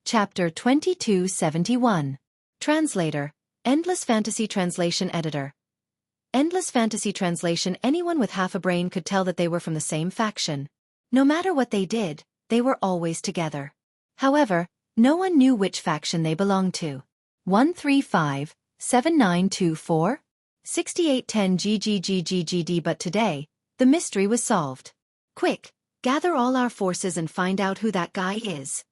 Chapter 2271. Translator, Endless Fantasy Translation Editor. Endless Fantasy Translation. Anyone with half a brain could tell that they were from the same faction. No matter what they did, they were always together. However, no one knew which faction they belonged to. 135-7924? 6810 GGGGGD. But today, the mystery was solved. Quick, gather all our forces and find out who that guy is.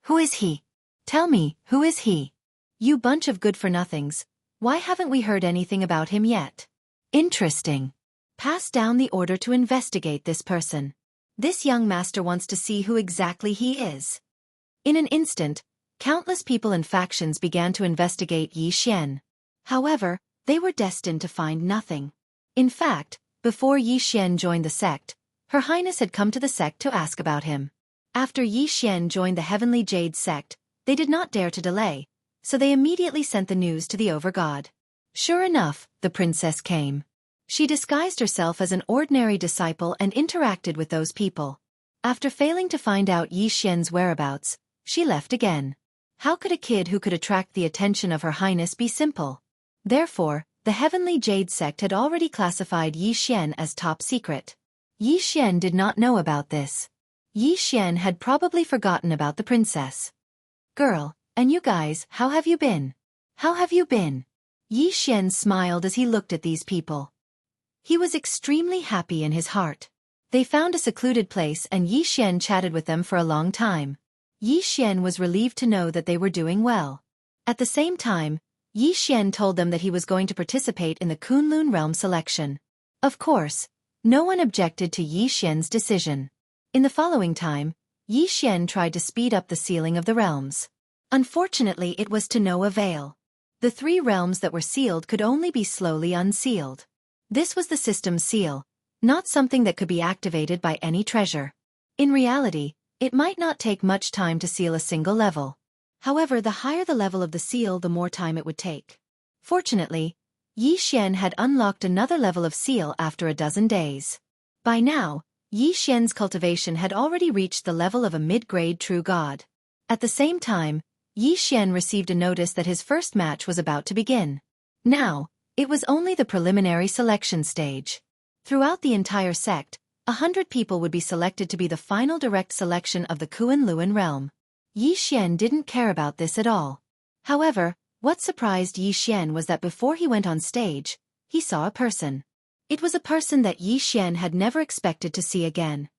Who is he? Tell me, who is he? You bunch of good-for-nothings. Why haven't we heard anything about him yet? Interesting. Pass down the order to investigate this person. This young master wants to see who exactly he is. In an instant, countless people and factions began to investigate Yi Xian. However, they were destined to find nothing. In fact, before Yi Xian joined the sect, Her Highness had come to the sect to ask about him. After Yi Xian joined the Heavenly Jade sect, they did not dare to delay, so they immediately sent the news to the Overgod. Sure enough, the princess came. She disguised herself as an ordinary disciple and interacted with those people. After failing to find out Yi Xian's whereabouts, she left again. How could a kid who could attract the attention of Her Highness be simple? Therefore, the Heavenly Jade sect had already classified Yi Xian as top secret. Yi Xian did not know about this. Yi Xian had probably forgotten about the princess. Girl, and you guys, how have you been? How have you been? Yi Xian smiled as he looked at these people. He was extremely happy in his heart. They found a secluded place and Yi Xian chatted with them for a long time. Yi Xian was relieved to know that they were doing well. At the same time, Yi Xian told them that he was going to participate in the Kunlun realm selection. Of course, no one objected to Yi Xian's decision. In the following time, Yi Xian tried to speed up the sealing of the realms. Unfortunately, it was to no avail. The 3 realms that were sealed could only be slowly unsealed. This was the system's seal, not something that could be activated by any treasure. In reality, it might not take much time to seal a single level. However, the higher the level of the seal, the more time it would take. Fortunately, Yi Xian had unlocked another level of seal after a dozen days. By now, Yi Xian's cultivation had already reached the level of a mid-grade true god. At the same time, Yi Xian received a notice that his first match was about to begin. Now, it was only the preliminary selection stage. Throughout the entire sect, 100 people would be selected to be the final direct selection of the Kunlun realm. Yi Xian didn't care about this at all. However, what surprised Yi Xian was that before he went on stage, he saw a person. It was a person that Yi Xian had never expected to see again.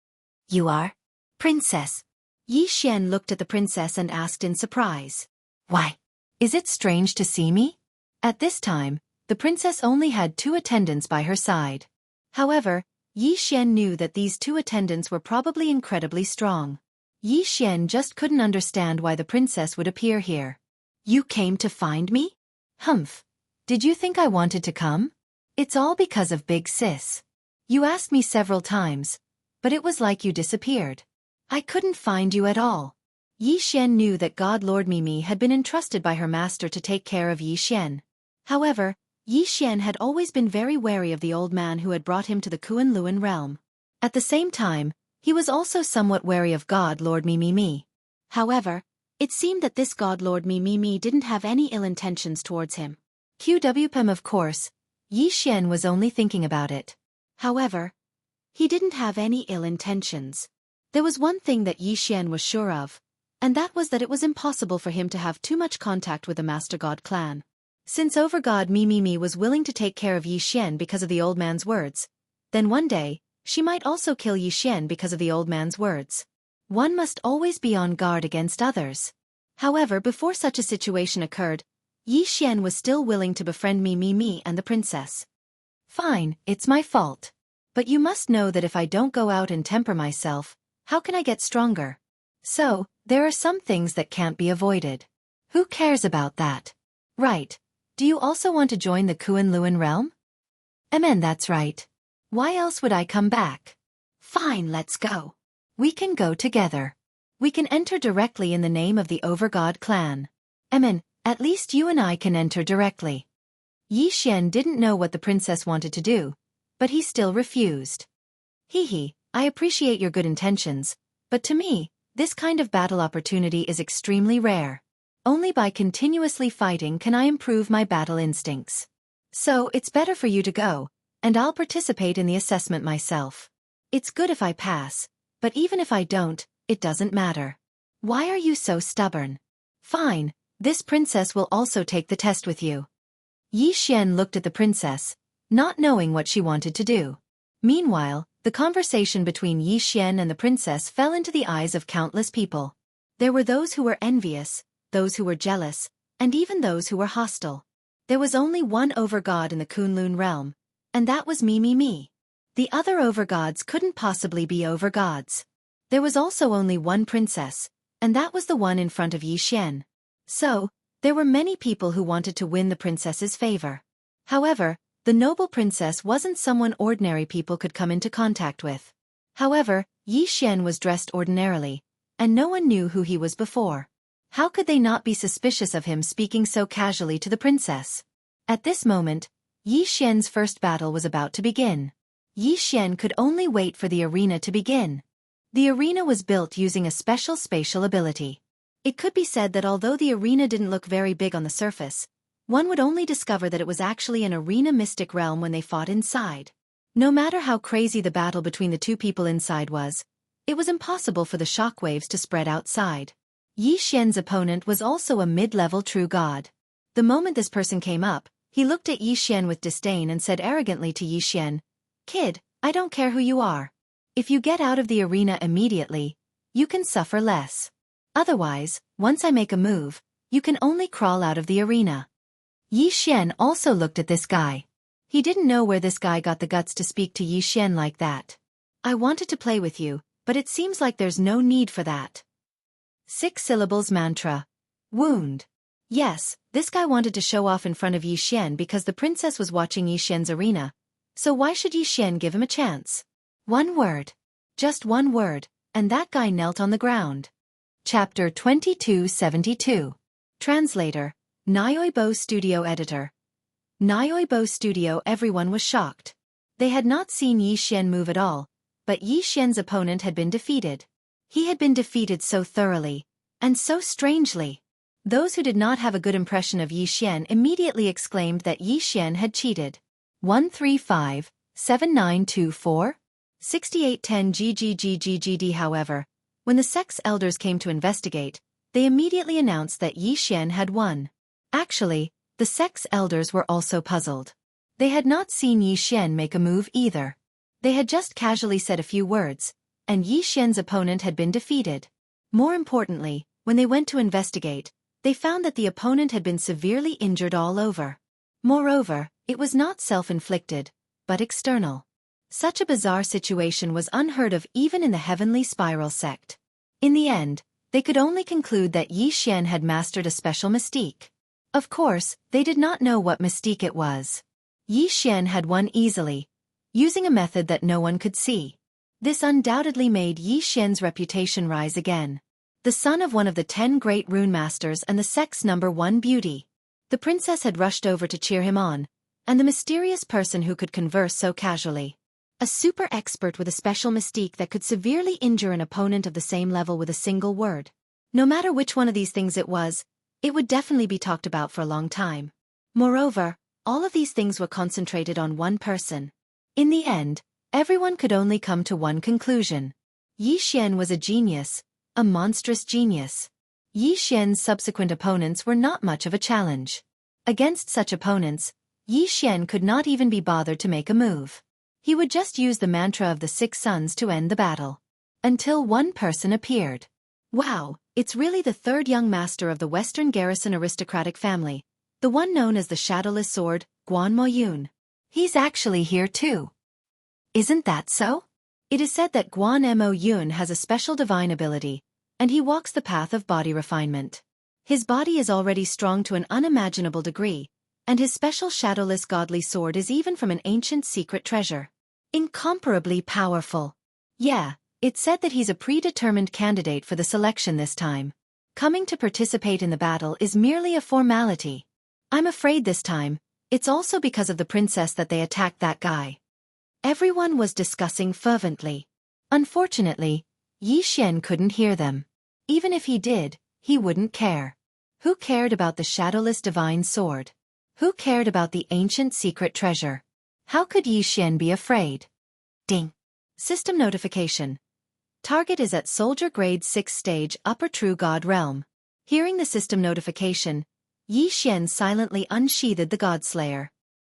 You are? Princess. Yi Xian looked at the princess and asked in surprise. Why? Is it strange to see me? At this time, the princess only had 2 attendants by her side. However, Yi Xian knew that these 2 attendants were probably incredibly strong. Yi Xian just couldn't understand why the princess would appear here. You came to find me? Humph. Did you think I wanted to come? It's all because of Big Sis. You asked me several times, but it was like you disappeared. I couldn't find you at all. Yi Xian knew that God Lord Mimi had been entrusted by her master to take care of Yi Xian. However, Yi Xian had always been very wary of the old man who had brought him to the Kunlun realm. At the same time, he was also somewhat wary of God Lord Mimi. However, it seemed that this God Lord Mimi didn't have any ill intentions towards him. QWPM. Of course, Yi Xian was only thinking about it. However, he didn't have any ill intentions. There was one thing that Yi Xian was sure of, and that was that it was impossible for him to have too much contact with the Master God clan. Since Overgod Mimi was willing to take care of Yi Xian because of the old man's words, then one day, she might also kill Yi Xian because of the old man's words. One must always be on guard against others. However, before such a situation occurred, Yi Xian was still willing to befriend Mimi and the princess. Fine, it's my fault. But you must know that if I don't go out and temper myself, how can I get stronger? So, there are some things that can't be avoided. Who cares about that? Right. Do you also want to join the Kunlun realm? Amen, that's right. Why else would I come back? Fine, let's go. We can go together. We can enter directly in the name of the Overgod clan. Amen, at least you and I can enter directly. Yi Xian didn't know what the princess wanted to do, but he still refused. I appreciate your good intentions, but to me, This kind of battle opportunity is extremely rare. Only by continuously fighting can I improve my battle instincts. So, it's better for you to go, and I'll participate in the assessment myself. It's good if I pass, but even if I don't, it doesn't matter. Why are you so stubborn? Fine, this princess will also take the test with you. Yi Xian looked at the princess, not knowing what she wanted to do. Meanwhile, the conversation between Yi Xian and the princess fell into the eyes of countless people. There were those who were envious, those who were jealous, and even those who were hostile. There was only one overgod in the Kunlun realm, and that was Me. The other overgods couldn't possibly be overgods. There was also only one princess, and that was the one in front of Yi Xian. So, there were many people who wanted to win the princess's favor. However, the noble princess wasn't someone ordinary people could come into contact with. However, Yi Xian was dressed ordinarily, and no one knew who he was before. How could they not be suspicious of him speaking so casually to the princess? At this moment, Yi Xian's first battle was about to begin. Yi Xian could only wait for the arena to begin. The arena was built using a special spatial ability. It could be said that although the arena didn't look very big on the surface, one would only discover that it was actually an arena mystic realm when they fought inside. No matter how crazy the battle between the two people inside was, it was impossible for the shockwaves to spread outside. Yi Xian's opponent was also a mid-level true god. The moment this person came up, he looked at Yi Xian with disdain and said arrogantly to Yi Xian, "Kid, I don't care who you are. If you get out of the arena immediately, you can suffer less. Otherwise, once I make a move, you can only crawl out of the arena." Yi Xian also looked at this guy. He didn't know where this guy got the guts to speak to Yi Xian like that. "I wanted to play with you, but it seems like there's no need for that." 6 syllables mantra. Wound. Yes, this guy wanted to show off in front of Yi Xian because the princess was watching Yi Xian's arena. So why should Yi Xian give him a chance? One word. Just one word, and that guy knelt on the ground. Chapter 2272. Translator. Nyoibo Studio Editor. Nyoibo Studio. Everyone was shocked. They had not seen Yi Xian move at all, but Yi Xian's opponent had been defeated. He had been defeated so thoroughly, and so strangely. Those who did not have a good impression of Yi Xian immediately exclaimed that Yi Xian had cheated. 135-7924? 6810 GGGGGD. However, when the sex elders came to investigate, they immediately announced that Yi Xian had won. Actually, the sex elders were also puzzled. They had not seen Yi Xian make a move either. They had just casually said a few words, and Yi Xian's opponent had been defeated. More importantly, when they went to investigate, they found that the opponent had been severely injured all over. Moreover, it was not self-inflicted, but external. Such a bizarre situation was unheard of even in the Heavenly Spiral sect. In the end, they could only conclude that Yi Xian had mastered a special mystique. Of course, they did not know what mystique it was. Yi Xian had won easily, using a method that no one could see. This undoubtedly made Yi Xian's reputation rise again. The son of one of the 10 great rune masters and the sect's #1 beauty. The princess had rushed over to cheer him on, and the mysterious person who could converse so casually. A super expert with a special mystique that could severely injure an opponent of the same level with a single word. No matter which one of these things it was, it would definitely be talked about for a long time. Moreover, all of these things were concentrated on one person. In the end, everyone could only come to one conclusion. Yi Xian was a genius, a monstrous genius. Yi Xian's subsequent opponents were not much of a challenge. Against such opponents, Yi Xian could not even be bothered to make a move. He would just use the mantra of the 6 suns to end the battle. Until one person appeared. Wow, it's really the 3rd young master of the Western Garrison aristocratic family, the one known as the Shadowless Sword, Guan Moyun. He's actually here too. Isn't that so? It is said that Guan Moyun has a special divine ability, and he walks the path of body refinement. His body is already strong to an unimaginable degree, and his special shadowless godly sword is even from an ancient secret treasure. Incomparably powerful. Yeah, it's said that he's a predetermined candidate for the selection this time. Coming to participate in the battle is merely a formality. I'm afraid this time, it's also because of the princess that they attacked that guy. Everyone was discussing fervently. Unfortunately, Yi Xian couldn't hear them. Even if he did, he wouldn't care. Who cared about the shadowless divine sword? Who cared about the ancient secret treasure? How could Yi Xian be afraid? Ding. System notification. Target is at Soldier Grade 6 Stage Upper True God Realm. Hearing the system notification, Yi Xian silently unsheathed the Godslayer.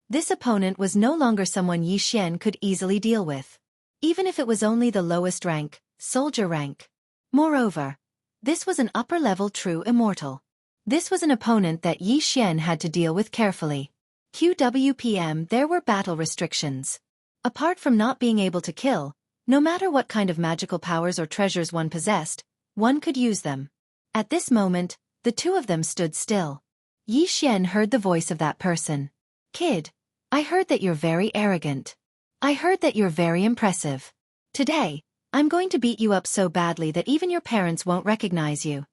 This opponent was no longer someone Yi Xian could easily deal with. Even if it was only the lowest rank, soldier rank. Moreover, this was an upper-level true immortal. This was an opponent that Yi Xian had to deal with carefully. QWPM there were battle restrictions. Apart from not being able to kill, no matter what kind of magical powers or treasures one possessed, one could use them. At this moment, the two of them stood still. Yi Xian heard the voice of that person. Kid, I heard that you're very arrogant. I heard that you're very impressive. Today, I'm going to beat you up so badly that even your parents won't recognize you.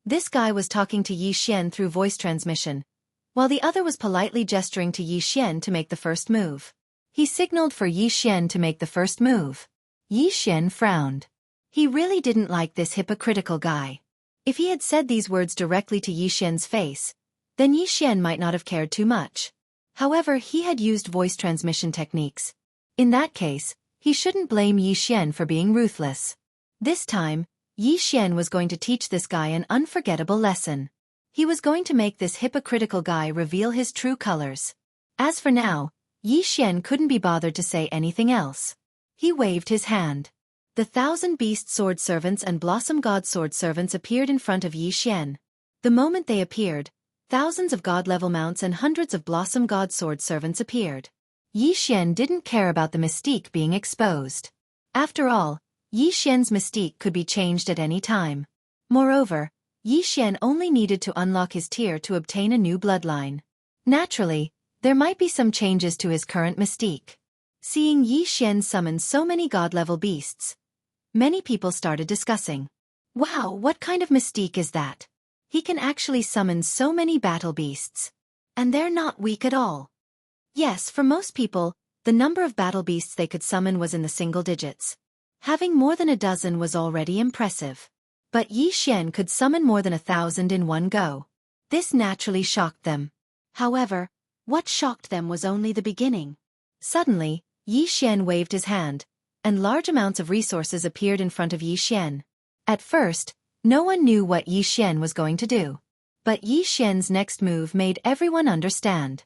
This guy was talking to Yi Xian through voice transmission, while the other was politely gesturing to Yi Xian to make the first move. He signaled for Yi Xian to make the first move. Yi Xian frowned. He really didn't like this hypocritical guy. If he had said these words directly to Yi Xian's face, then Yi Xian might not have cared too much. However, he had used voice transmission techniques. In that case, he shouldn't blame Yi Xian for being ruthless. This time, Yi Xian was going to teach this guy an unforgettable lesson. He was going to make this hypocritical guy reveal his true colors. As for now, Yi Xian couldn't be bothered to say anything else. He waved his hand. The 1,000 Beast Sword Servants and Blossom God Sword Servants appeared in front of Yi Xian. The moment they appeared, thousands of God-level mounts and hundreds of Blossom God Sword Servants appeared. Yi Xian didn't care about the mystique being exposed. After all, Yi Xian's mystique could be changed at any time. Moreover, Yi Xian only needed to unlock his tier to obtain a new bloodline. Naturally, there might be some changes to his current mystique. Seeing Yi Xian summon so many god-level beasts, many people started discussing. Wow, what kind of mystique is that? He can actually summon so many battle beasts. And they're not weak at all. Yes, for most people, the number of battle beasts they could summon was in the single digits. Having more than a dozen was already impressive. But Yi Xian could summon more than 1,000 in one go. This naturally shocked them. However, what shocked them was only the beginning. Suddenly, Yi Xian waved his hand, and large amounts of resources appeared in front of Yi Xian. At first, no one knew what Yi Xian was going to do. But Yi Xian's next move made everyone understand.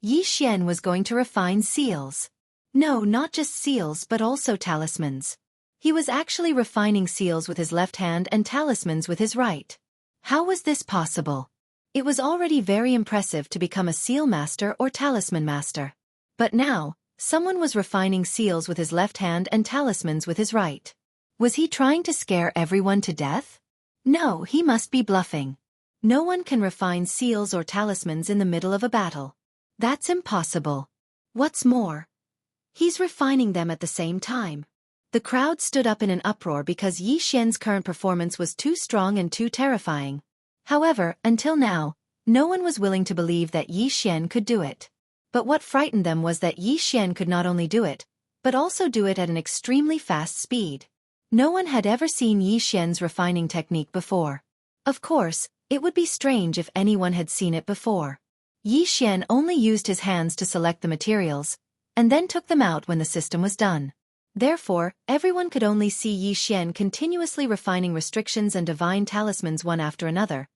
Yi Xian was going to refine seals. No, not just seals but also talismans. He was actually refining seals with his left hand and talismans with his right. How was this possible? It was already very impressive to become a seal master or talisman master. But now, someone was refining seals with his left hand and talismans with his right. Was he trying to scare everyone to death? No, he must be bluffing. No one can refine seals or talismans in the middle of a battle. That's impossible. What's more, he's refining them at the same time. The crowd stood up in an uproar because Yi Xian's current performance was too strong and too terrifying. However, until now, no one was willing to believe that Yi Xian could do it. But what frightened them was that Yi Xian could not only do it, but also do it at an extremely fast speed. No one had ever seen Yi Xian's refining technique before. Of course, it would be strange if anyone had seen it before. Yi Xian only used his hands to select the materials, and then took them out when the system was done. Therefore, everyone could only see Yi Xian continuously refining restrictions and divine talismans one after another,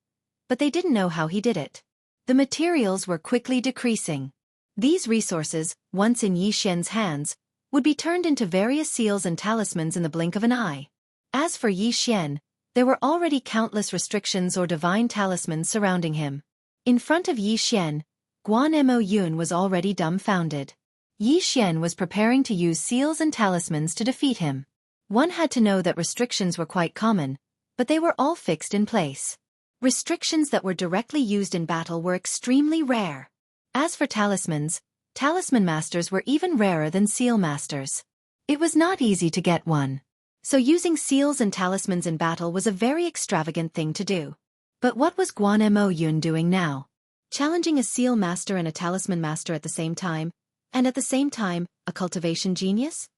but they didn't know how he did it. The materials were quickly decreasing. These resources, once in Yi Xian's hands, would be turned into various seals and talismans in the blink of an eye. As for Yi Xian, there were already countless restrictions or divine talismans surrounding him. In front of Yi Xian, Guan Mo Yun was already dumbfounded. Yi Xian was preparing to use seals and talismans to defeat him. One had to know that restrictions were quite common, but they were all fixed in place. Restrictions that were directly used in battle were extremely rare. As for talismans, talisman masters were even rarer than seal masters. It was not easy to get one. So using seals and talismans in battle was a very extravagant thing to do. But what was Guan Mo Yun doing now? Challenging a seal master and a talisman master at the same time, and at the same time, a cultivation genius?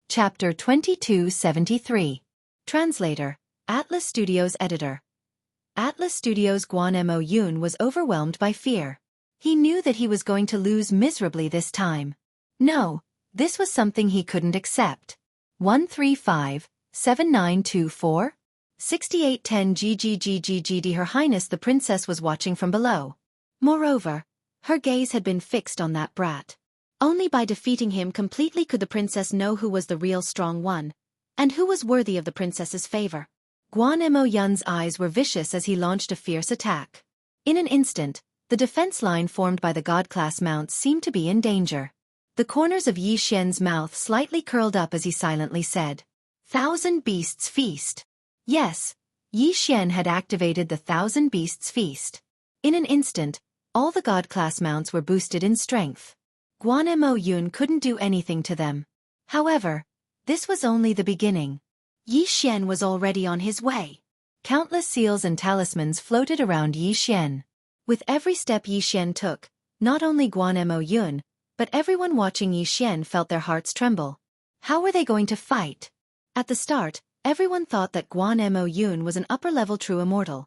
Chapter 2273. Translator, Atlas Studios Editor. Atlas Studios' Guan Mo Yun was overwhelmed by fear. He knew that he was going to lose miserably this time. No, this was something he couldn't accept. 135-7924? 6810 GGGGGD. Her Highness the Princess was watching from below. Moreover, her gaze had been fixed on that brat. Only by defeating him completely could the princess know who was the real strong one, and who was worthy of the princess's favor. Guan Mo Yun's eyes were vicious as he launched a fierce attack. In an instant, the defense line formed by the god-class mounts seemed to be in danger. The corners of Yi Xian's mouth slightly curled up as he silently said, "Thousand Beasts Feast." Yes, Yi Xian had activated the Thousand Beasts Feast. In an instant, all the god-class mounts were boosted in strength. Guan Mo Yun couldn't do anything to them. However, this was only the beginning. Yi Xian was already on his way. Countless seals and talismans floated around Yi Xian. With every step Yi Xian took, not only Guan Mo Yun, but everyone watching Yi Xian felt their hearts tremble. How were they going to fight? At the start, everyone thought that Guan Mo Yun was an upper-level true immortal,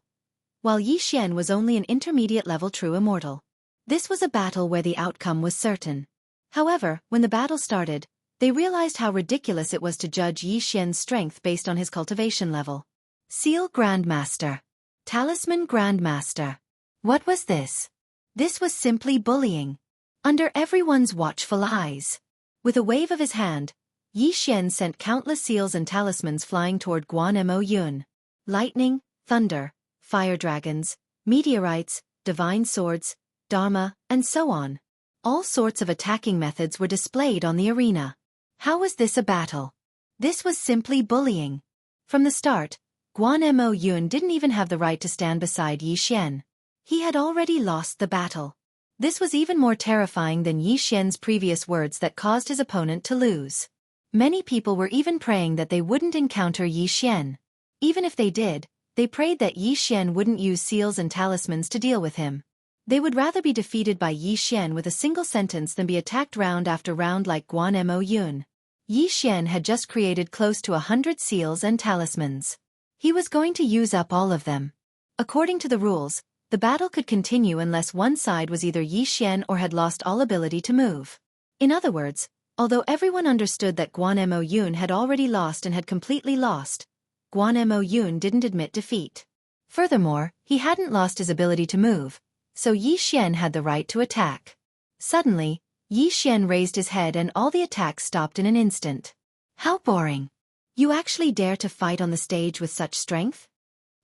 while Yi Xian was only an intermediate-level true immortal. This was a battle where the outcome was certain. However, when the battle started, they realized how ridiculous it was to judge Yi Xian's strength based on his cultivation level. Seal Grandmaster. Talisman Grandmaster. What was this? This was simply bullying. Under everyone's watchful eyes. With a wave of his hand, Yi Xian sent countless seals and talismans flying toward Guan Mo Yun. Lightning, thunder, fire dragons, meteorites, divine swords, dharma, and so on. All sorts of attacking methods were displayed on the arena. How was this a battle? This was simply bullying. From the start, Guan Mo Yun didn't even have the right to stand beside Yi Xian. He had already lost the battle. This was even more terrifying than Yi Xian's previous words that caused his opponent to lose. Many people were even praying that they wouldn't encounter Yi Xian. Even if they did, they prayed that Yi Xian wouldn't use seals and talismans to deal with him. They would rather be defeated by Yi Xian with a single sentence than be attacked round after round like Guan Mo Yun. Yi Xian had just created close to 100 seals and talismans. He was going to use up all of them. According to the rules, the battle could continue unless one side was either Yi Xian or had lost all ability to move. In other words, although everyone understood that Guan Mo Yun had already lost and had completely lost, Guan Mo Yun didn't admit defeat. Furthermore, he hadn't lost his ability to move, so Yi Xian had the right to attack. Suddenly, Yi Xian raised his head and all the attacks stopped in an instant. How boring. You actually dare to fight on the stage with such strength?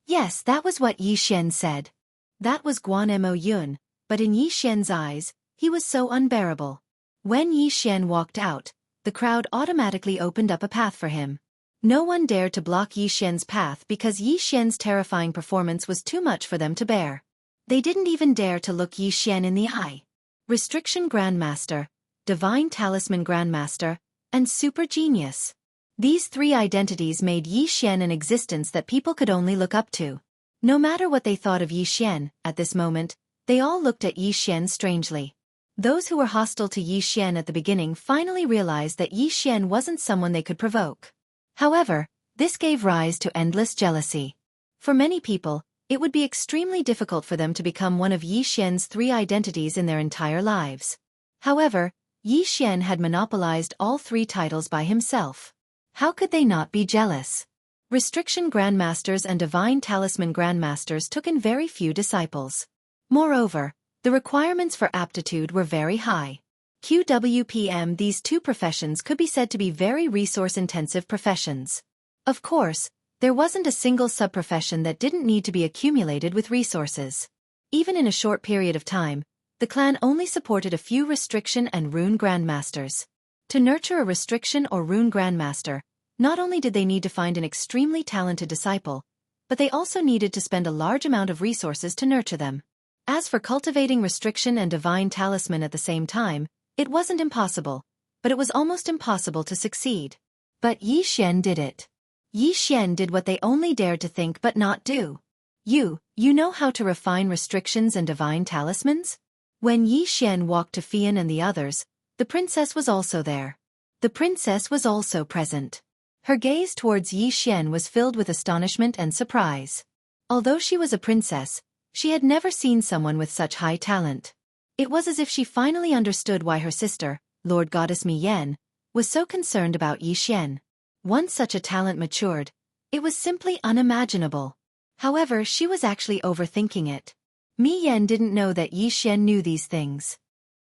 Yes, that was what Yi Xian said. That was Guan Mo Yun, but in Yi Xian's eyes, he was so unbearable. When Yi Xian walked out, the crowd automatically opened up a path for him. No one dared to block Yi Xian's path because Yi Xian's terrifying performance was too much for them to bear. They didn't even dare to look Yi Xian in the eye. Restriction Grandmaster, Divine Talisman Grandmaster, and Super Genius. These three identities made Yi Xian an existence that people could only look up to. No matter what they thought of Yi Xian, at this moment, they all looked at Yi Xian strangely. Those who were hostile to Yi Xian at the beginning finally realized that Yi Xian wasn't someone they could provoke. However, this gave rise to endless jealousy. For many people, it would be extremely difficult for them to become one of Yi Xian's three identities in their entire lives. However, Yi Xian had monopolized all three titles by himself. How could they not be jealous? Restriction Grandmasters and Divine Talisman Grandmasters took in very few disciples. Moreover, the requirements for aptitude were very high. QWPM, these two professions could be said to be very resource-intensive professions. Of course, there wasn't a single sub-profession that didn't need to be accumulated with resources. Even in a short period of time, the clan only supported a few Restriction and Rune Grandmasters. To nurture a Restriction or Rune Grandmaster, not only did they need to find an extremely talented disciple, but they also needed to spend a large amount of resources to nurture them. As for cultivating Restriction and Divine Talisman at the same time, it wasn't impossible, but it was almost impossible to succeed. But Yi Xian did it. Yi Xian did what they only dared to think but not do. You know how to refine restrictions and divine talismans? When Yi Xian walked to Fian and the others, the princess was also there. The princess was also present. Her gaze towards Yi Xian was filled with astonishment and surprise. Although she was a princess, she had never seen someone with such high talent. It was as if she finally understood why her sister, Lord Goddess Mi Yan, was so concerned about Yi Xian. Once such a talent matured, it was simply unimaginable. However, she was actually overthinking it. Mi Yan didn't know that Yi Xian knew these things.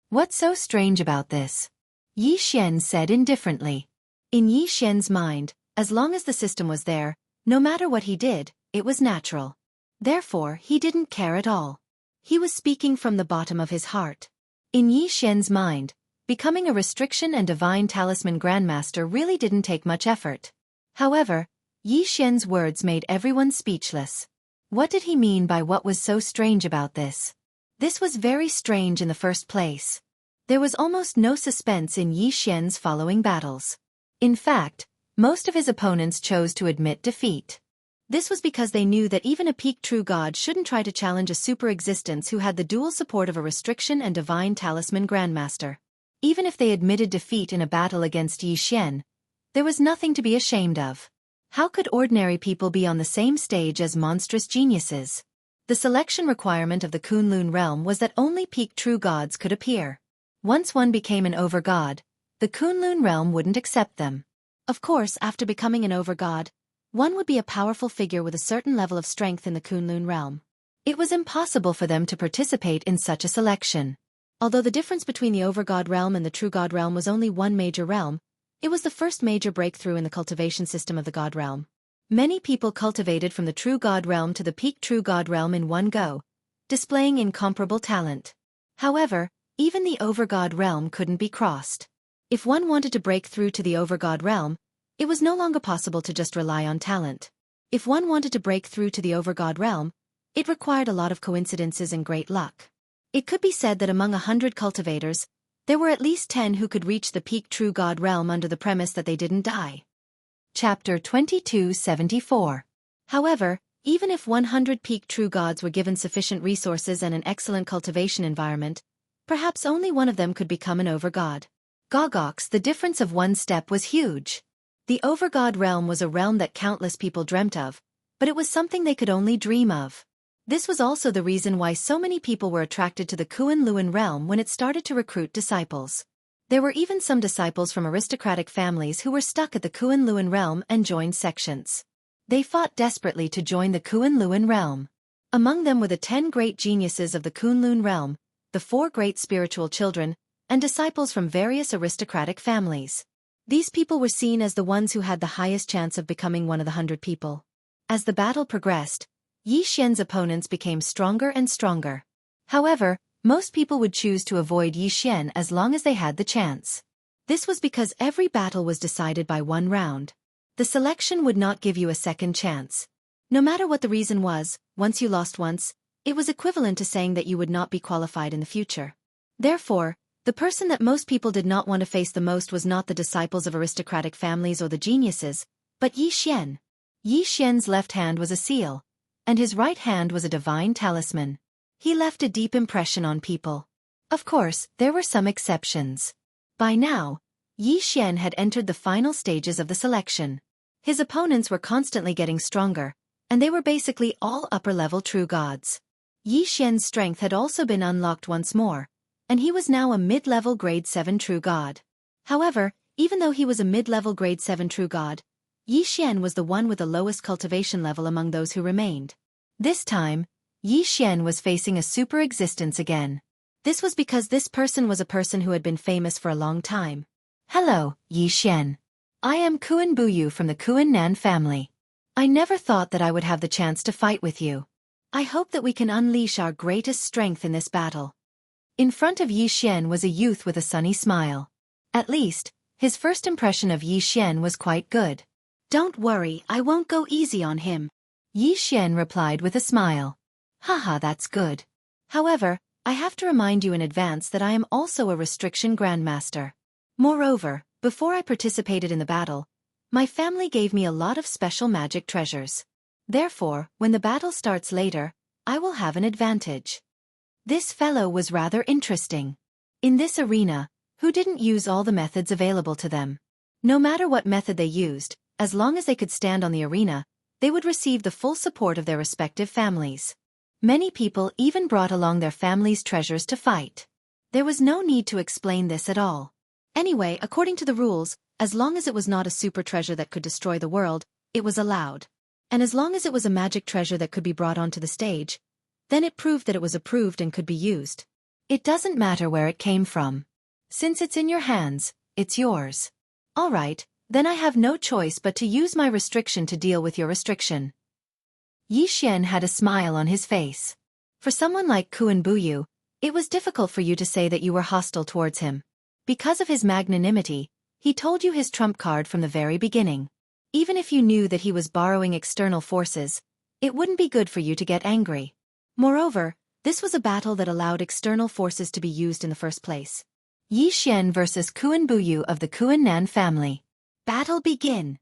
What's so strange about this? Yi Xian said indifferently. In Yi Xian's mind, as long as the system was there, no matter what he did, it was natural. Therefore, he didn't care at all. He was speaking from the bottom of his heart. In Yi Xian's mind, becoming a restriction and divine talisman grandmaster really didn't take much effort. However, Yi Xian's words made everyone speechless. What did he mean by what was so strange about this? This was very strange in the first place. There was almost no suspense in Yi Xian's following battles. In fact, most of his opponents chose to admit defeat. This was because they knew that even a peak true god shouldn't try to challenge a super existence who had the dual support of a restriction and divine talisman grandmaster. Even if they admitted defeat in a battle against Yi Xian, there was nothing to be ashamed of. How could ordinary people be on the same stage as monstrous geniuses? The selection requirement of the Kunlun realm was that only peak true gods could appear. Once one became an over-god, the Kunlun realm wouldn't accept them. Of course, after becoming an over-god, one would be a powerful figure with a certain level of strength in the Kunlun realm. It was impossible for them to participate in such a selection. Although the difference between the over-god realm and the true god realm was only one major realm, it was the first major breakthrough in the cultivation system of the god realm. Many people cultivated from the true god realm to the peak true god realm in one go, displaying incomparable talent. However, even the over-god realm couldn't be crossed. If one wanted to break through to the over-god realm, it was no longer possible to just rely on talent. If one wanted to break through to the over-god realm, it required a lot of coincidences and great luck. It could be said that among 100 cultivators, there were at least 10 who could reach the peak true god realm under the premise that they didn't die. Chapter 2274. However, even if 100 peak true gods were given sufficient resources and an excellent cultivation environment, perhaps only one of them could become an over-god. Gogox, the difference of one step was huge. The over-god realm was a realm that countless people dreamt of, but it was something they could only dream of. This was also the reason why so many people were attracted to the Kunlun realm when it started to recruit disciples. There were even some disciples from aristocratic families who were stuck at the Kunlun realm and joined sections. They fought desperately to join the Kunlun realm. Among them were the 10 great geniuses of the Kunlun realm, the 4 great spiritual children, and disciples from various aristocratic families. These people were seen as the ones who had the highest chance of becoming one of the 100 people. As the battle progressed, Yi Xian's opponents became stronger and stronger. However, most people would choose to avoid Yi Xian as long as they had the chance. This was because every battle was decided by one round. The selection would not give you a second chance. No matter what the reason was, once you lost once, it was equivalent to saying that you would not be qualified in the future. Therefore, the person that most people did not want to face the most was not the disciples of aristocratic families or the geniuses, but Yi Xian. Yi Xian's left hand was a seal, and his right hand was a divine talisman. He left a deep impression on people. Of course, there were some exceptions. By now, Yi Xian had entered the final stages of the selection. His opponents were constantly getting stronger, and they were basically all upper-level true gods. Yi Xian's strength had also been unlocked once more, and he was now a mid-level grade 7 true god. However, even though he was a mid-level grade 7 true god, Yi Xian was the one with the lowest cultivation level among those who remained. This time, Yi Xian was facing a super existence again. This was because this person was a person who had been famous for a long time. Hello, Yi Xian. I am Kuan Buyu from the Kuan Nan family. I never thought that I would have the chance to fight with you. I hope that we can unleash our greatest strength in this battle. In front of Yi Xian was a youth with a sunny smile. At least, his first impression of Yi Xian was quite good. Don't worry, I won't go easy on him. Yi Xian replied with a smile. Haha, that's good. However, I have to remind you in advance that I am also a restriction grandmaster. Moreover, before I participated in the battle, my family gave me a lot of special magic treasures. Therefore, when the battle starts later, I will have an advantage. This fellow was rather interesting. In this arena, who didn't use all the methods available to them? No matter what method they used, as long as they could stand on the arena, they would receive the full support of their respective families. Many people even brought along their family's treasures to fight. There was no need to explain this at all. Anyway, according to the rules, as long as it was not a super treasure that could destroy the world, it was allowed. And as long as it was a magic treasure that could be brought onto the stage, then it proved that it was approved and could be used. It doesn't matter where it came from. Since it's in your hands, it's yours. Alright, then I have no choice but to use my restriction to deal with your restriction. Yi Xian had a smile on his face. For someone like Kun Buyu, it was difficult for you to say that you were hostile towards him. Because of his magnanimity, he told you his trump card from the very beginning. Even if you knew that he was borrowing external forces, it wouldn't be good for you to get angry. Moreover, this was a battle that allowed external forces to be used in the first place. Yi Xian versus Kun Buyu of the Kuan-nan family. Battle begin.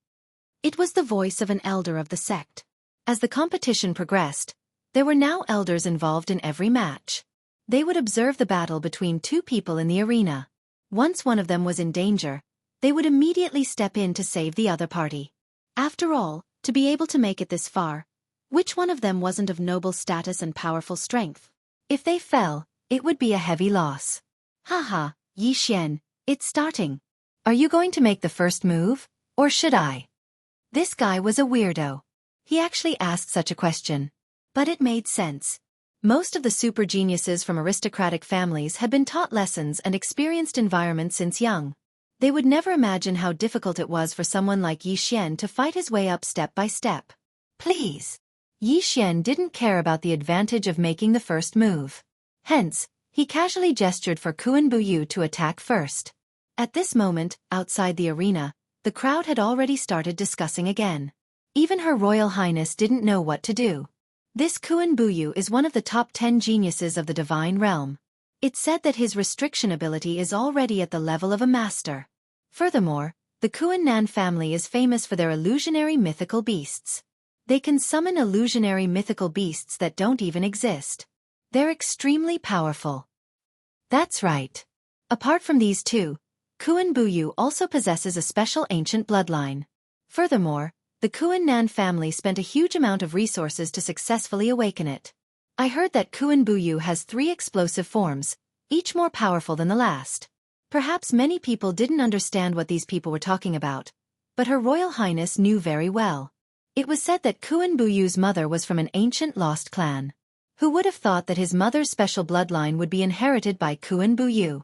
It was the voice of an elder of the sect. As the competition progressed, there were now elders involved in every match. They would observe the battle between two people in the arena. Once one of them was in danger, they would immediately step in to save the other party. After all, to be able to make it this far, which one of them wasn't of noble status and powerful strength? If they fell, it would be a heavy loss. Haha, Yi Xian, it's starting. Are you going to make the first move, or should I? This guy was a weirdo. He actually asked such a question. But it made sense. Most of the super geniuses from aristocratic families had been taught lessons and experienced environments since young. They would never imagine how difficult it was for someone like Yi Xian to fight his way up step by step. Please. Yi Xian didn't care about the advantage of making the first move. Hence, he casually gestured for Kun Buyu to attack first. At this moment, outside the arena, the crowd had already started discussing again. Even Her Royal Highness didn't know what to do. This Kun Buyu is one of the top 10 geniuses of the divine realm. It's said that his restriction ability is already at the level of a master. Furthermore, the Kuan-nan family is famous for their illusionary mythical beasts. They can summon illusionary mythical beasts that don't even exist. They're extremely powerful. That's right. Apart from these two, Kun Buyu also possesses a special ancient bloodline. Furthermore, the Kuan-nan family spent a huge amount of resources to successfully awaken it. I heard that Kun Buyu has 3 explosive forms, each more powerful than the last. Perhaps many people didn't understand what these people were talking about, but Her Royal Highness knew very well. It was said that Kun Buyu's mother was from an ancient lost clan. Who would have thought that his mother's special bloodline would be inherited by Kun Buyu?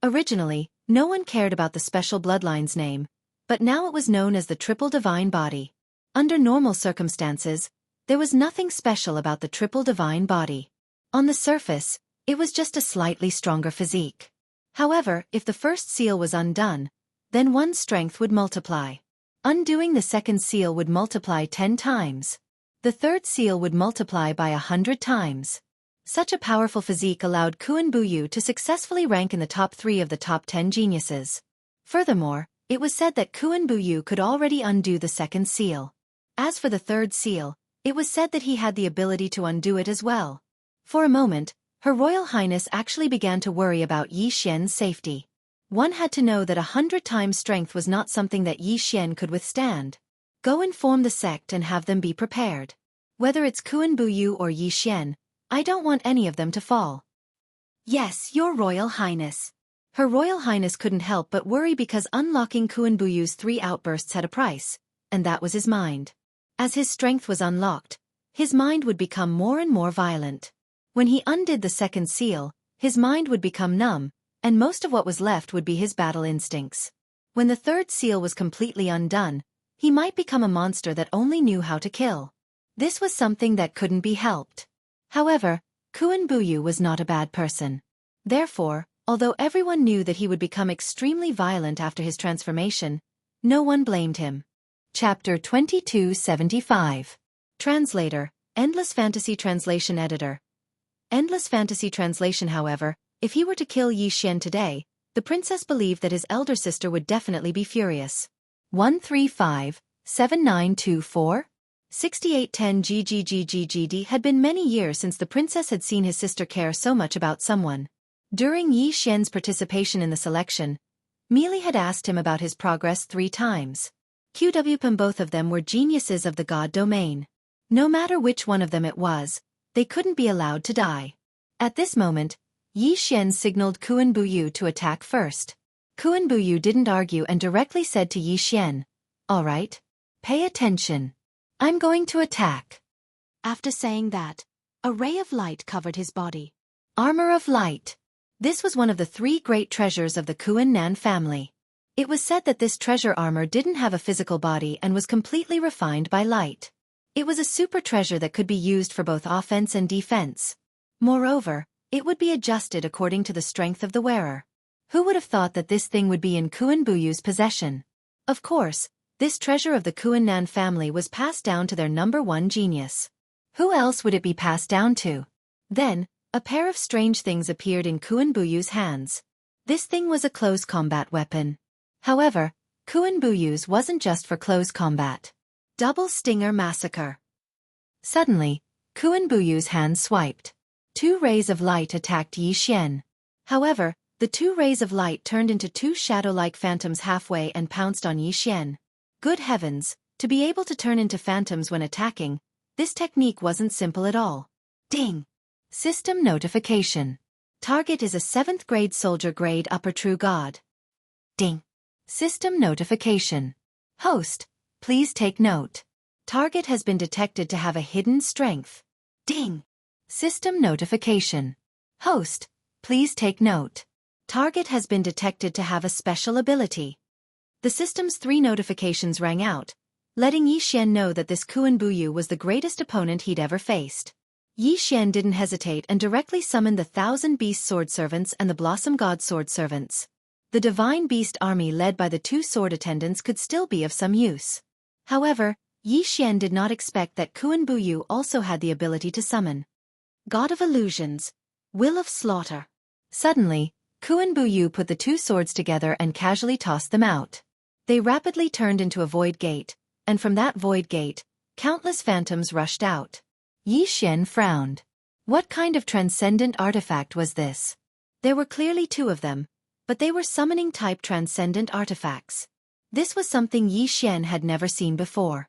Originally, no one cared about the special bloodline's name, but now it was known as the Triple Divine Body. Under normal circumstances, there was nothing special about the Triple Divine Body. On the surface, it was just a slightly stronger physique. However, if the first seal was undone, then one's strength would multiply. Undoing the second seal would multiply 10 times. The third seal would multiply by 100 times. Such a powerful physique allowed Kun Buyu to successfully rank in the top 3 of the top 10 geniuses. Furthermore, it was said that Kun Buyu could already undo the second seal. As for the third seal, it was said that he had the ability to undo it as well. For a moment, Her Royal Highness actually began to worry about Yi Xian's safety. One had to know that 100 times strength was not something that Yi Xian could withstand. Go inform the sect and have them be prepared. Whether it's Kun Buyu or Yi Xian, I don't want any of them to fall. Yes, Your Royal Highness. Her Royal Highness couldn't help but worry because unlocking Kun Buyu's 3 outbursts had a price, and that was his mind. As his strength was unlocked, his mind would become more and more violent. When he undid the second seal, his mind would become numb, and most of what was left would be his battle instincts. When the third seal was completely undone, he might become a monster that only knew how to kill. This was something that couldn't be helped. However, Kun Buyu was not a bad person. Therefore, although everyone knew that he would become extremely violent after his transformation, no one blamed him. Chapter 2275. Translator, Endless Fantasy Translation Editor. Endless Fantasy Translation. However, if he were to kill Yi Xian today, the princess believed that his elder sister would definitely be furious. 135-7924? 6810 GGGGGD had been many years since the princess had seen his sister care so much about someone. During Yi Xian's participation in the selection, Meili had asked him about his progress 3 times. QWPM both of them were geniuses of the god domain. No matter which one of them it was, they couldn't be allowed to die. At this moment, Yi Xian signaled Kuan Buyu to attack first. Kuan Buyu didn't argue and directly said to Yi Xian, "All right. Pay attention. I'm going to attack." After saying that, a ray of light covered his body. Armor of light. This was one of the 3 great treasures of the Kuan Nan family. It was said that this treasure armor didn't have a physical body and was completely refined by light. It was a super treasure that could be used for both offense and defense. Moreover, it would be adjusted according to the strength of the wearer. Who would have thought that this thing would be in Kuan Buyu's possession? Of course, this treasure of the Kuan Nan family was passed down to their #1 genius. Who else would it be passed down to? Then, a pair of strange things appeared in Kuan Buyu's hands. This thing was a close combat weapon. However, Kuan Buyu's wasn't just for close combat. Double Stinger Massacre. Suddenly, Kuan Buyu's hand swiped. 2 rays of light attacked Yi Xian. However, the 2 rays of light turned into 2 shadow-like phantoms halfway and pounced on Yi Xian. Good heavens, to be able to turn into phantoms when attacking, this technique wasn't simple at all. Ding! System notification. Target is a 7th grade soldier grade upper true god. Ding! System notification. Host, please take note. Target has been detected to have a hidden strength. Ding! System notification. Host, please take note. Target has been detected to have a special ability. The system's 3 notifications rang out, letting Yi Xian know that this Kuan Buyu was the greatest opponent he'd ever faced. Yi Xian didn't hesitate and directly summoned the 1,000 Beast Sword Servants and the Blossom God Sword Servants. The Divine Beast Army led by the 2 sword attendants could still be of some use. However, Yi Xian did not expect that Kuan Buyu also had the ability to summon God of Illusions, Will of Slaughter. Suddenly, Kuan Buyu put the 2 swords together and casually tossed them out. They rapidly turned into a void gate, and from that void gate, countless phantoms rushed out. Yi Xian frowned. What kind of transcendent artifact was this? There were clearly 2 of them, but they were summoning-type transcendent artifacts. This was something Yi Xian had never seen before.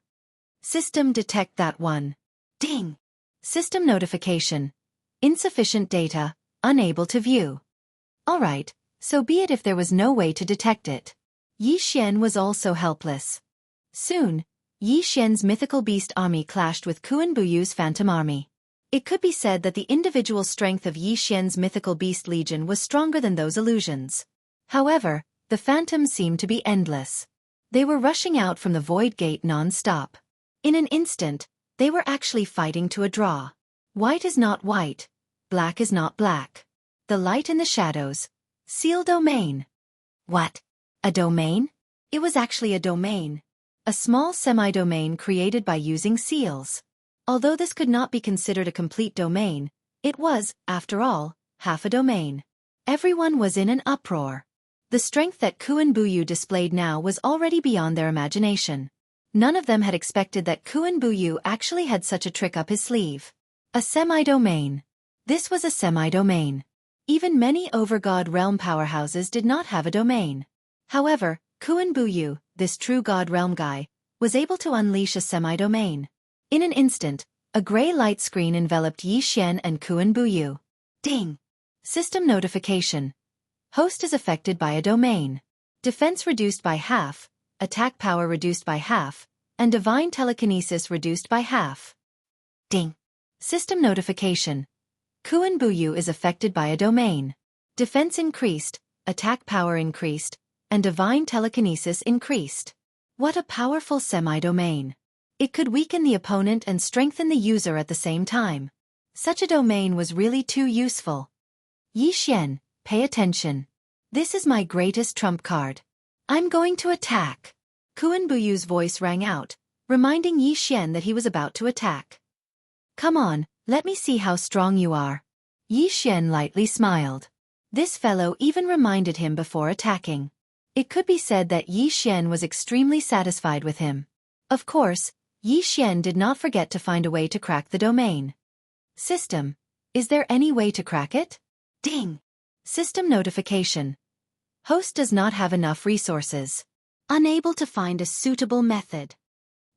System detect that one. Ding! System notification. Insufficient data, unable to view. Alright, so be it if there was no way to detect it. Yi Xian was also helpless. Soon, Yi Xian's mythical beast army clashed with Kuan Buyu's phantom army. It could be said that the individual strength of Yi Xian's mythical beast legion was stronger than those illusions. However, the phantoms seemed to be endless. They were rushing out from the void gate non-stop. In an instant, they were actually fighting to a draw. White is not white, black is not black. The light in the shadows. Seal domain. What? A domain? It was actually a domain. A small semi-domain created by using seals. Although this could not be considered a complete domain, it was, after all, half a domain. Everyone was in an uproar. The strength that Kuan Buyu displayed now was already beyond their imagination. None of them had expected that Kuan Buyu actually had such a trick up his sleeve. A semi-domain. This was a semi-domain. Even many over-god realm powerhouses did not have a domain. However, Kuan Buyu, this true god realm guy, was able to unleash a semi-domain. In an instant, a gray light screen enveloped Yi Xian and Kuan Buyu. Ding! System notification. Host is affected by a domain. Defense reduced by half, attack power reduced by half, and divine telekinesis reduced by half. Ding! System notification. Kuan Buyu is affected by a domain. Defense increased, attack power increased, and divine telekinesis increased. What a powerful semi-domain. It could weaken the opponent and strengthen the user at the same time. Such a domain was really too useful. Yi Xian, pay attention. This is my greatest trump card. I'm going to attack. Kuan Buyu's voice rang out, reminding Yi Xian that he was about to attack. Come on, let me see how strong you are. Yi Xian lightly smiled. This fellow even reminded him before attacking. It could be said that Yi Xian was extremely satisfied with him. Of course, Yi Xian did not forget to find a way to crack the domain. System. Is there any way to crack it? Ding! System notification. Host does not have enough resources. unable to find a suitable method.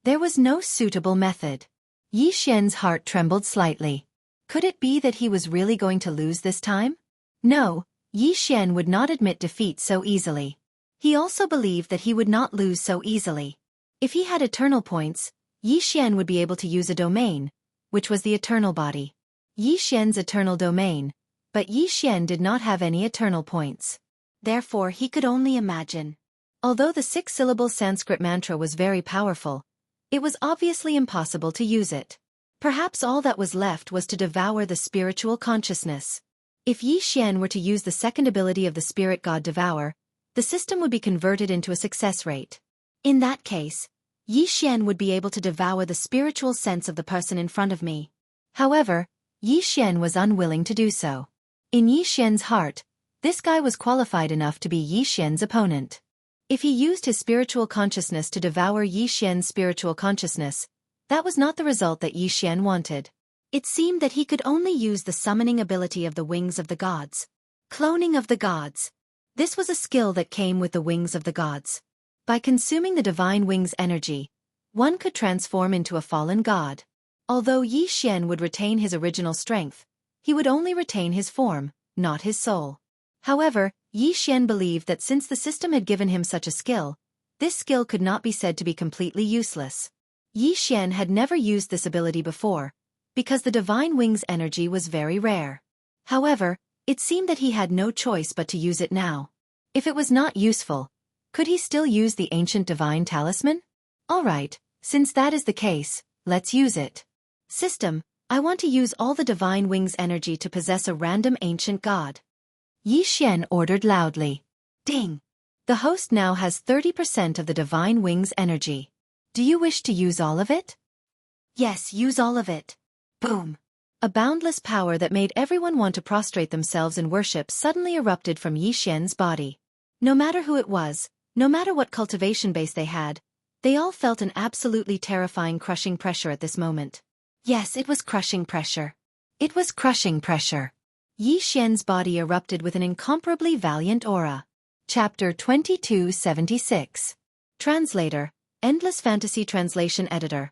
There was no suitable method. Yi Xian's heart trembled slightly. Could it be that he was really going to lose this time? No, Yi Xian would not admit defeat so easily. He also believed that he would not lose so easily. If he had eternal points, Yi Xian would be able to use a domain, which was the eternal body. Yi Xian's eternal domain, but Yi Xian did not have any eternal points. Therefore he could only imagine. Although the 6-syllable Sanskrit mantra was very powerful, it was obviously impossible to use it. Perhaps all that was left was to devour the spiritual consciousness. If Yi Xian were to use the second ability of the spirit god Devour, the system would be converted into a success rate. In that case, Yi Xian would be able to devour the spiritual sense of the person in front of me. However, Yi Xian was unwilling to do so. In Yi Xian's heart, this guy was qualified enough to be Yi Xian's opponent. If he used his spiritual consciousness to devour Yi Xian's spiritual consciousness, that was not the result that Yi Xian wanted. It seemed that he could only use the summoning ability of the wings of the gods. Cloning of the gods. This was a skill that came with the wings of the gods. By consuming the divine wings energy, one could transform into a fallen god. Although Yi Xian would retain his original strength, he would only retain his form, not his soul. However, Yi Xian believed that since the system had given him such a skill, this skill could not be said to be completely useless. Yi Xian had never used this ability before, because the divine wings energy was very rare. However, it seemed that he had no choice but to use it now. If it was not useful, could he still use the ancient divine talisman? Alright, since that is the case, let's use it. System, I want to use all the divine wings energy to possess a random ancient god. Yi Xian ordered loudly. Ding! The host now has 30% of the divine wings energy. Do you wish to use all of it? Yes, use all of it. Boom! A boundless power that made everyone want to prostrate themselves in worship suddenly erupted from Yi Xian's body. No matter who it was, no matter what cultivation base they had, they all felt an absolutely terrifying crushing pressure at this moment. Yes, it was crushing pressure. It was crushing pressure. Yi Xian's body erupted with an incomparably valiant aura. Chapter 2276. Translator, Endless Fantasy Translation Editor.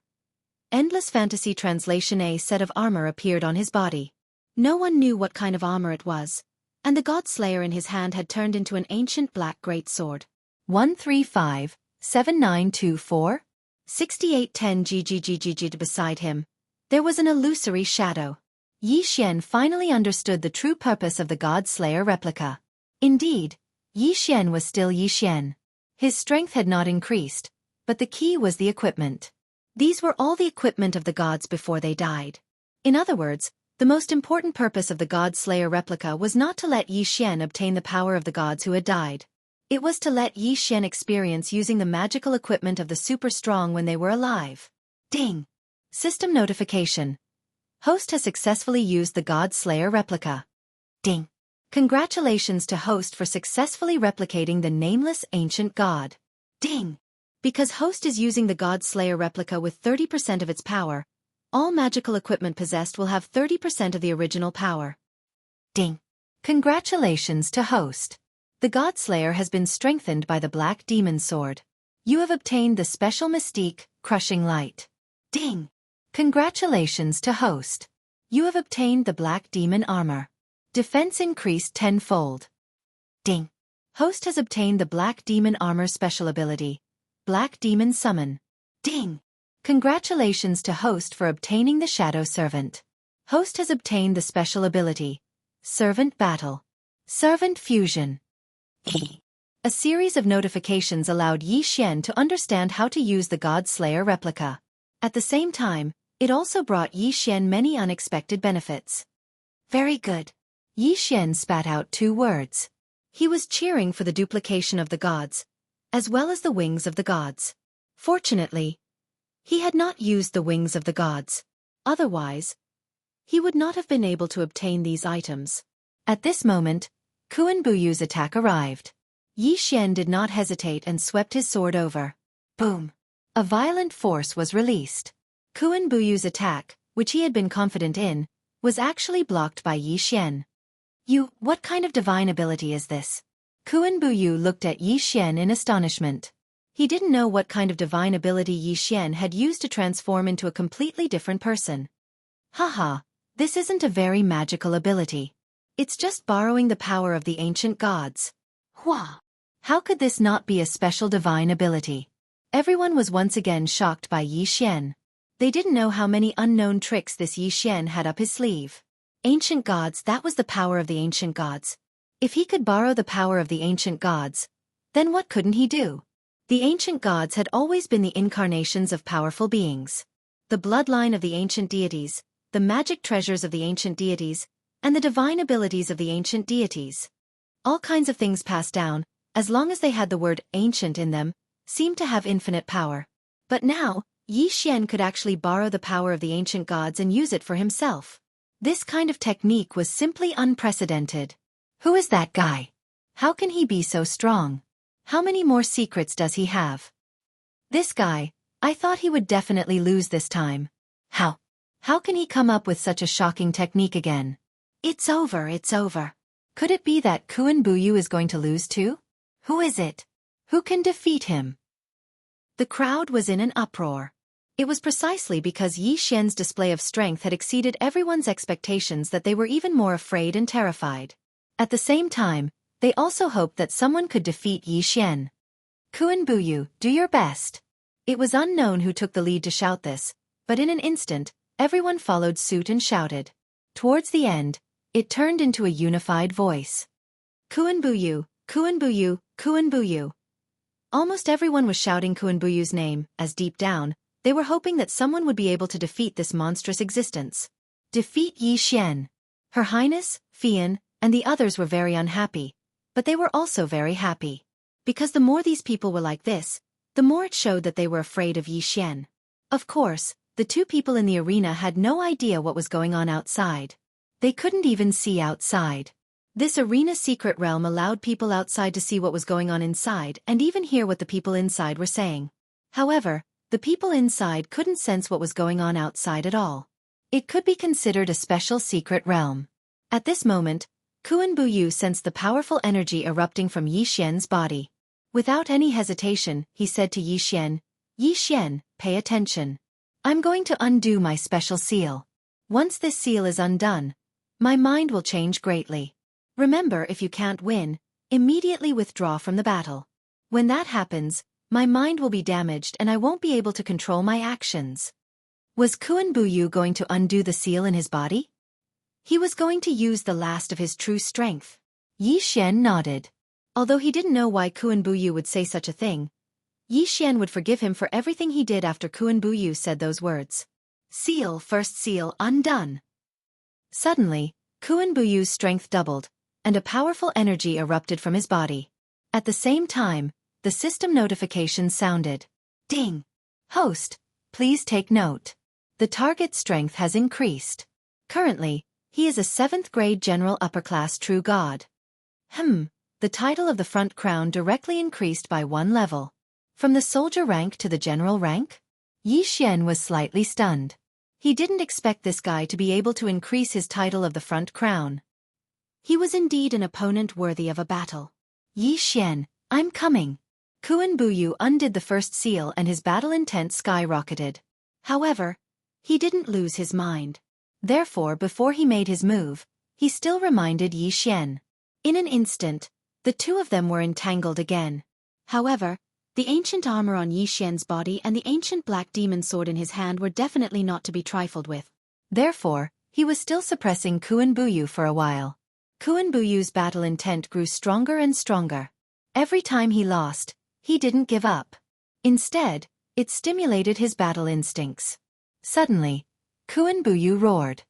Endless Fantasy Translation. A set of armor appeared on his body. No one knew what kind of armor it was, and the god slayer in his hand had turned into an ancient black greatsword. 135-7924? 6810 GGGGG. Beside him, there was an illusory shadow. Yi Xian finally understood the true purpose of the god slayer replica. Indeed, Yi Xian was still Yi Xian. His strength had not increased, but the key was the equipment. These were all the equipment of the gods before they died. In other words, the most important purpose of the god slayer replica was not to let Yi Xian obtain the power of the gods who had died. It was to let Yi Xian experience using the magical equipment of the super strong when they were alive. Ding! System notification. Host has successfully used the god slayer replica. Ding! Congratulations to host for successfully replicating the nameless ancient god. Ding! Because host is using the god slayer replica with 30% of its power, all magical equipment possessed will have 30% of the original power. Ding! Congratulations to host. The god slayer has been strengthened by the black demon sword. You have obtained the special mystique, crushing light. Ding! Congratulations to host. You have obtained the black demon armor. Defense increased tenfold. Ding! Host has obtained the black demon armor special ability, Black Demon Summon. Ding! Congratulations to host for obtaining the Shadow Servant. Host has obtained the special ability, Servant Battle. Servant Fusion. A series of notifications allowed Yi Xian to understand how to use the God Slayer replica. At the same time, it also brought Yi Xian many unexpected benefits. Very good. Yi Xian spat out 2 words. He was cheering for the duplication of the gods, as well as the wings of the gods. Fortunately, he had not used the wings of the gods. Otherwise, he would not have been able to obtain these items. At this moment, Kuan Buyu's attack arrived. Yi Xian did not hesitate and swept his sword over. Boom! A violent force was released. Kuan Buyu's attack, which he had been confident in, was actually blocked by Yi Xian. What kind of divine ability is this? Kuan Buyu looked at Yi Xian in astonishment. He didn't know what kind of divine ability Yi Xian had used to transform into a completely different person. Haha, this isn't a very magical ability. It's just borrowing the power of the ancient gods. Hua! How could this not be a special divine ability? Everyone was once again shocked by Yi Xian. They didn't know how many unknown tricks this Yi Xian had up his sleeve. Ancient gods, that was the power of the ancient gods. If he could borrow the power of the ancient gods, then what couldn't he do? The ancient gods had always been the incarnations of powerful beings. The bloodline of the ancient deities, the magic treasures of the ancient deities, and the divine abilities of the ancient deities. All kinds of things passed down, as long as they had the word ancient in them, seemed to have infinite power. But now, Yi Xian could actually borrow the power of the ancient gods and use it for himself. This kind of technique was simply unprecedented. Who is that guy? How can he be so strong? How many more secrets does he have? This guy, I thought he would definitely lose this time. How can he come up with such a shocking technique again? It's over, it's over. Could it be that Kuan Buyu is going to lose too? Who is it? Who can defeat him? The crowd was in an uproar. It was precisely because Yi Xian's display of strength had exceeded everyone's expectations that they were even more afraid and terrified. At the same time, they also hoped that someone could defeat Yi Xian. Kuan Buyu, do your best. It was unknown who took the lead to shout this, but in an instant, everyone followed suit and shouted. Towards the end, it turned into a unified voice. Kuan Buyu, Kuan Buyu, Kuan Buyu. Almost everyone was shouting Kuan Buyu's name, as deep down, they were hoping that someone would be able to defeat this monstrous existence. Defeat Yi Xian. Her Highness, Fian, and the others were very unhappy, but they were also very happy. Because the more these people were like this, the more it showed that they were afraid of Yi Xian. Of course, the two people in the arena had no idea what was going on outside. They couldn't even see outside. This arena secret realm allowed people outside to see what was going on inside and even hear what the people inside were saying. However, the people inside couldn't sense what was going on outside at all. It could be considered a special secret realm. At this moment, Kuan Buyu sensed the powerful energy erupting from Yi Xian's body. Without any hesitation, he said to Yi Xian, pay attention. I'm going to undo my special seal. Once this seal is undone, my mind will change greatly. Remember, if you can't win, immediately withdraw from the battle. When that happens, my mind will be damaged and I won't be able to control my actions. Was Kuan Buyu going to undo the seal in his body? He was going to use the last of his true strength. Yi Xian nodded. Although he didn't know why Kuan Buyu would say such a thing, Yi Xian would forgive him for everything he did after Kuan Buyu said those words. Seal, first seal, undone. Suddenly, Kuan Buyu's strength doubled, and a powerful energy erupted from his body. At the same time, the system notification sounded. Ding! Host, please take note. The target's strength has increased. Currently, he is a 7th grade general upper class true god. The title of the front crown directly increased by 1 level. From the soldier rank to the general rank? Yi Xian was slightly stunned. He didn't expect this guy to be able to increase his title of the front crown. He was indeed an opponent worthy of a battle. Yi Xian, I'm coming. Kuan Buyu undid the first seal and his battle intent skyrocketed. However, he didn't lose his mind. Therefore, before he made his move, he still reminded Yi Xian. In an instant, the two of them were entangled again. However, the ancient armor on Yi Xian's body and the ancient black demon sword in his hand were definitely not to be trifled with. Therefore, he was still suppressing Kuan Buyu for a while. Kuan Buyu's battle intent grew stronger and stronger. Every time he lost, he didn't give up. Instead, it stimulated his battle instincts. Suddenly, Kuan Buyu roared.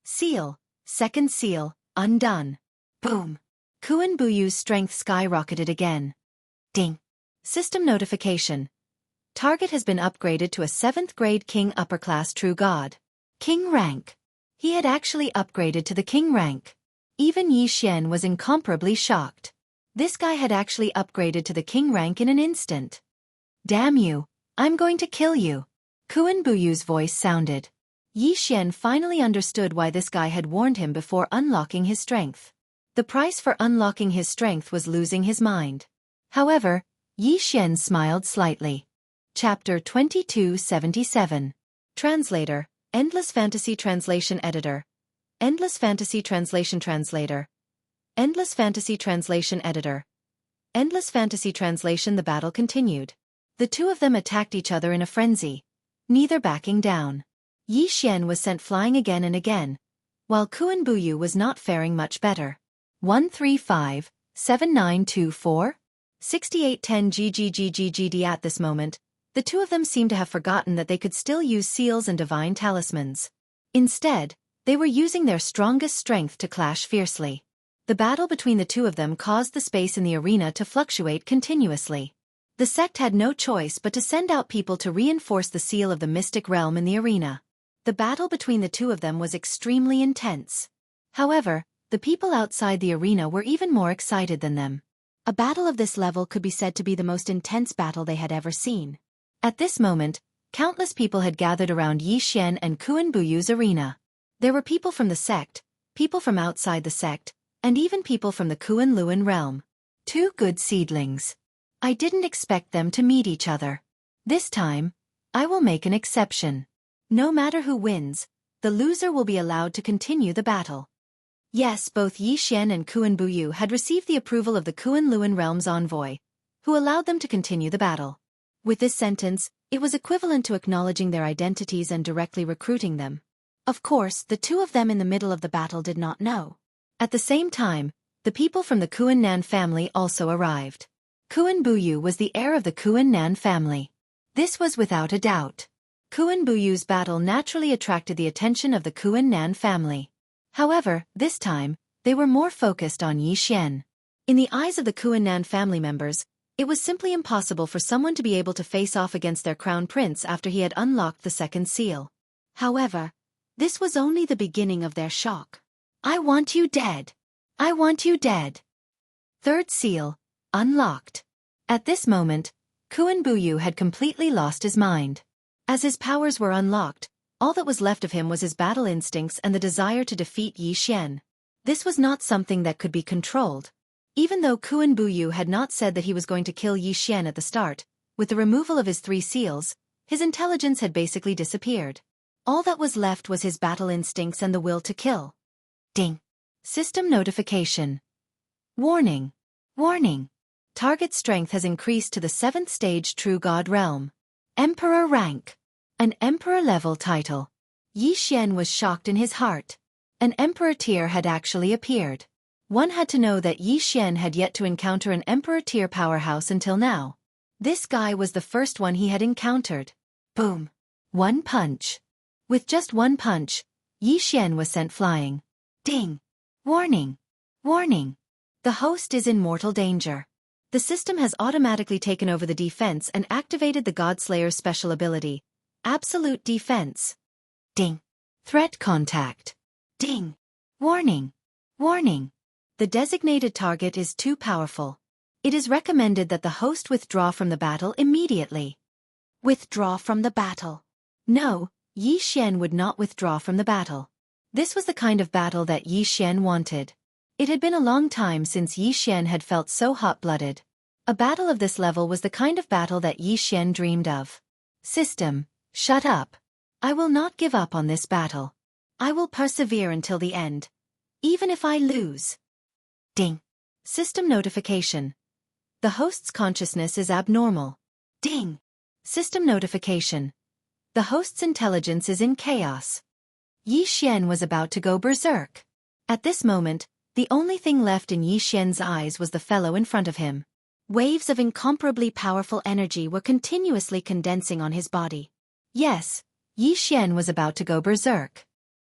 Seal, second seal, undone. Boom! Kuan Buyu's strength skyrocketed again. Ding! System notification. Target has been upgraded to a 7th grade king upper class true god. King rank. He had actually upgraded to the king rank. Even Yi Xian was incomparably shocked. This guy had actually upgraded to the king rank in an instant. Damn you, I'm going to kill you. Kuan Buyu's voice sounded. Yi Xian finally understood why this guy had warned him before unlocking his strength. The price for unlocking his strength was losing his mind. However, Yi Xian smiled slightly. Chapter 2277. Translator, Endless Fantasy Translation Editor. Endless Fantasy Translation Translator. Endless Fantasy Translation Editor. Endless Fantasy Translation. The battle continued. The two of them attacked each other in a frenzy, neither backing down. Yi Xian was sent flying again and again, while Kuan Buyu was not faring much better. 135, 7924? 6810 GGGGGD. At this moment, the two of them seemed to have forgotten that they could still use seals and divine talismans. Instead, they were using their strongest strength to clash fiercely. The battle between the two of them caused the space in the arena to fluctuate continuously. The sect had no choice but to send out people to reinforce the seal of the mystic realm in the arena. The battle between the two of them was extremely intense. However, the people outside the arena were even more excited than them. A battle of this level could be said to be the most intense battle they had ever seen. At this moment, countless people had gathered around Yi Xian and Kuan Buyu's arena. There were people from the sect, people from outside the sect, and even people from the Kuan Luan realm. Two good seedlings. I didn't expect them to meet each other. This time, I will make an exception. No matter who wins, the loser will be allowed to continue the battle. Yes, both Yi Xian and Kuan Buyu had received the approval of the Kuan Luan realm's envoy, who allowed them to continue the battle. With this sentence, it was equivalent to acknowledging their identities and directly recruiting them. Of course, the two of them in the middle of the battle did not know. At the same time, the people from the Kuan Nan family also arrived. Kuan Buyu was the heir of the Kuan Nan family. This was without a doubt. Kuan Buyu's battle naturally attracted the attention of the Kuan Nan family. However, this time, they were more focused on Yi Xian. In the eyes of the Kuan Nan family members, it was simply impossible for someone to be able to face off against their crown prince after he had unlocked the second seal. However, this was only the beginning of their shock. I want you dead. I want you dead. Third seal, unlocked. At this moment, Kuan Buyu had completely lost his mind. As his powers were unlocked, all that was left of him was his battle instincts and the desire to defeat Yi Xian. This was not something that could be controlled. Even though Kuan Buyu had not said that he was going to kill Yi Xian at the start, with the removal of his 3 seals, his intelligence had basically disappeared. All that was left was his battle instincts and the will to kill. Ding. System notification. Warning. Warning. Target strength has increased to the 7th stage True God realm. Emperor rank. An Emperor-level title. Yi Xian was shocked in his heart. An Emperor tier had actually appeared. One had to know that Yi Xian had yet to encounter an Emperor tier powerhouse until now. This guy was the first one he had encountered. Boom. One punch. With just one punch, Yi Xian was sent flying. Ding. Warning. Warning. The host is in mortal danger. The system has automatically taken over the defense and activated the Godslayer's special ability. Absolute defense. Ding. Threat contact. Ding. Warning. Warning. The designated target is too powerful. It is recommended that the host withdraw from the battle immediately. Withdraw from the battle. No, Yi Xian would not withdraw from the battle. This was the kind of battle that Yi Xian wanted. It had been a long time since Yi Xian had felt so hot-blooded. A battle of this level was the kind of battle that Yi Xian dreamed of. System. Shut up. I will not give up on this battle. I will persevere until the end. Even if I lose. Ding. System notification. The host's consciousness is abnormal. Ding. System notification. The host's intelligence is in chaos. Yi Xian was about to go berserk. At this moment, the only thing left in Yi Xian's eyes was the fellow in front of him. Waves of incomparably powerful energy were continuously condensing on his body. Yes, Yi Xian was about to go berserk.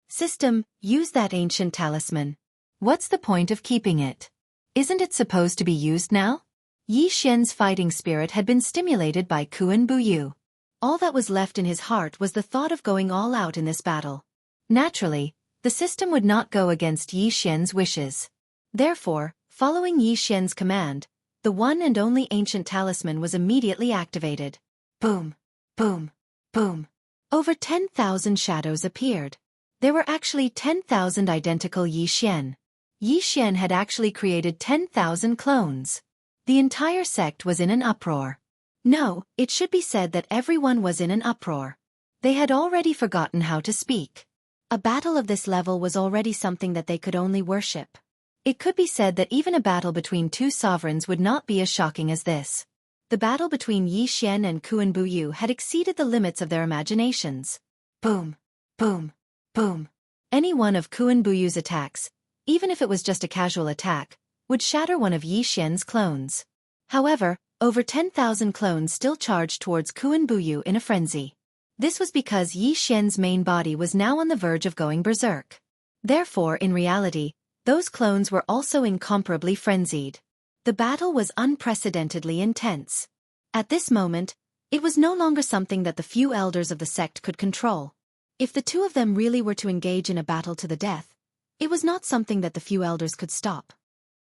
System, use that ancient talisman. What's the point of keeping it? Isn't it supposed to be used now? Yi Xian's fighting spirit had been stimulated by Kuan Buyu. All that was left in his heart was the thought of going all out in this battle. Naturally, the system would not go against Yi Xian's wishes. Therefore, following Yi Xian's command, the one and only ancient talisman was immediately activated. Boom. Boom. Boom. Over 10,000 shadows appeared. There were actually 10,000 identical Yi Xian. Yi Xian had actually created 10,000 clones. The entire sect was in an uproar. No, it should be said that everyone was in an uproar. They had already forgotten how to speak. A battle of this level was already something that they could only worship. It could be said that even a battle between two sovereigns would not be as shocking as this. The battle between Yi Xian and Kuan Buyu had exceeded the limits of their imaginations. Boom, boom, boom. Any one of Kuan Buyu's attacks, even if it was just a casual attack, would shatter one of Yi Xian's clones. However, over 10,000 clones still charged towards Kuan Buyu in a frenzy. This was because Yi Xian's main body was now on the verge of going berserk. Therefore, in reality, those clones were also incomparably frenzied. The battle was unprecedentedly intense. At this moment, it was no longer something that the few elders of the sect could control. If the two of them really were to engage in a battle to the death, it was not something that the few elders could stop.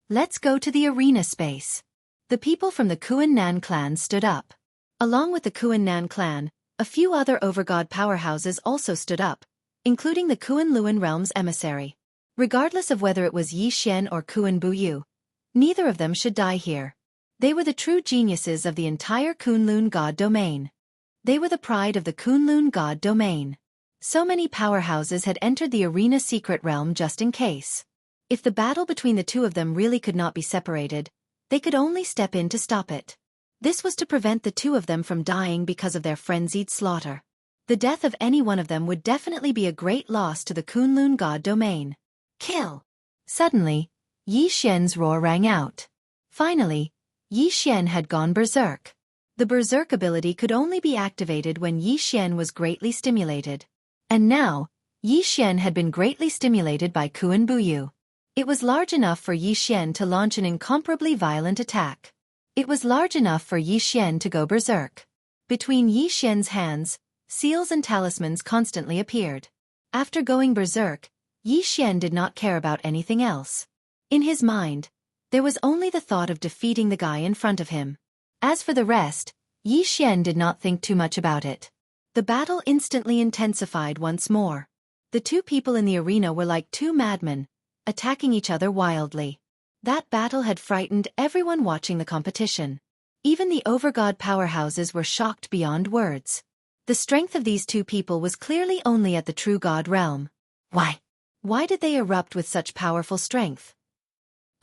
Let's go to the arena space. The people from the Kuan Nan clan stood up. Along with the Kuan Nan clan, a few other overgod powerhouses also stood up, including the Kuan Luan realm's emissary. Regardless of whether it was Yi Xian or Kuan Buyu, neither of them should die here. They were the true geniuses of the entire Kunlun God domain. They were the pride of the Kunlun God domain. So many powerhouses had entered the arena secret realm just in case. If the battle between the two of them really could not be separated, they could only step in to stop it. This was to prevent the two of them from dying because of their frenzied slaughter. The death of any one of them would definitely be a great loss to the Kunlun God domain. Kill! Suddenly, Yi Xian's roar rang out. Finally, Yi Xian had gone berserk. The berserk ability could only be activated when Yi Xian was greatly stimulated. And now, Yi Xian had been greatly stimulated by Kuan Buyu. It was large enough for Yi Xian to launch an incomparably violent attack. It was large enough for Yi Xian to go berserk. Between Yi Xian's hands, seals and talismans constantly appeared. After going berserk, Yi Xian did not care about anything else. In his mind, there was only the thought of defeating the guy in front of him. As for the rest, Yi Xian did not think too much about it. The battle instantly intensified once more. The two people in the arena were like two madmen, attacking each other wildly. That battle had frightened everyone watching the competition. Even the overgod powerhouses were shocked beyond words. The strength of these two people was clearly only at the true god realm. Why did they erupt with such powerful strength?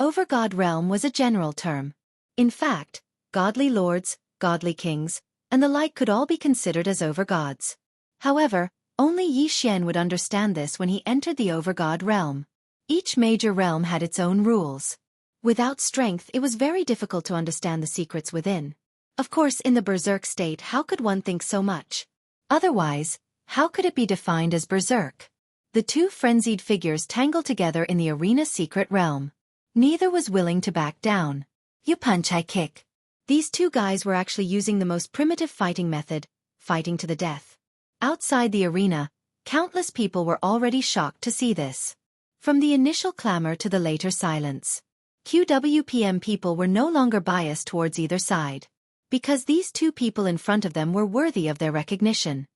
Overgod realm was a general term. In fact, godly lords, godly kings, and the like could all be considered as overgods. However, only Yi Xian would understand this when he entered the overgod realm. Each major realm had its own rules. Without strength, it was very difficult to understand the secrets within. Of course, in the berserk state, how could one think so much? Otherwise, how could it be defined as berserk? The two frenzied figures tangled together in the arena secret realm. Neither was willing to back down. You punch, I kick. These two guys were actually using the most primitive fighting method, fighting to the death. Outside the arena, countless people were already shocked to see this. From the initial clamor to the later silence, QWPM people were no longer biased towards either side, because these two people in front of them were worthy of their recognition.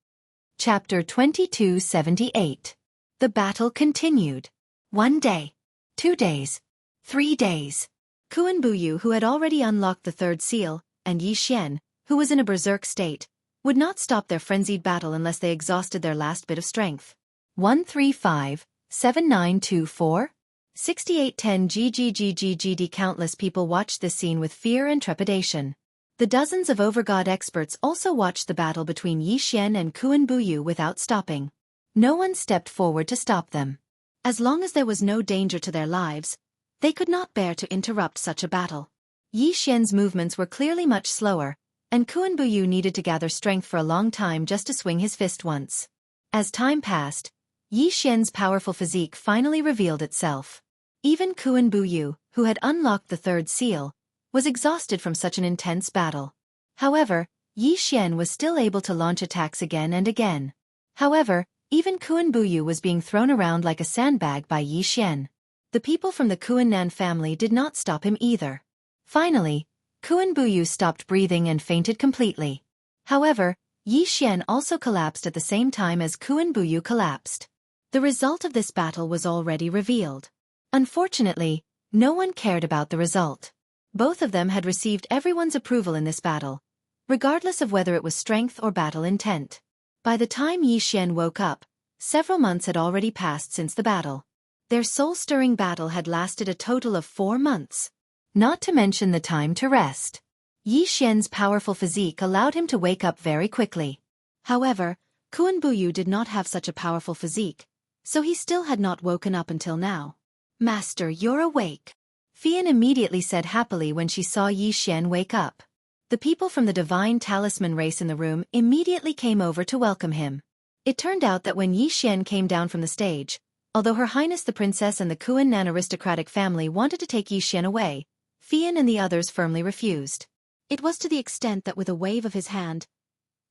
Chapter 2278. The battle continued. 1 day. 2 days. 3 days. Kuan Buyu, who had already unlocked the third seal, and Yi Xian, who was in a berserk state, would not stop their frenzied battle unless they exhausted their last bit of strength. 135-7924? 6810 GGGGGD. Countless people watched this scene with fear and trepidation. The dozens of overgod experts also watched the battle between Yi Xian and Kuan Buyu without stopping. No one stepped forward to stop them. As long as there was no danger to their lives, they could not bear to interrupt such a battle. Yi Xian's movements were clearly much slower, and Kuan Buyu needed to gather strength for a long time just to swing his fist once. As time passed, Yi Xian's powerful physique finally revealed itself. Even Kuan Buyu, who had unlocked the third seal, was exhausted from such an intense battle. However, Yi Xian was still able to launch attacks again and again. However, even Kuan Buyu was being thrown around like a sandbag by Yi Xian. The people from the Kuan Nan family did not stop him either. Finally, Kuan Buyu stopped breathing and fainted completely. However, Yi Xian also collapsed at the same time as Kuan Buyu collapsed. The result of this battle was already revealed. Unfortunately, no one cared about the result. Both of them had received everyone's approval in this battle, regardless of whether it was strength or battle intent. By the time Yi Xian woke up, several months had already passed since the battle. Their soul-stirring battle had lasted a total of 4 months. Not to mention the time to rest. Yi Xian's powerful physique allowed him to wake up very quickly. However, Kuan Buyu did not have such a powerful physique, so he still had not woken up until now. "Master, you're awake," Fian immediately said happily when she saw Yi Xian wake up. The people from the Divine Talisman race in the room immediately came over to welcome him. It turned out that when Yi Xian came down from the stage, although Her Highness the Princess and the Kuan Nan aristocratic family wanted to take Yi Xian away, Fian and the others firmly refused. It was to the extent that with a wave of his hand,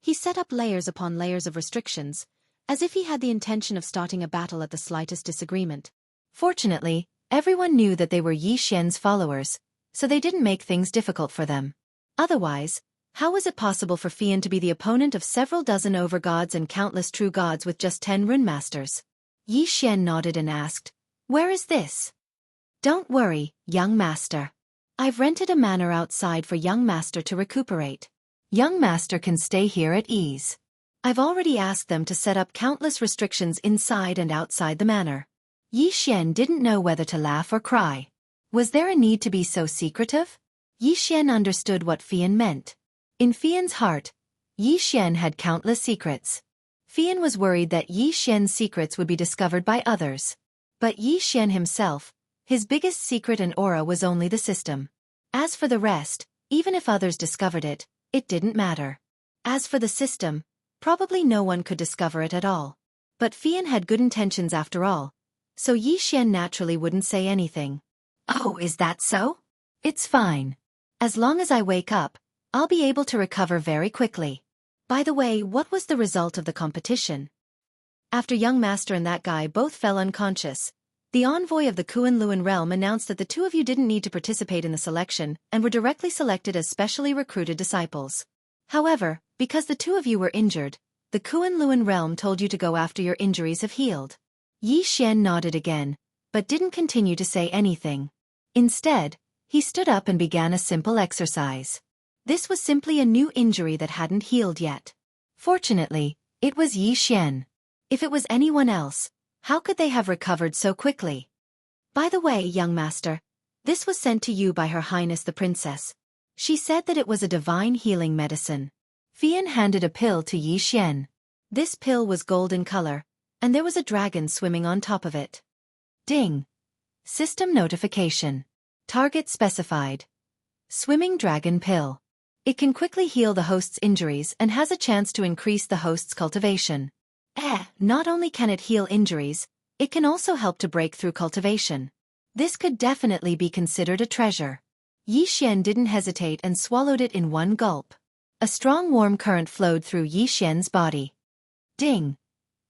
he set up layers upon layers of restrictions, as if he had the intention of starting a battle at the slightest disagreement. Fortunately, everyone knew that they were Yi Xian's followers, so they didn't make things difficult for them. Otherwise, how was it possible for Fian to be the opponent of several dozen overgods and countless true gods with just 10 rune masters? Yi Xian nodded and asked, "Where is this?" "Don't worry, young master. I've rented a manor outside for young master to recuperate. Young master can stay here at ease. I've already asked them to set up countless restrictions inside and outside the manor." Yi Xian didn't know whether to laugh or cry. Was there a need to be so secretive? Yi Xian understood what Fian meant. In Fian's heart, Yi Xian had countless secrets. Fian was worried that Yi Xian's secrets would be discovered by others. But Yi Xian himself, his biggest secret and aura was only the system. As for the rest, even if others discovered it, it didn't matter. As for the system, probably no one could discover it at all. But Fian had good intentions after all, so Yi Xian naturally wouldn't say anything. "Oh, is that so? It's fine. As long as I wake up, I'll be able to recover very quickly. By the way, what was the result of the competition?" After young master and that guy both fell unconscious, the envoy of the Kuan Luan realm announced that the two of you didn't need to participate in the selection and were directly selected as specially recruited disciples. However, because the two of you were injured, the Kuan Luan realm told you to go after your injuries have healed. Yi Xian nodded again, but didn't continue to say anything. Instead, he stood up and began a simple exercise. This was simply a new injury that hadn't healed yet. Fortunately, it was Yi Xian. If it was anyone else, how could they have recovered so quickly? "By the way, young master, this was sent to you by Her Highness the Princess. She said that it was a divine healing medicine." Fian handed a pill to Yi Xian. This pill was gold in color, and there was a dragon swimming on top of it. Ding! System notification. Target specified. Swimming dragon pill. It can quickly heal the host's injuries and has a chance to increase the host's cultivation. Not only can it heal injuries, it can also help to break through cultivation. This could definitely be considered a treasure. Yi Xian didn't hesitate and swallowed it in one gulp. A strong warm current flowed through Yi Xian's body. Ding!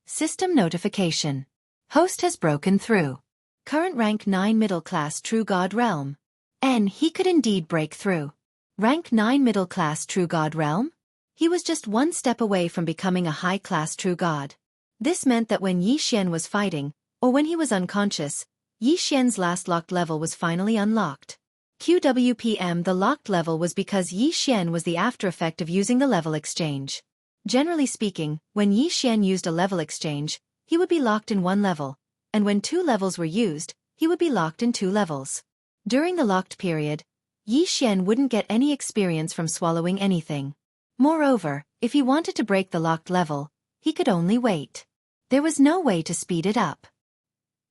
System notification. Host has broken through. Current rank 9 middle class true god realm. He could indeed break through. Rank 9 middle class true god realm? He was just one step away from becoming a high class true god. This meant that when Yi Xian was fighting, or when he was unconscious, Yi Xian's last locked level was finally unlocked. QWPM. The locked level was because Yi Xian was the after effect of using the level exchange. Generally speaking, when Yi Xian used a level exchange, he would be locked in one level, and when 2 levels were used, he would be locked in 2 levels. During the locked period, Yi Xian wouldn't get any experience from swallowing anything. Moreover, if he wanted to break the locked level, he could only wait. There was no way to speed it up.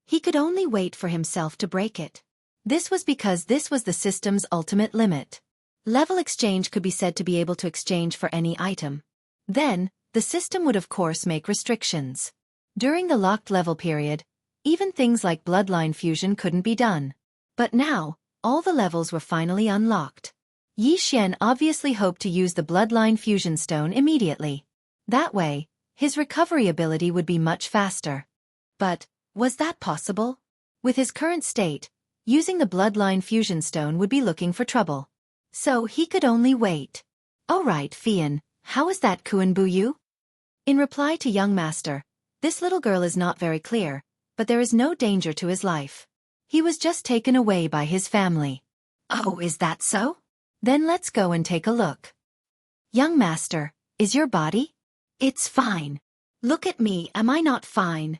He could only wait for himself to break it. This was because this was the system's ultimate limit. Level exchange could be said to be able to exchange for any item. Then, the system would of course make restrictions. During the locked level period, even things like bloodline fusion couldn't be done. But now, all the levels were finally unlocked. Yi Xian obviously hoped to use the bloodline fusion stone immediately. That way, his recovery ability would be much faster. But, was that possible? With his current state, using the bloodline fusion stone would be looking for trouble. So he could only wait. "Alright, Fian, how is that Kuan Buyu?" In reply to young master, "This little girl is not very clear, but there is no danger to his life. He was just taken away by his family." Oh, is that so? Then let's go and take a look. Young master, is your body? It's fine. Look at me, am I not fine?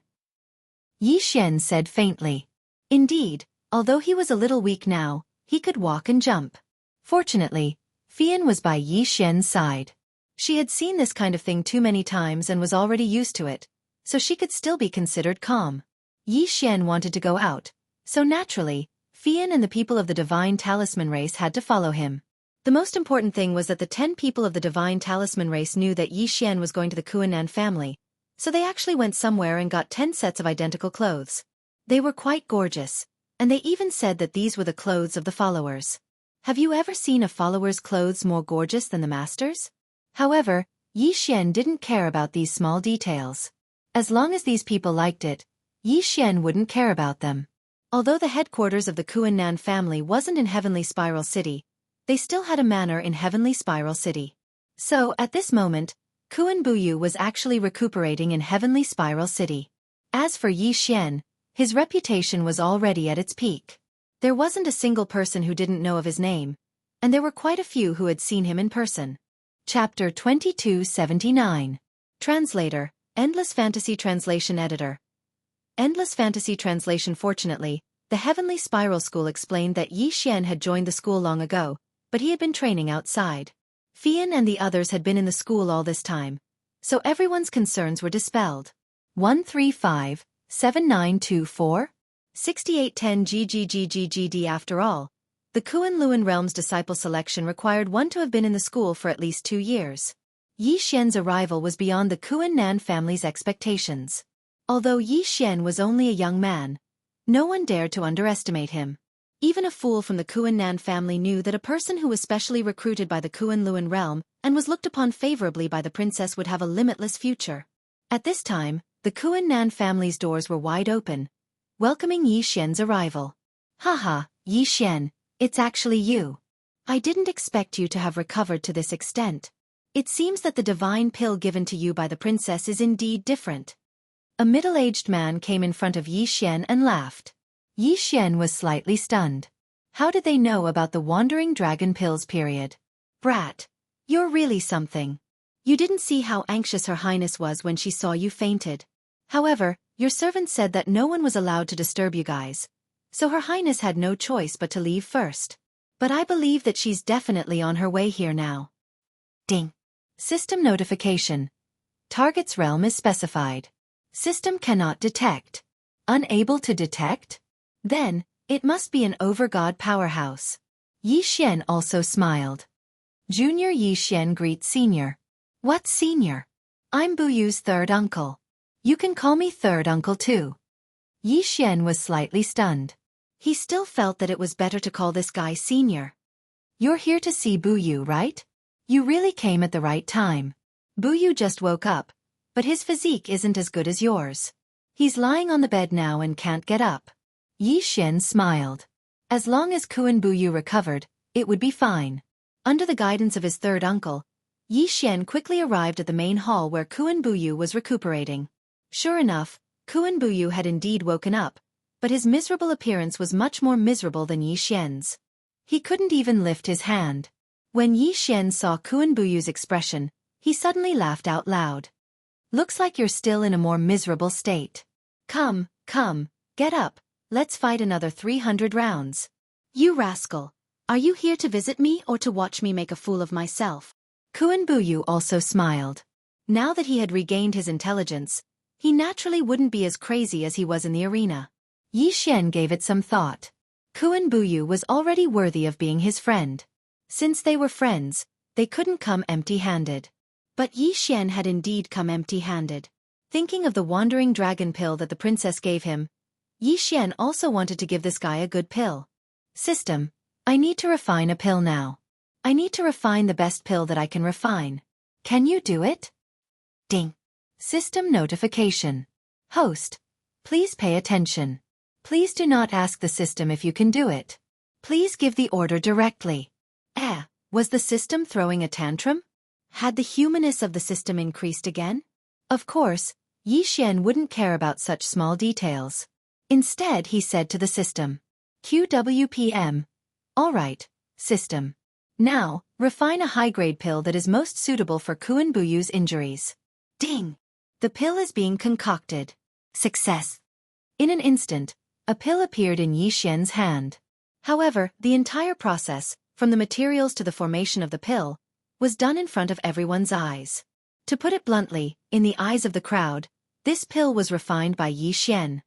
Yi Xian said faintly. Indeed, although he was a little weak now, he could walk and jump. Fortunately, Fian was by Yi Xian's side. She had seen this kind of thing too many times and was already used to it, so she could still be considered calm. Yi Xian wanted to go out, so naturally, Fian and the people of the Divine Talisman race had to follow him. The most important thing was that the 10 people of the Divine Talisman race knew that Yi Xian was going to the Kuan-Nan family, so they actually went somewhere and got 10 sets of identical clothes. They were quite gorgeous, and they even said that these were the clothes of the followers. Have you ever seen a follower's clothes more gorgeous than the master's? However, Yi Xian didn't care about these small details. As long as these people liked it, Yi Xian wouldn't care about them. Although the headquarters of the Kuan-Nan family wasn't in Heavenly Spiral City, they still had a manor in Heavenly Spiral City. So, at this moment, Kuan Buyu was actually recuperating in Heavenly Spiral City. As for Yi Xian, his reputation was already at its peak. There wasn't a single person who didn't know of his name, and there were quite a few who had seen him in person. Chapter 2279. Translator, Endless Fantasy Translation Editor. Endless Fantasy Translation. Fortunately, the Heavenly Spiral School explained that Yi Xian had joined the school long ago, but he had been training outside. Fian and the others had been in the school all this time, so everyone's concerns were dispelled. 135-7924? 6810 GGGGGD. After all, the Kuan-Luan Realm's disciple selection required one to have been in the school for at least 2 years. Yi Xian's arrival was beyond the Kuan-Nan family's expectations. Although Yi Xian was only a young man, no one dared to underestimate him. Even a fool from the Kuan-Nan family knew that a person who was specially recruited by the Kuan-Luan realm and was looked upon favorably by the princess would have a limitless future. At this time, the Kuan-Nan family's doors were wide open, welcoming Yi Xian's arrival. Haha, Yi Xian, it's actually you. I didn't expect you to have recovered to this extent. It seems that the divine pill given to you by the princess is indeed different. A middle-aged man came in front of Yi Xian and laughed. Yi Xian was slightly stunned. How did they know about the Wandering Dragon pills period? Brat, you're really something. You didn't see how anxious Her Highness was when she saw you fainted. However, your servant said that no one was allowed to disturb you guys, so Her Highness had no choice but to leave first. But I believe that she's definitely on her way here now. Ding. System notification. Target's realm is specified. System cannot detect. Unable to detect? Then, it must be an overgod powerhouse. Yi Xian also smiled. Junior Yi Xian greets Senior. What Senior? I'm Buyu's third uncle. You can call me third uncle too. Yi Xian was slightly stunned. He still felt that it was better to call this guy Senior. You're here to see Buyu, right? You really came at the right time. Buyu just woke up, but his physique isn't as good as yours. He's lying on the bed now and can't get up. Yi Xian smiled. As long as Kuan Buyu recovered, it would be fine. Under the guidance of his third uncle, Yi Xian quickly arrived at the main hall where Kuan Buyu was recuperating. Sure enough, Kuan Buyu had indeed woken up, but his miserable appearance was much more miserable than Yi Xian's. He couldn't even lift his hand. When Yi Xian saw Kuan Buyu's expression, he suddenly laughed out loud. Looks like you're still in a more miserable state. Come, get up, let's fight another 300 rounds. You rascal, are you here to visit me or to watch me make a fool of myself? Kuan Buyu also smiled. Now that he had regained his intelligence, he naturally wouldn't be as crazy as he was in the arena. Yi Xian gave it some thought. Kuan Buyu was already worthy of being his friend. Since they were friends, they couldn't come empty-handed. But Yi Xian had indeed come empty-handed. Thinking of the Wandering Dragon pill that the princess gave him, Yi Xian also wanted to give this guy a good pill. System, I need to refine a pill now. I need to refine the best pill that I can refine. Can you do it? Ding. System notification. Host, please pay attention. Please do not ask the system if you can do it. Please give the order directly. Was the system throwing a tantrum? Had the humanness of the system increased again? Of course, Yi Xian wouldn't care about such small details. Instead he said to the system, QWPM, Alright, system. Now, refine a high-grade pill that is most suitable for Kuan Buyu's injuries. Ding! The pill is being concocted. Success! In an instant, a pill appeared in Yi Xian's hand. However, the entire process, from the materials to the formation of the pill, was done in front of everyone's eyes. To put it bluntly, in the eyes of the crowd, this pill was refined by Yi Xian.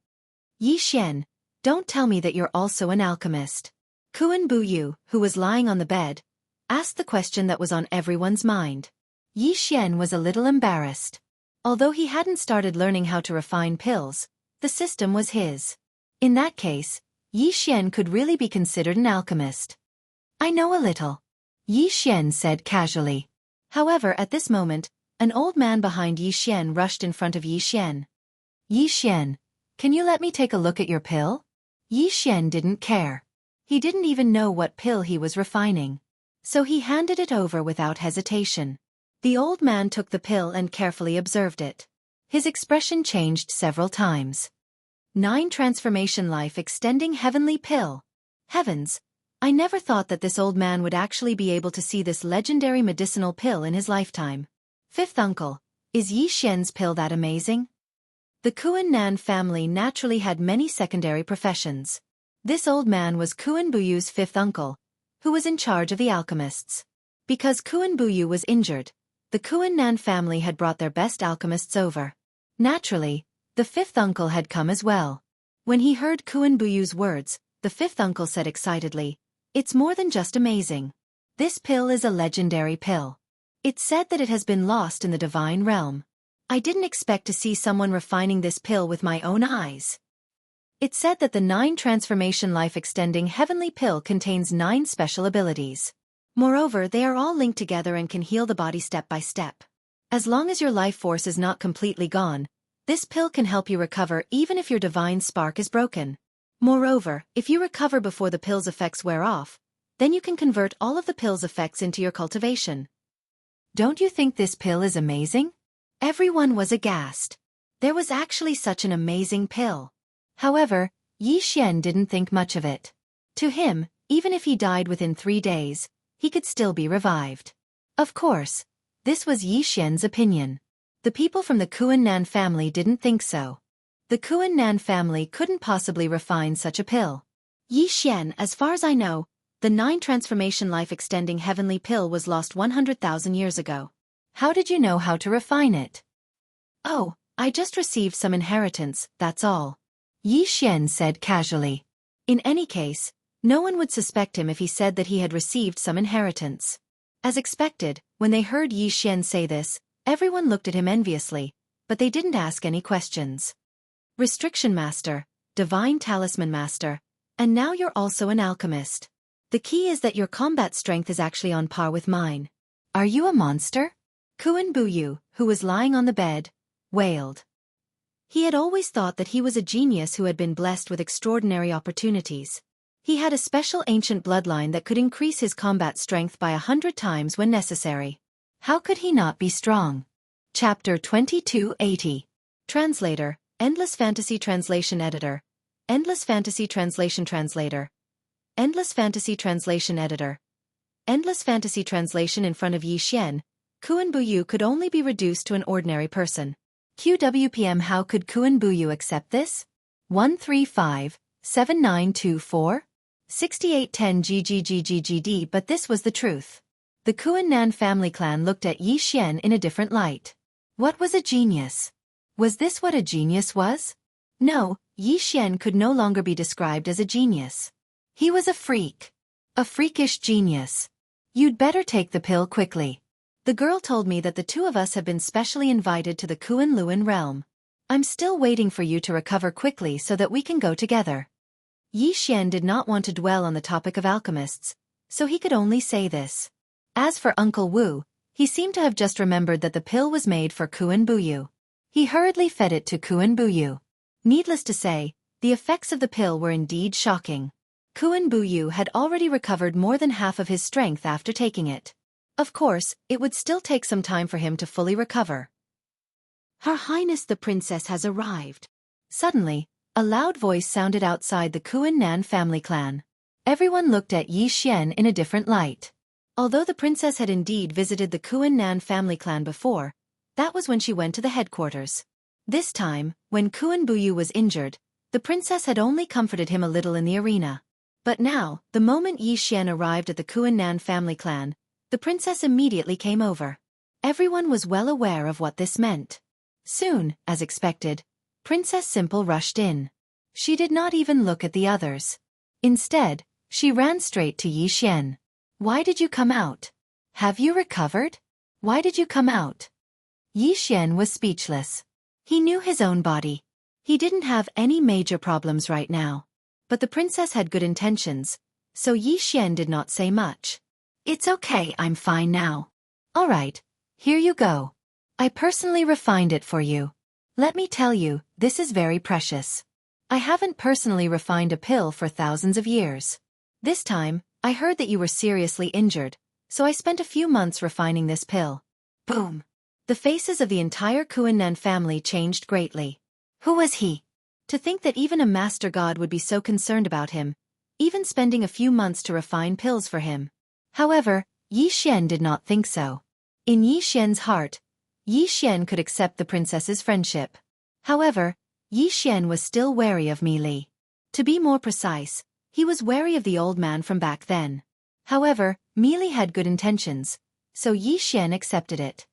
Yi Xian, don't tell me that you're also an alchemist. Kuan Buyu, who was lying on the bed, asked the question that was on everyone's mind. Yi Xian was a little embarrassed. Although he hadn't started learning how to refine pills, the system was his. In that case, Yi Xian could really be considered an alchemist. I know a little, Yi Xian said casually. However, at this moment, an old man behind Yi Xian rushed in front of Yi Xian. Yi Xian, can you let me take a look at your pill? Yi Xian didn't care. He didn't even know what pill he was refining. So he handed it over without hesitation. The old man took the pill and carefully observed it. His expression changed several times. 9 Transformation Life Extending Heavenly Pill. Heavens! I never thought that this old man would actually be able to see this legendary medicinal pill in his lifetime. Fifth uncle, is Yi Xian's pill that amazing? The Kuan Nan family naturally had many secondary professions. This old man was Kuan Buyu's fifth uncle, who was in charge of the alchemists. Because Kuan Buyu was injured, the Kuan Nan family had brought their best alchemists over. Naturally, the fifth uncle had come as well. When he heard Kuan Buyu's words, the fifth uncle said excitedly, "It's more than just amazing. This pill is a legendary pill. It's said that it has been lost in the divine realm. I didn't expect to see someone refining this pill with my own eyes." It said that the 9 Transformation Life Extending Heavenly Pill contains 9 special abilities. Moreover, they are all linked together and can heal the body step by step. As long as your life force is not completely gone, this pill can help you recover even if your divine spark is broken. Moreover, if you recover before the pill's effects wear off, then you can convert all of the pill's effects into your cultivation. Don't you think this pill is amazing? Everyone was aghast. There was actually such an amazing pill. However, Yi Xian didn't think much of it. To him, even if he died within 3 days, he could still be revived. Of course, this was Yi Xian's opinion. The people from the Kuan Nan family didn't think so. The Kuan Nan family couldn't possibly refine such a pill. Yi Xian, as far as I know, the 9 Transformation Life Extending Heavenly Pill was lost 100,000 years ago. How did you know how to refine it? Oh, I just received some inheritance, that's all, Yi Xian said casually. In any case, no one would suspect him if he said that he had received some inheritance. As expected, when they heard Yi Xian say this, everyone looked at him enviously, but they didn't ask any questions. Restriction Master, Divine Talisman Master, and now you're also an alchemist. The key is that your combat strength is actually on par with mine. Are you a monster? Kuan Buyu, who was lying on the bed, wailed. He had always thought that he was a genius who had been blessed with extraordinary opportunities. He had a special ancient bloodline that could increase his combat strength by 100 times when necessary. How could he not be strong? Chapter 2280. Translator, Endless Fantasy Translation Editor. Endless Fantasy Translation Translator. Endless Fantasy Translation Editor. Endless Fantasy Translation. In front of Yi Xian, Kuan Buyu could only be reduced to an ordinary person. QWPM. How could Kuan Buyu accept this? 135-7924? 6810 GGGGGD. But this was the truth. The Kuan Nan family clan looked at Yi Xian in a different light. What was a genius? Was this what a genius was? No, Yi Xian could no longer be described as a genius. He was a freak. A freakish genius. You'd better take the pill quickly. The girl told me that the 2 of us have been specially invited to the Kuan Luan realm. I'm still waiting for you to recover quickly so that we can go together. Yi Xian did not want to dwell on the topic of alchemists, so he could only say this. As for Uncle Wu, he seemed to have just remembered that the pill was made for Kuan Buyu. He hurriedly fed it to Kuan Buyu. Needless to say, the effects of the pill were indeed shocking. Kuan Buyu had already recovered more than half of his strength after taking it. Of course, it would still take some time for him to fully recover. Her Highness the Princess has arrived. Suddenly, a loud voice sounded outside the Kuan Nan family clan. Everyone looked at Yi Xian in a different light. Although the princess had indeed visited the Kuan Nan family clan before, that was when she went to the headquarters. This time, when Kuan Buyu was injured, the princess had only comforted him a little in the arena. But now, the moment Yi Xian arrived at the Kuan Nan family clan, the princess immediately came over. Everyone was well aware of what this meant. Soon, as expected, Princess Simple rushed in. She did not even look at the others. Instead, she ran straight to Yi Xian. "Why did you come out? Have you recovered? Why did you come out?" Yi Xian was speechless. He knew his own body. He didn't have any major problems right now. But the princess had good intentions, so Yi Xian did not say much. "It's okay, I'm fine now." "All right, here you go. I personally refined it for you. Let me tell you, this is very precious. I haven't personally refined a pill for thousands of years. This time, I heard that you were seriously injured, so I spent a few months refining this pill." Boom! The faces of the entire Kuan Nan family changed greatly. Who was he? To think that even a master god would be so concerned about him, even spending a few months to refine pills for him. However, Yi Xian did not think so. In Yi Xian's heart, Yi Xian could accept the princess's friendship. However, Yi Xian was still wary of Mi Li. To be more precise, he was wary of the old man from back then. However, Mi Li had good intentions, so Yi Xian accepted it.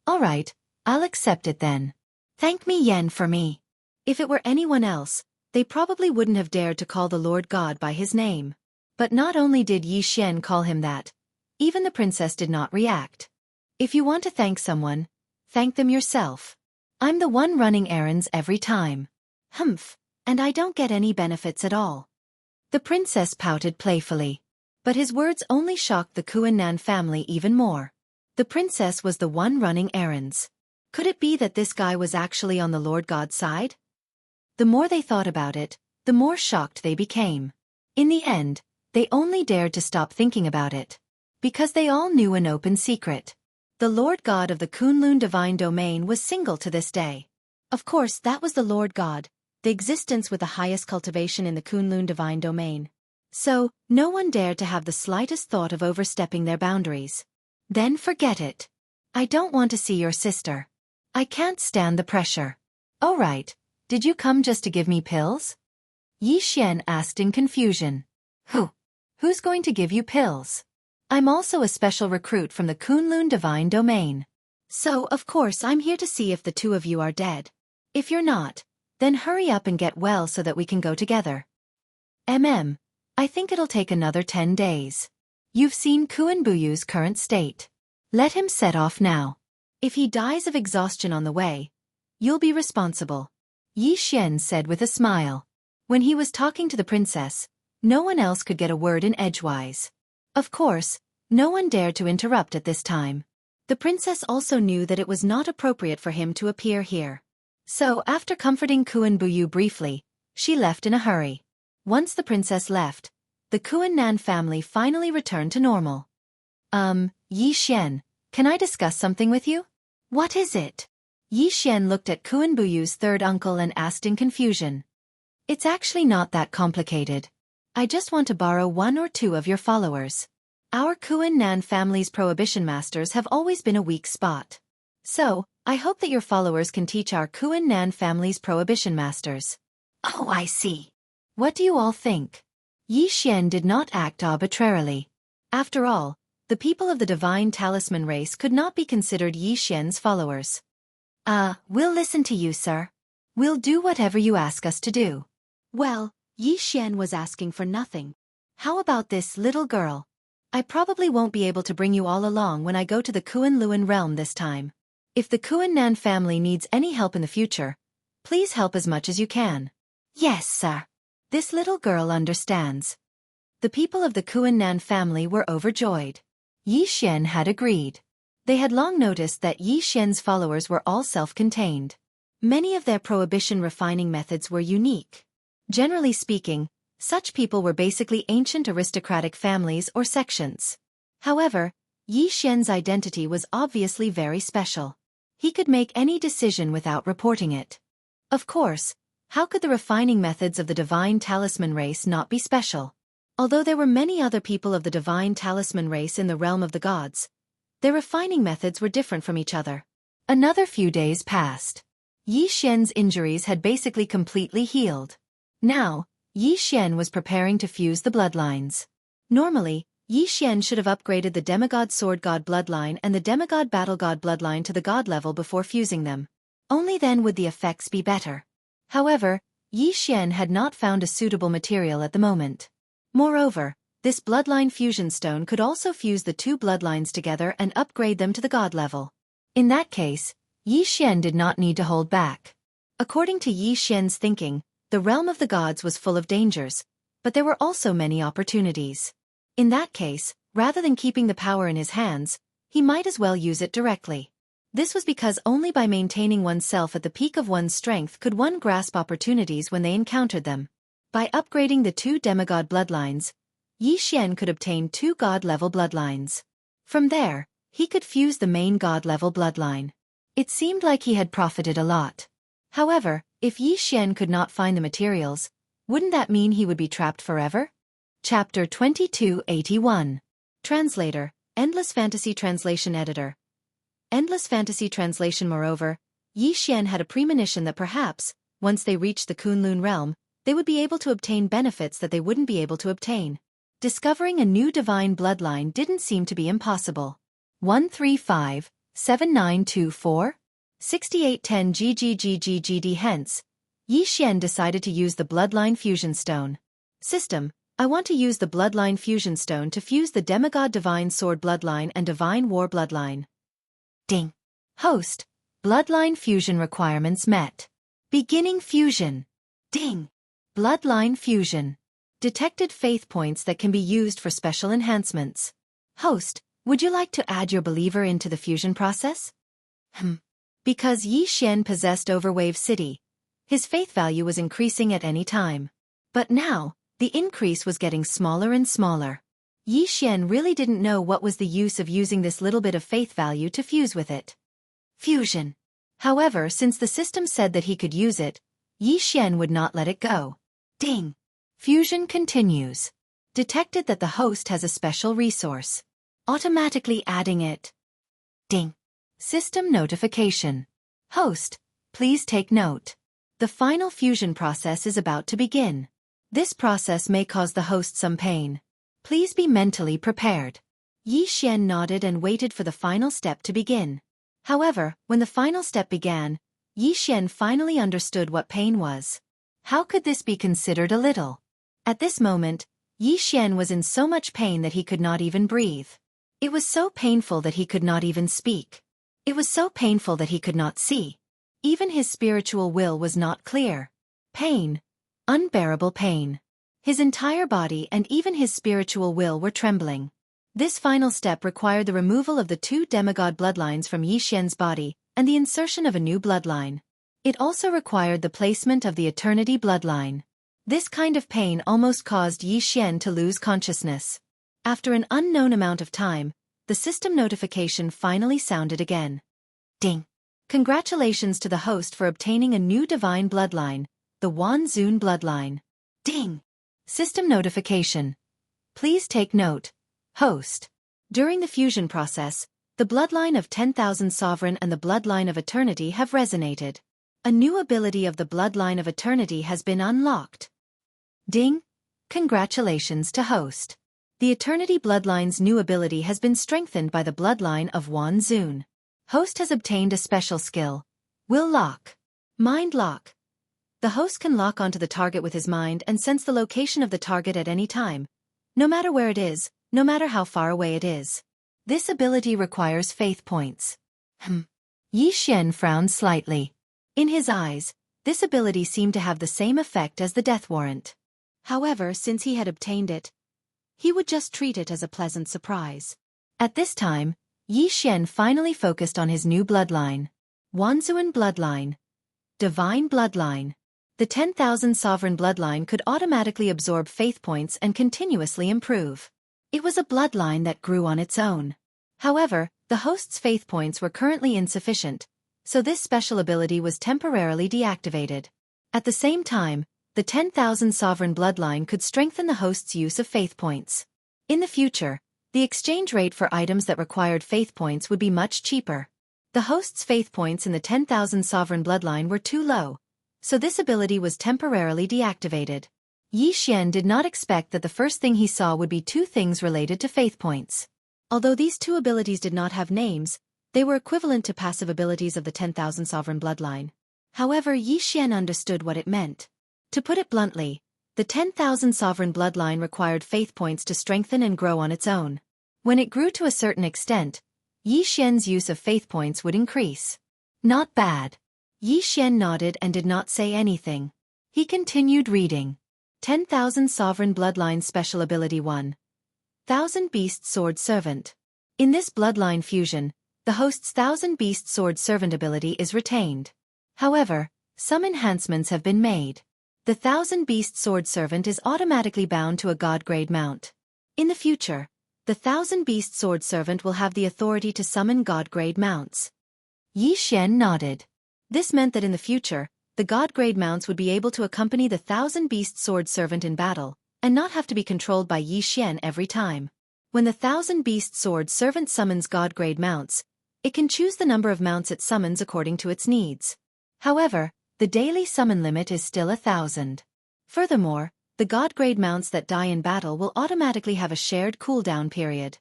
"All right, I'll accept it then. Thank Mi Yan for me." If it were anyone else, they probably wouldn't have dared to call the Lord God by his name. But not only did Yi Xian call him that, even the princess did not react. "If you want to thank someone, thank them yourself. I'm the one running errands every time." "Humph, and I don't get any benefits at all." The princess pouted playfully. But his words only shocked the Kuan Nan family even more. The princess was the one running errands. Could it be that this guy was actually on the Lord God's side? The more they thought about it, the more shocked they became. In the end, they only dared to stop thinking about it. Because they all knew an open secret. The Lord God of the Kunlun divine domain was single to this day. Of course, that was the Lord God, the existence with the highest cultivation in the Kunlun divine domain. So, no one dared to have the slightest thought of overstepping their boundaries. Then forget it. I don't want to see your sister. I can't stand the pressure. "Oh right, did you come just to give me pills?" Yi Xian asked in confusion. Who's going to give you pills? I'm also a special recruit from the Kunlun divine domain. So, of course, I'm here to see if the two of you are dead. If you're not, then hurry up and get well so that we can go together. I think it'll take another 10 days. You've seen Kuan Buyu's current state. Let him set off now. If he dies of exhaustion on the way, you'll be responsible. Yi Xian said with a smile. When he was talking to the princess, no one else could get a word in edgewise. Of course, no one dared to interrupt at this time. The princess also knew that it was not appropriate for him to appear here. So, after comforting Kuan Buyu briefly, she left in a hurry. Once the princess left, the Kuan Nan family finally returned to normal. Yi Xian, can I discuss something with you? What is it? Yi Xian looked at Kuan Buyu's third uncle and asked in confusion. It's actually not that complicated. I just want to borrow 1 or 2 of your followers. Our Kuan Nan family's prohibition masters have always been a weak spot. So, I hope that your followers can teach our Kuan Nan family's prohibition masters. Oh, I see. What do you all think? Yi Xian did not act arbitrarily. After all, the people of the divine talisman race could not be considered Yi Xian's followers. We'll listen to you, sir. We'll do whatever you ask us to do. Well, Yi Xian was asking for nothing. How about this little girl? I probably won't be able to bring you all along when I go to the Kuan Luan realm this time. If the Kuan Nan family needs any help in the future, please help as much as you can. Yes, sir. This little girl understands. The people of the Kuan Nan family were overjoyed. Yi Xian had agreed. They had long noticed that Yi Xian's followers were all self-contained. Many of their prohibition refining methods were unique. Generally speaking, such people were basically ancient aristocratic families or sections. However, Yi Xian's identity was obviously very special. He could make any decision without reporting it. Of course, how could the refining methods of the divine talisman race not be special? Although there were many other people of the divine talisman race in the realm of the gods, their refining methods were different from each other. Another few days passed. Yi Xian's injuries had basically completely healed. Now, Yi Xian was preparing to fuse the bloodlines. Normally, Yi Xian should have upgraded the Demigod Sword God bloodline and the Demigod Battle God bloodline to the God level before fusing them. Only then would the effects be better. However, Yi Xian had not found a suitable material at the moment. Moreover, this bloodline fusion stone could also fuse the two bloodlines together and upgrade them to the God level. In that case, Yi Xian did not need to hold back. According to Yi Xian's thinking, the realm of the gods was full of dangers, but there were also many opportunities. In that case, rather than keeping the power in his hands, he might as well use it directly. This was because only by maintaining oneself at the peak of one's strength could one grasp opportunities when they encountered them. By upgrading the two demigod bloodlines, Yi Xian could obtain two god-level bloodlines. From there, he could fuse the main god-level bloodline. It seemed like he had profited a lot. However, if Yi Xian could not find the materials, wouldn't that mean he would be trapped forever? Chapter 2281. Translator, Endless Fantasy Translation Editor. Endless Fantasy Translation. Moreover, Yi Xian had a premonition that perhaps, once they reached the Kunlun realm, they would be able to obtain benefits that they wouldn't be able to obtain. Discovering a new divine bloodline didn't seem to be impossible. 135-7924? 6810 GGGGGD. Hence, Yi Xian decided to use the Bloodline Fusion Stone. System, I want to use the Bloodline Fusion Stone to fuse the Demigod Divine Sword Bloodline and Divine War Bloodline. Ding. Host, Bloodline Fusion requirements met. Beginning fusion. Ding. Bloodline Fusion. Detected faith points that can be used for special enhancements. Host, would you like to add your believer into the fusion process? Because Yi Xian possessed Overwave City, his faith value was increasing at any time. But now, the increase was getting smaller and smaller. Yi Xian really didn't know what was the use of using this little bit of faith value to fuse with it. Fusion. However, since the system said that he could use it, Yi Xian would not let it go. Ding. Fusion continues. Detected that the host has a special resource. Automatically adding it. Ding. System notification. Host, please take note. The final fusion process is about to begin. This process may cause the host some pain. Please be mentally prepared. Yi Xian nodded and waited for the final step to begin. However, when the final step began, Yi Xian finally understood what pain was. How could this be considered a little? At this moment, Yi Xian was in so much pain that he could not even breathe. It was so painful that he could not even speak. It was so painful that he could not see. Even his spiritual will was not clear. Pain. Unbearable pain. His entire body and even his spiritual will were trembling. This final step required the removal of the two demigod bloodlines from Yi Xian's body and the insertion of a new bloodline. It also required the placement of the Eternity bloodline. This kind of pain almost caused Yi Xian to lose consciousness. After an unknown amount of time, the system notification finally sounded again. Ding. Congratulations to the host for obtaining a new divine bloodline, the Wanzun bloodline. Ding. System notification. Please take note. Host. During the fusion process, the bloodline of 10,000 Sovereign and the bloodline of Eternity have resonated. A new ability of the bloodline of Eternity has been unlocked. Ding. Congratulations to host. The Eternity bloodline's new ability has been strengthened by the bloodline of Wanzun. Host has obtained a special skill. Will Lock. Mind Lock. The host can lock onto the target with his mind and sense the location of the target at any time, no matter where it is, no matter how far away it is. This ability requires faith points. Yi Xian frowned slightly. In his eyes, this ability seemed to have the same effect as the death warrant. However, since he had obtained it, he would just treat it as a pleasant surprise. At this time, Yi Xian finally focused on his new bloodline. Wanzun bloodline. Divine bloodline. The 10,000 Sovereign bloodline could automatically absorb faith points and continuously improve. It was a bloodline that grew on its own. However, the host's faith points were currently insufficient, so this special ability was temporarily deactivated. At the same time, the 10,000 sovereign bloodline could strengthen the host's use of faith points. In the future, the exchange rate for items that required faith points would be much cheaper. The host's faith points in the 10,000 sovereign bloodline were too low, so this ability was temporarily deactivated. Yi Xian did not expect that the first thing he saw would be two things related to faith points. Although these two abilities did not have names, they were equivalent to passive abilities of the 10,000 sovereign bloodline. However, Yi Xian understood what it meant. To put it bluntly, the 10,000 sovereign bloodline required faith points to strengthen and grow on its own. When it grew to a certain extent, Yi Xian's use of faith points would increase. Not bad. Yi Xian nodded and did not say anything. He continued reading. 10,000 Sovereign Bloodline Special Ability 1. 1000 Beast Sword Servant. In this bloodline fusion, the host's 1000 Beast Sword Servant ability is retained. However, some enhancements have been made. The 1000 Beast Sword Servant is automatically bound to a God grade mount. In the future, the 1000 Beast Sword Servant will have the authority to summon God grade mounts. Yi Xian nodded. This meant that in the future, the God grade mounts would be able to accompany the 1000 Beast Sword Servant in battle, and not have to be controlled by Yi Xian every time. When the 1000 Beast Sword Servant summons God grade mounts, it can choose the number of mounts it summons according to its needs. However, the daily summon limit is still 1,000. Furthermore, the God grade mounts that die in battle will automatically have a shared cooldown period.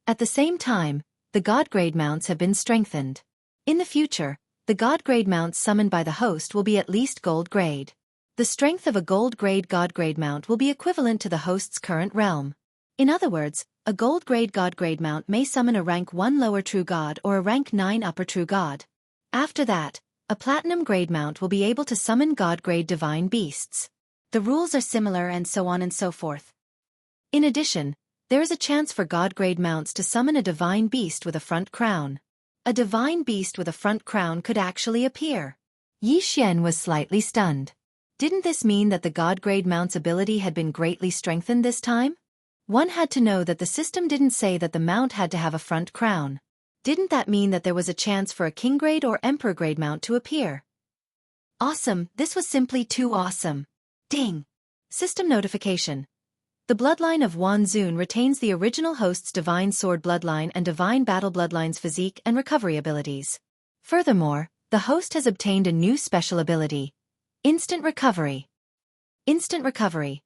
At the same time, the God grade mounts have been strengthened. In the future, the God grade mounts summoned by the host will be at least gold grade. The strength of a gold grade God grade mount will be equivalent to the host's current realm. In other words, a gold grade God grade mount may summon a rank 1 lower true god or a rank 9 upper true god. After that, a platinum grade mount will be able to summon God grade divine beasts. The rules are similar and so on and so forth. In addition, there is a chance for God grade mounts to summon a divine beast with a front crown. A divine beast with a front crown could actually appear. Yi Xian was slightly stunned. Didn't this mean that the God grade mount's ability had been greatly strengthened this time? One had to know that the system didn't say that the mount had to have a front crown. Didn't that mean that there was a chance for a king grade or emperor grade mount to appear? Awesome, this was simply too awesome. Ding! System notification. The bloodline of Wan Zun retains the original host's Divine Sword bloodline and Divine Battle bloodline's physique and recovery abilities. Furthermore, the host has obtained a new special ability. Instant Recovery. Instant Recovery.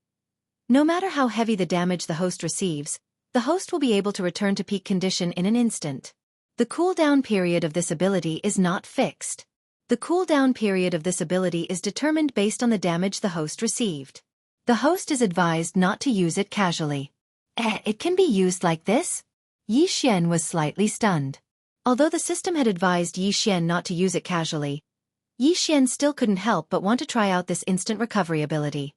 No matter how heavy the damage the host receives, the host will be able to return to peak condition in an instant. The cooldown period of this ability is not fixed. The cooldown period of this ability is determined based on the damage the host received. The host is advised not to use it casually. It can be used like this? Yi Xian was slightly stunned. Although the system had advised Yi Xian not to use it casually, Yi Xian still couldn't help but want to try out this instant recovery ability.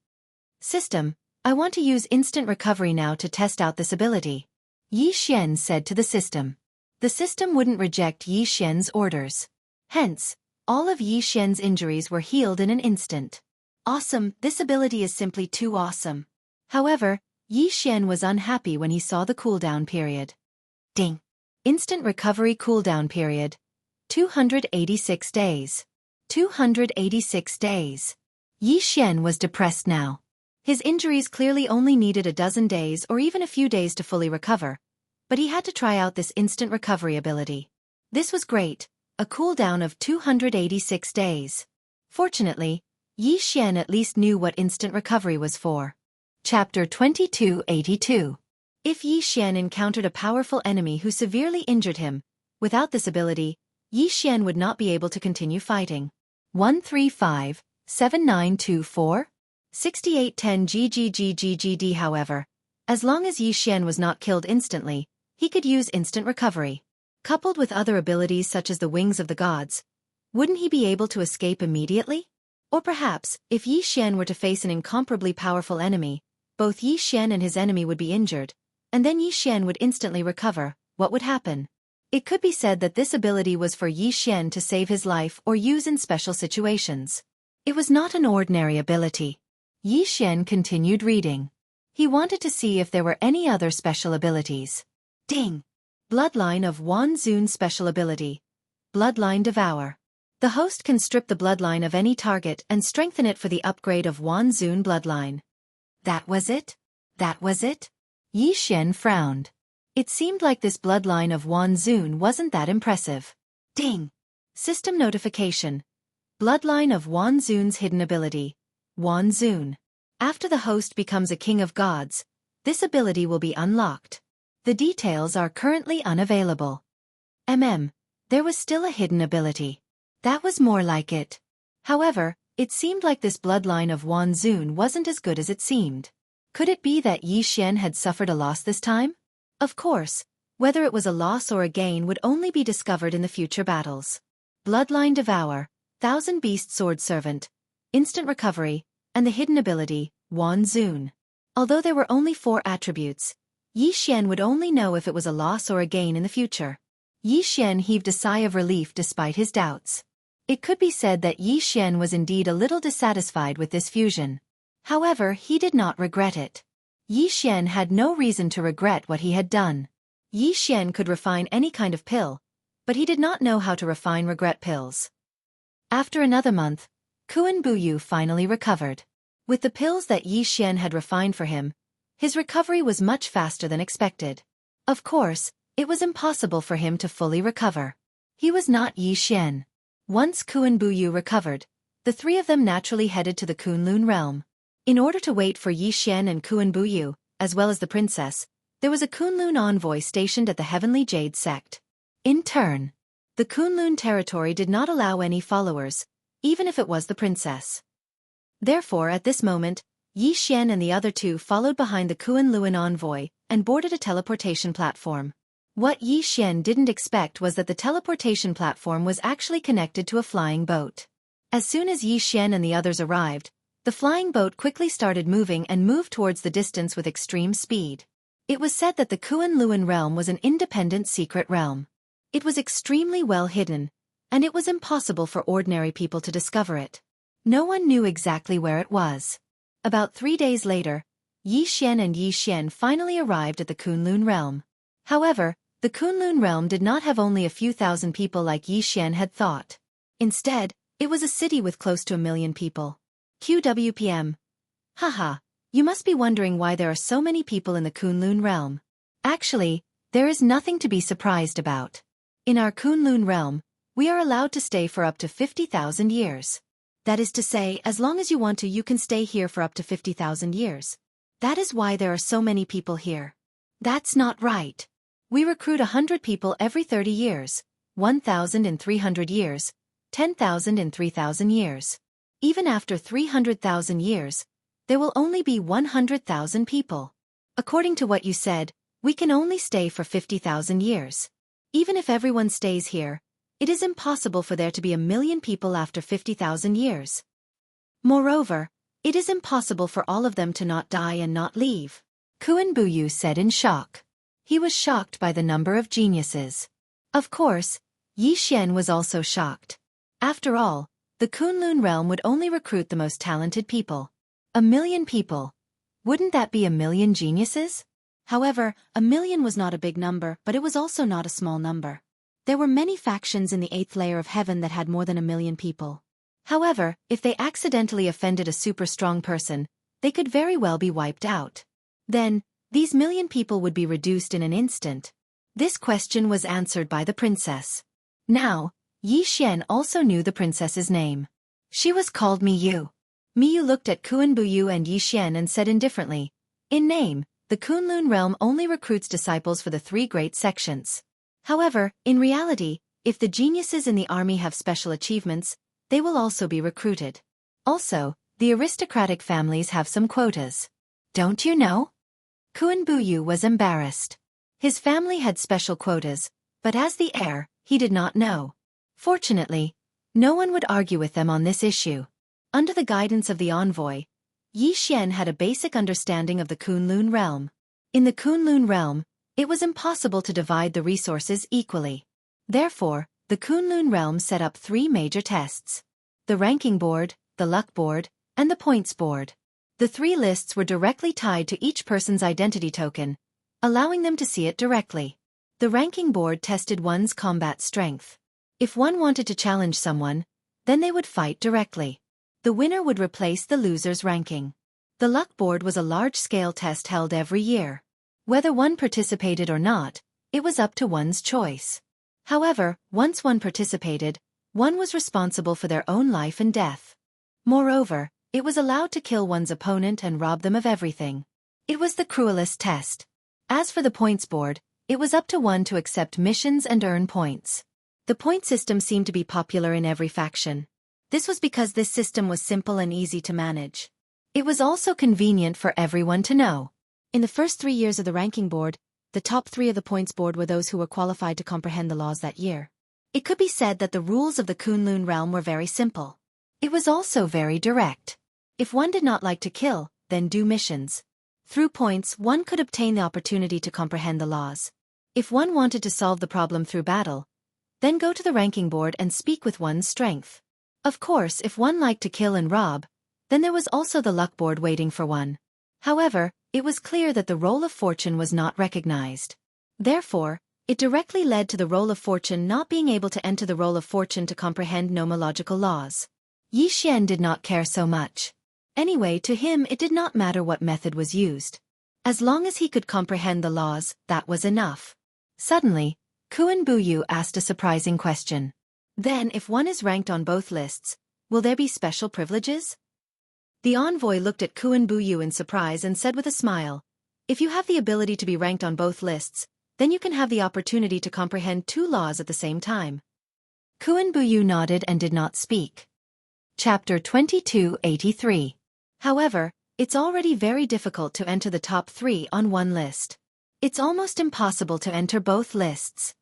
System, I want to use instant recovery now to test out this ability. Yi Xian said to the system. The system wouldn't reject Yi Xian's orders. Hence, all of Yi Xian's injuries were healed in an instant. Awesome, this ability is simply too awesome. However, Yi Xian was unhappy when he saw the cooldown period. Ding! Instant recovery cooldown period. 286 days. 286 days. Yi Xian was depressed now. His injuries clearly only needed a dozen days or even a few days to fully recover, but he had to try out this instant recovery ability. This was great, a cooldown of 286 days. Fortunately, Yi Xian at least knew what instant recovery was for. Chapter 2282. If Yi Xian encountered a powerful enemy who severely injured him, without this ability, Yi Xian would not be able to continue fighting. 135-7924? 6810 GGGGGD. However, as long as Yi Xian was not killed instantly, he could use instant recovery. Coupled with other abilities such as the Wings of the Gods, wouldn't he be able to escape immediately? Or perhaps, if Yi Xian were to face an incomparably powerful enemy, both Yi Xian and his enemy would be injured, and then Yi Xian would instantly recover, what would happen? It could be said that this ability was for Yi Xian to save his life or use in special situations. It was not an ordinary ability. Yi Xian continued reading. He wanted to see if there were any other special abilities. Ding! Bloodline of Wan Zun special ability. Bloodline Devour. The host can strip the bloodline of any target and strengthen it for the upgrade of Wan Zun bloodline. That was it? That was it? Yi Xian frowned. It seemed like this bloodline of Wan Zun wasn't that impressive. Ding! System notification. Bloodline of Wan Zun's hidden ability. Wan Zun. After the host becomes a king of gods, this ability will be unlocked. The details are currently unavailable. There was still a hidden ability. That was more like it. However, it seemed like this bloodline of Wan Zun wasn't as good as it seemed. Could it be that Yi Xian had suffered a loss this time? Of course, whether it was a loss or a gain would only be discovered in the future battles. Bloodline Devour, Thousand Beast Sword Servant, Instant Recovery, and the hidden ability, Wan Zun. Although there were only 4 attributes, Yi Xian would only know if it was a loss or a gain in the future. Yi Xian heaved a sigh of relief despite his doubts. It could be said that Yi Xian was indeed a little dissatisfied with this fusion. However, he did not regret it. Yi Xian had no reason to regret what he had done. Yi Xian could refine any kind of pill, but he did not know how to refine regret pills. After another month, Kuan Buyu finally recovered. With the pills that Yi Xian had refined for him, his recovery was much faster than expected. Of course, it was impossible for him to fully recover. He was not Yi Xian. Once Kuan Buyu recovered, the 3 of them naturally headed to the Kunlun realm. In order to wait for Yi Xian and Kuan Buyu, as well as the princess, there was a Kunlun envoy stationed at the Heavenly Jade sect. In turn, the Kunlun territory did not allow any followers, even if it was the princess. Therefore, at this moment, Yi Xian and the other 2 followed behind the Kunlun envoy and boarded a teleportation platform. What Yi Xian didn't expect was that the teleportation platform was actually connected to a flying boat. As soon as Yi Xian and the others arrived, the flying boat quickly started moving and moved towards the distance with extreme speed. It was said that the Kunlun realm was an independent secret realm. It was extremely well hidden, and it was impossible for ordinary people to discover it. No one knew exactly where it was. About 3 days later, Yi Xian and Yi Xian finally arrived at the Kunlun realm. However, the Kunlun realm did not have only a few thousand people like Yi Xian had thought. Instead, it was a city with close to 1 million people. QWPM. Haha, you must be wondering why there are so many people in the Kunlun realm. Actually, there is nothing to be surprised about. In our Kunlun realm, we are allowed to stay for up to 50,000 years. That is to say, as long as you want to, you can stay here for up to 50,000 years. That is why there are so many people here. That's not right. We recruit 100 people every 30 years, 1,000 in 300 years, 10,000 in 3,000 years. Even after 300,000 years, there will only be 100,000 people. According to what you said, we can only stay for 50,000 years. Even if everyone stays here, it is impossible for there to be 1 million people after 50,000 years. Moreover, it is impossible for all of them to not die and not leave. Kuan Buyu said in shock. He was shocked by the number of geniuses. Of course, Yi Xian was also shocked. After all, the Kunlun realm would only recruit the most talented people. 1 million people. Wouldn't that be 1 million geniuses? However, 1 million was not a big number, but it was also not a small number. There were many factions in the 8th layer of heaven that had more than 1 million people. However, if they accidentally offended a super strong person, they could very well be wiped out. Then, these 1 million people would be reduced in an instant. This question was answered by the princess. Now, Yi Xian also knew the princess's name. She was called Miyu. Miyu looked at Kuan Buyu and Yi Xian and said indifferently, in name, the Kunlun realm only recruits disciples for the 3 great sections. However, in reality, if the geniuses in the army have special achievements, they will also be recruited. Also, the aristocratic families have some quotas. Don't you know? Kuan Buyu was embarrassed. His family had special quotas, but as the heir, he did not know. Fortunately, no one would argue with them on this issue. Under the guidance of the envoy, Yi Xian had a basic understanding of the Kunlun realm. In the Kunlun realm, it was impossible to divide the resources equally. Therefore, the Kunlun realm set up 3 major tests: the ranking board, the luck board, and the points board. The 3 lists were directly tied to each person's identity token, allowing them to see it directly. The ranking board tested one's combat strength. If one wanted to challenge someone, Then they would fight directly. The winner would replace the loser's ranking. The luck board was a large-scale test held every year. Whether one participated or not, it was up to one's choice. However, once one participated, one was responsible for their own life and death. Moreover, it was allowed to kill one's opponent and rob them of everything. It was the cruelest test. As for the points board, it was up to one to accept missions and earn points. The point system seemed to be popular in every faction. This was because this system was simple and easy to manage. It was also convenient for everyone to know. In the first 3 years of the ranking board, the top 3 of the points board were those who were qualified to comprehend the laws that year. It could be said that the rules of the Kunlun realm were very simple. It was also very direct. If one did not like to kill, then do missions. Through points, one could obtain the opportunity to comprehend the laws. If one wanted to solve the problem through battle, then go to the ranking board and speak with one's strength. Of course, if one liked to kill and rob, then there was also the luck board waiting for one. However, it was clear that the roll of fortune was not recognized. Therefore, it directly led to the roll of fortune not being able to enter the roll of fortune to comprehend nomological laws. Yi Xian did not care so much. Anyway, to him it did not matter what method was used. As long as he could comprehend the laws, that was enough. Suddenly, Kuan Buyu asked a surprising question. Then, if one is ranked on both lists, will there be special privileges? The envoy looked at Kuan Buyu in surprise and said with a smile, "If you have the ability to be ranked on both lists, then you can have the opportunity to comprehend 2 laws at the same time." Kuan Buyu nodded and did not speak. Chapter 2283. However, it's already very difficult to enter the top 3 on one list. It's almost impossible to enter both lists.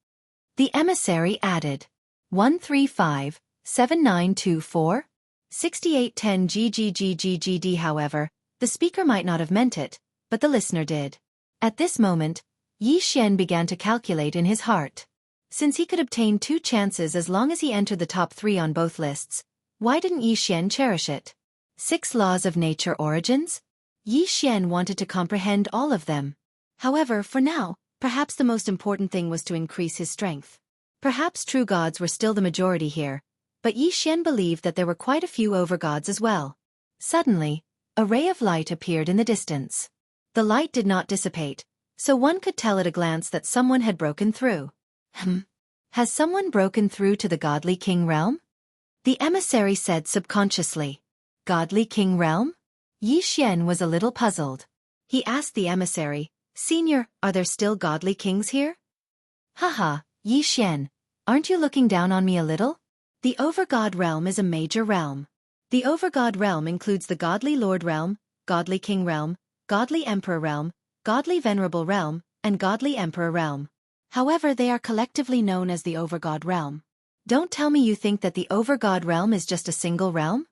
The emissary added, 135-7924? 6810 GGGGGD. However, the speaker might not have meant it, but the listener did. At this moment, Yi Xian began to calculate in his heart. Since he could obtain 2 chances as long as he entered the top 3 on both lists, why didn't Yi Xian cherish it? 6 laws of nature origins? Yi Xian wanted to comprehend all of them. However, for now, perhaps the most important thing was to increase his strength. Perhaps true gods were still the majority here, but Yi Xian believed that there were quite a few overgods as well. Suddenly, a ray of light appeared in the distance. The light did not dissipate, so one could tell at a glance that someone had broken through. Has someone broken through to the godly king realm? The emissary said subconsciously. Godly king realm? Yi Xian was a little puzzled. He asked the emissary, "Senior, are there still godly kings here?" "Haha, Yi Xian, aren't you looking down on me a little? The Overgod realm is a major realm. The Overgod realm includes the Godly Lord realm, Godly King realm, Godly Emperor realm, Godly Venerable realm, and Godly Emperor realm. However, they are collectively known as the Overgod realm. Don't tell me you think that the Overgod realm is just a single realm?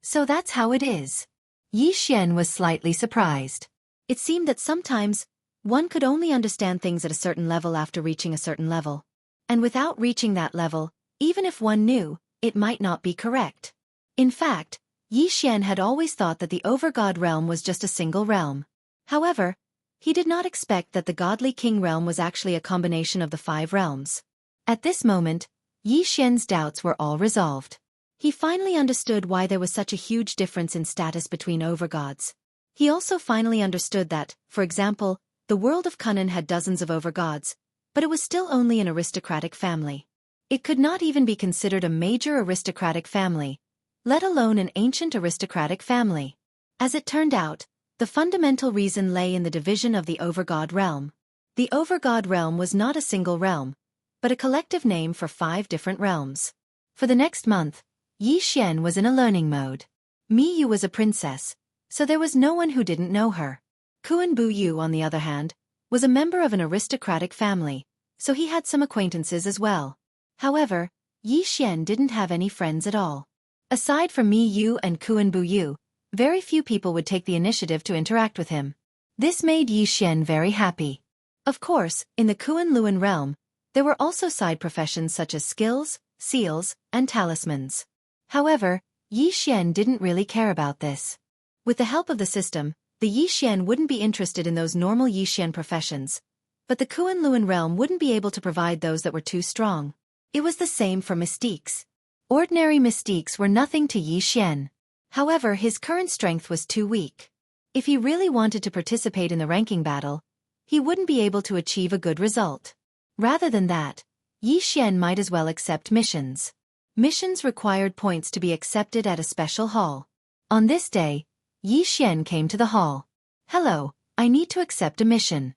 So that's how it is." Yi Xian was slightly surprised. It seemed that sometimes, one could only understand things at a certain level after reaching a certain level. And without reaching that level, even if one knew, it might not be correct. In fact, Yi Xian had always thought that the Overgod realm was just a single realm. However, he did not expect that the Godly King realm was actually a combination of the 5 realms. At this moment, Yi Xian's doubts were all resolved. He finally understood why there was such a huge difference in status between overgods. He also finally understood that, for example, the world of Kunnan had dozens of overgods, but it was still only an aristocratic family. It could not even be considered a major aristocratic family, let alone an ancient aristocratic family. As it turned out, the fundamental reason lay in the division of the Overgod realm. The Overgod realm was not a single realm, but a collective name for 5 different realms. For the next month, Yi Xian was in a learning mode. Mi Yu was a princess, so there was no one who didn't know her. Kuan Bu Yu, on the other hand, was a member of an aristocratic family, so he had some acquaintances as well. However, Yi Xian didn't have any friends at all. Aside from Mi Yu and Kuan Bu Yu, very few people would take the initiative to interact with him. This made Yi Xian very happy. Of course, in the Kuan Luan realm, there were also side professions such as skills, seals, and talismans. However, Yi Xian didn't really care about this. With the help of the system, the Yi Xian wouldn't be interested in those normal Yi Xian professions, but the Kuan Luan realm wouldn't be able to provide those that were too strong. It was the same for mystiques. Ordinary mystiques were nothing to Yi Xian. However, his current strength was too weak. If he really wanted to participate in the ranking battle, he wouldn't be able to achieve a good result. Rather than that, Yi Xian might as well accept missions. Missions required points to be accepted at a special hall. On this day, Yi Xian came to the hall. "Hello, I need to accept a mission."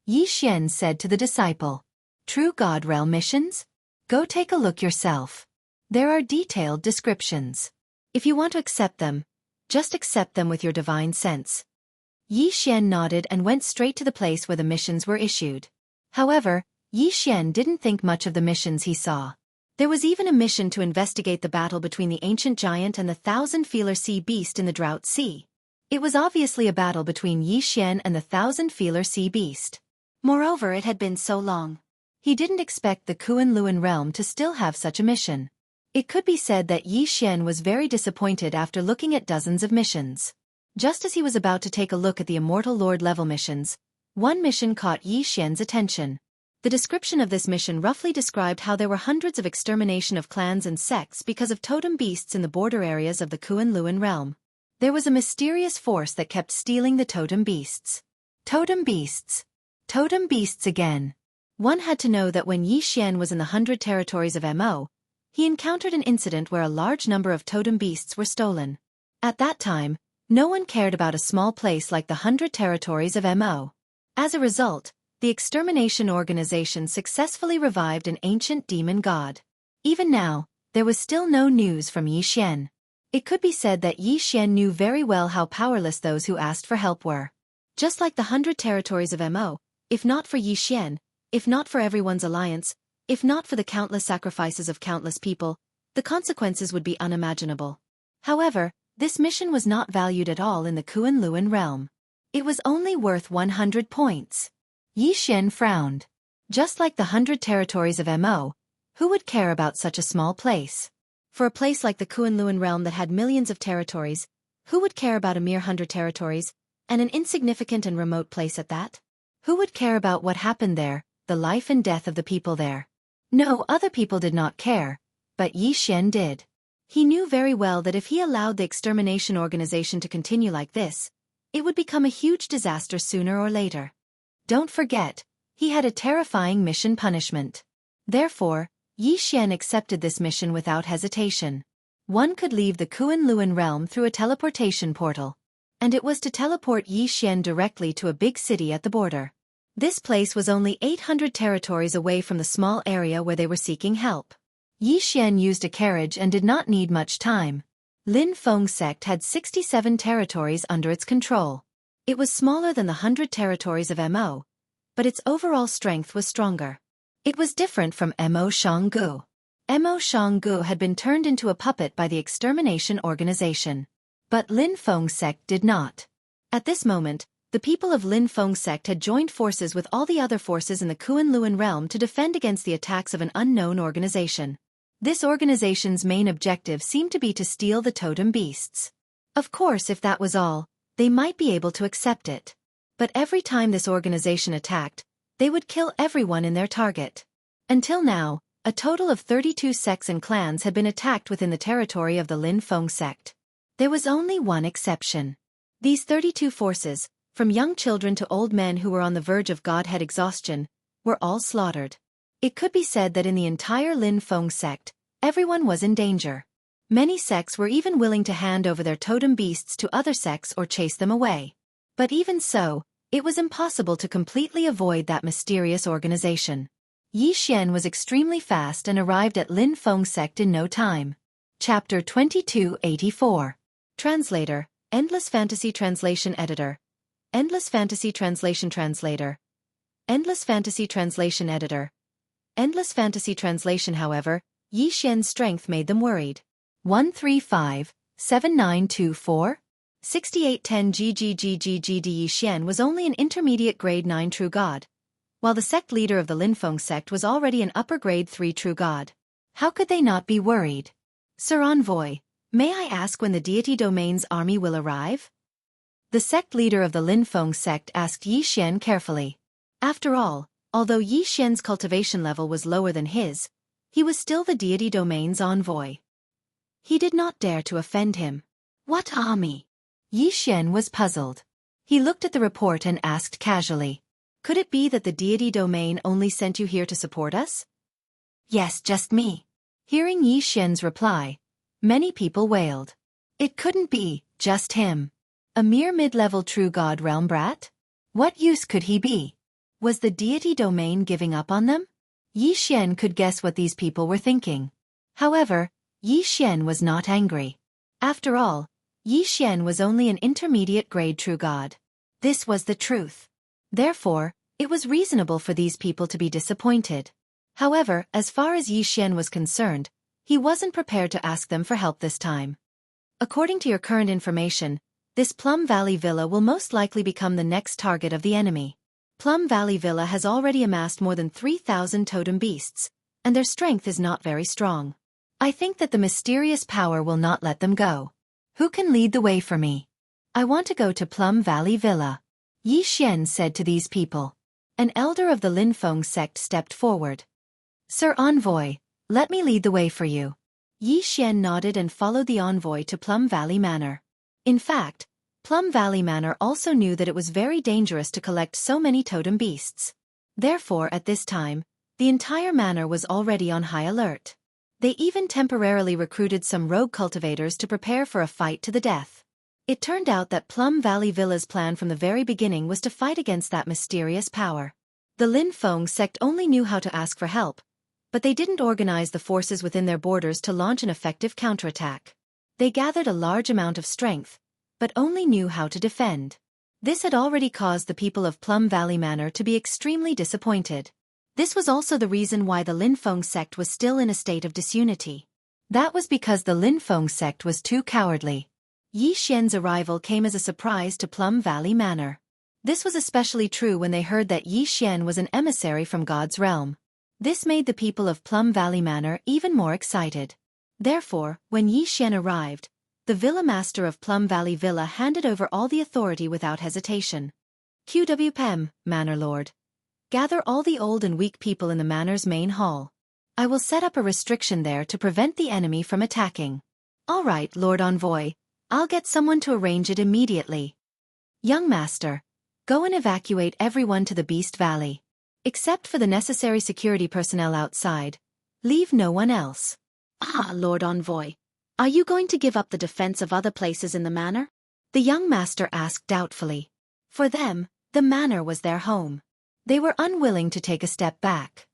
Yi Xian said to the disciple. "True God Realm missions? Go take a look yourself. There are detailed descriptions. If you want to accept them, just accept them with your divine sense." Yi Xian nodded and went straight to the place where the missions were issued. However, Yi Xian didn't think much of the missions he saw. There was even a mission to investigate the battle between the ancient giant and the thousand-feeler sea beast in the Drought Sea. It was obviously a battle between Yi Xian and the thousand-feeler sea beast. Moreover, it had been so long. He didn't expect the Kunlun realm to still have such a mission. It could be said that Yi Xian was very disappointed after looking at dozens of missions. Just as he was about to take a look at the Immortal Lord level missions, one mission caught Yi Xian's attention. The description of this mission roughly described how there were hundreds of extermination of clans and sects because of totem beasts in the border areas of the Kunlun realm. There was a mysterious force that kept stealing the totem beasts. Totem beasts. Totem beasts again. One had to know that when Yi Xian was in the 100 territories of Mo, he encountered an incident where a large number of totem beasts were stolen. At that time, no one cared about a small place like the 100 territories of Mo. As a result, the extermination organization successfully revived an ancient demon god. Even now, there was still no news from Yi Xian. It could be said that Yi Xian knew very well how powerless those who asked for help were. Just like the 100 territories of Mo, if not for Yi Xian, if not for everyone's alliance, if not for the countless sacrifices of countless people, the consequences would be unimaginable. However, this mission was not valued at all in the Kunlun realm. It was only worth 100 points. Yi Xian frowned. Just like the 100 territories of Mo, who would care about such a small place? For a place like the Kunlun realm that had millions of territories, who would care about a mere 100 territories, and an insignificant and remote place at that? Who would care about what happened there, the life and death of the people there? No, other people did not care, but Yi Xian did. He knew very well that if he allowed the extermination organization to continue like this, it would become a huge disaster sooner or later. Don't forget, he had a terrifying mission punishment. Therefore, Yi Xian accepted this mission without hesitation. One could leave the Kunlun realm through a teleportation portal. And it was to teleport Yi Xian directly to a big city at the border. This place was only 800 territories away from the small area where they were seeking help. Yi Xian used a carriage and did not need much time. Lin Feng sect had 67 territories under its control. It was smaller than the 100 territories of Mo, but its overall strength was stronger. It was different from Mo Shanggu. Mo Shanggu had been turned into a puppet by the extermination organization. But Lin Feng sect did not. At this moment, the people of Lin Feng sect had joined forces with all the other forces in the Kunlun realm to defend against the attacks of an unknown organization. This organization's main objective seemed to be to steal the totem beasts. Of course, if that was all, they might be able to accept it. But every time this organization attacked, they would kill everyone in their target. Until now, a total of 32 sects and clans had been attacked within the territory of the Lin Feng sect. There was only one exception. These 32 forces, from young children to old men who were on the verge of godhead exhaustion, were all slaughtered. It could be said that in the entire Lin Feng sect, everyone was in danger. Many sects were even willing to hand over their totem beasts to other sects or chase them away. But even so, it was impossible to completely avoid that mysterious organization. Yi Xian was extremely fast and arrived at Lin Feng sect in no time. Chapter 2284. Translator, Endless Fantasy Translation Editor. Endless Fantasy Translation Translator. Endless Fantasy Translation Editor. Endless Fantasy Translation. However, Yi Xian's strength made them worried. 135-7924? 6810 GGGGGD. Yi Xian was only an intermediate grade 9 true god, while the sect leader of the Lin Feng sect was already an upper grade 3 true god. How could they not be worried? Sir Envoy, may I ask when the deity domain's army will arrive? The sect leader of the Lin Feng sect asked Yi Xian carefully. After all, although Yi Xian's cultivation level was lower than his, He was still the deity domain's envoy. He did not dare to offend him. What army? Yi Xian was puzzled. He looked at the report and asked casually. Could it be that the deity domain only sent you here to support us? Yes, just me. Hearing Yi Xian's reply, many people wailed. It couldn't be, just him. A mere mid-level true god realm brat? What use could he be? Was the deity domain giving up on them? Yi Xian could guess what these people were thinking. However, Yi Xian was not angry. After all, Yi Xian was only an intermediate grade true god. This was the truth. Therefore, it was reasonable for these people to be disappointed. However, as far as Yi Xian was concerned, he wasn't prepared to ask them for help this time. According to your current information, this Plum Valley Villa will most likely become the next target of the enemy. Plum Valley Villa has already amassed more than 3,000 totem beasts, and their strength is not very strong. I think that the mysterious power will not let them go. Who can lead the way for me? I want to go to Plum Valley Villa. Yi Xian said to these people. An elder of the Linfeng sect stepped forward. Sir Envoy, let me lead the way for you. Yi Xian nodded and followed the envoy to Plum Valley Manor. In fact, Plum Valley Manor also knew that it was very dangerous to collect so many totem beasts. Therefore, at this time, the entire manor was already on high alert. They even temporarily recruited some rogue cultivators to prepare for a fight to the death. It turned out that Plum Valley Villa's plan from the very beginning was to fight against that mysterious power. The Linfeng sect only knew how to ask for help, but they didn't organize the forces within their borders to launch an effective counterattack. They gathered a large amount of strength, but only knew how to defend. This had already caused the people of Plum Valley Manor to be extremely disappointed. This was also the reason why the Linfeng sect was still in a state of disunity. That was because the Linfeng sect was too cowardly. Yi Xian's arrival came as a surprise to Plum Valley Manor. This was especially true when they heard that Yi Xian was an emissary from God's realm. This made the people of Plum Valley Manor even more excited. Therefore, when Yi Xian arrived, the Villa Master of Plum Valley Villa handed over all the authority without hesitation. QWPM, Manor Lord. Gather all the old and weak people in the manor's main hall. I will set up a restriction there to prevent the enemy from attacking. All right, Lord Envoy, I'll get someone to arrange it immediately. Young Master, go and evacuate everyone to the Beast Valley. Except for the necessary security personnel outside, leave no one else. Ah, Lord Envoy, are you going to give up the defense of other places in the manor? The young master asked doubtfully. For them, the manor was their home. They were unwilling to take a step back.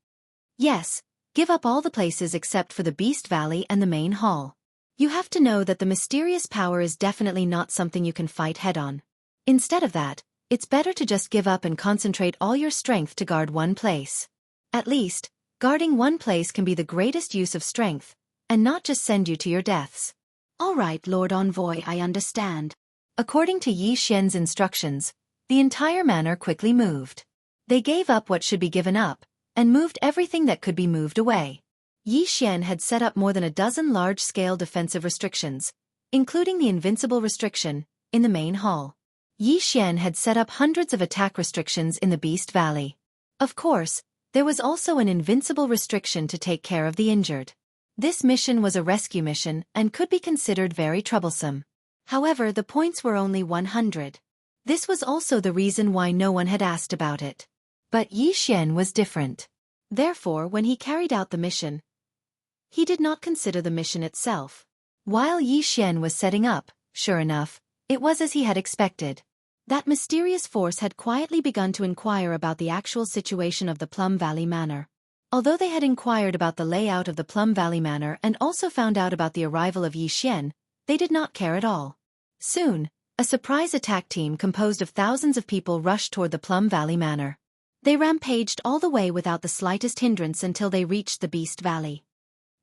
Yes, give up all the places except for the Beast Valley and the main hall. You have to know that the mysterious power is definitely not something you can fight head-on. Instead of that, it's better to just give up and concentrate all your strength to guard one place. At least, guarding one place can be the greatest use of strength, and not just send you to your deaths. All right, Lord Envoy, I understand. According to Yi Xian's instructions, the entire manor quickly moved. They gave up what should be given up, and moved everything that could be moved away. Yi Xian had set up more than a dozen large-scale defensive restrictions, including the invincible restriction, in the main hall. Yi Xian had set up hundreds of attack restrictions in the Beast Valley. Of course, there was also an invincible restriction to take care of the injured. This mission was a rescue mission and could be considered very troublesome. However, the points were only 100. This was also the reason why no one had asked about it. But Yi Xian was different. Therefore, when he carried out the mission, he did not consider the mission itself. While Yi Xian was setting up, sure enough, it was as he had expected. That mysterious force had quietly begun to inquire about the actual situation of the Plum Valley Manor. Although they had inquired about the layout of the Plum Valley Manor and also found out about the arrival of Yi Xian, they did not care at all. Soon, a surprise attack team composed of thousands of people rushed toward the Plum Valley Manor. They rampaged all the way without the slightest hindrance until they reached the Beast Valley.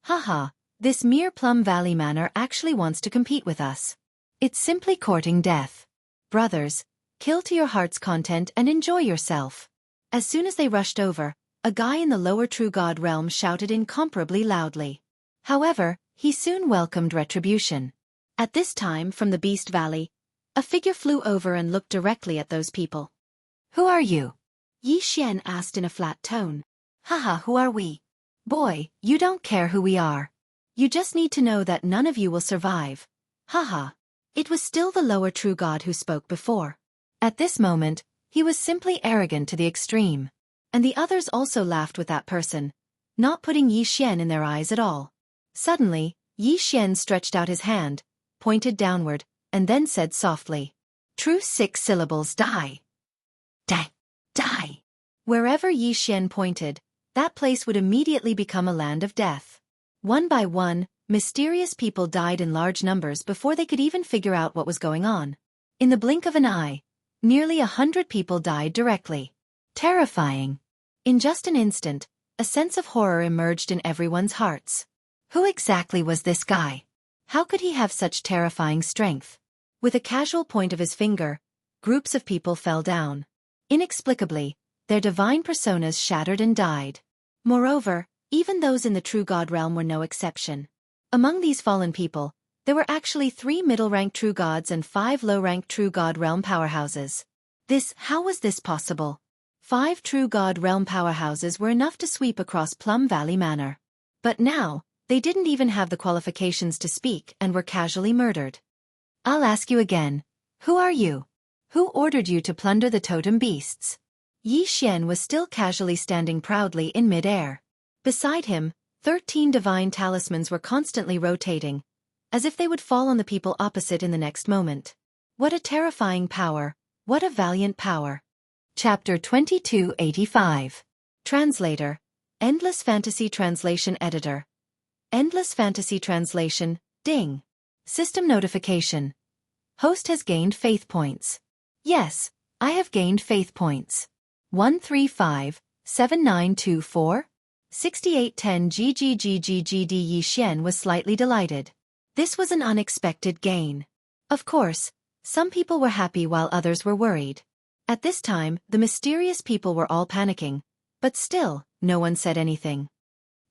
Haha, this mere Plum Valley Manor actually wants to compete with us. It's simply courting death. Brothers, kill to your heart's content and enjoy yourself. As soon as they rushed over, a guy in the lower True God realm shouted incomparably loudly. However, he soon welcomed retribution. At this time, from the Beast Valley, a figure flew over and looked directly at those people. Who are you? Yi Xian asked in a flat tone. Haha, who are we? Boy, you don't care who we are. You just need to know that none of you will survive. Haha. It was still the lower true god who spoke before. At this moment, he was simply arrogant to the extreme. And the others also laughed with that person, not putting Yi Xian in their eyes at all. Suddenly, Yi Xian stretched out his hand, pointed downward, and then said softly, "True 6 syllables, die. Die. Die." Wherever Yi Xian pointed, that place would immediately become a land of death. One by one, mysterious people died in large numbers before they could even figure out what was going on. In the blink of an eye, nearly 100 people died directly. Terrifying. In just an instant, a sense of horror emerged in everyone's hearts. Who exactly was this guy? How could he have such terrifying strength? With a casual point of his finger, groups of people fell down. Inexplicably, their divine personas shattered and died. Moreover, even those in the true god realm were no exception. Among these fallen people, there were actually 3 middle-ranked true gods and 5 low-ranked true god realm powerhouses. How was this possible? 5 true god realm powerhouses were enough to sweep across Plum Valley Manor. But now, they didn't even have the qualifications to speak and were casually murdered. I'll ask you again. Who are you? Who ordered you to plunder the totem beasts? Yi Xian was still casually standing proudly in mid-air. Beside him, 13 divine talismans were constantly rotating, as if they would fall on the people opposite in the next moment. What a terrifying power, what a valiant power. Chapter 2285. Translator. Endless Fantasy Translation Editor. Endless Fantasy Translation, ding. System notification. Host has gained faith points. Yes, I have gained faith points. 1357924 6810 GGGGGD. Yi Xian was slightly delighted. This was an unexpected gain. Of course, some people were happy while others were worried. At this time, the mysterious people were all panicking, but still, no one said anything.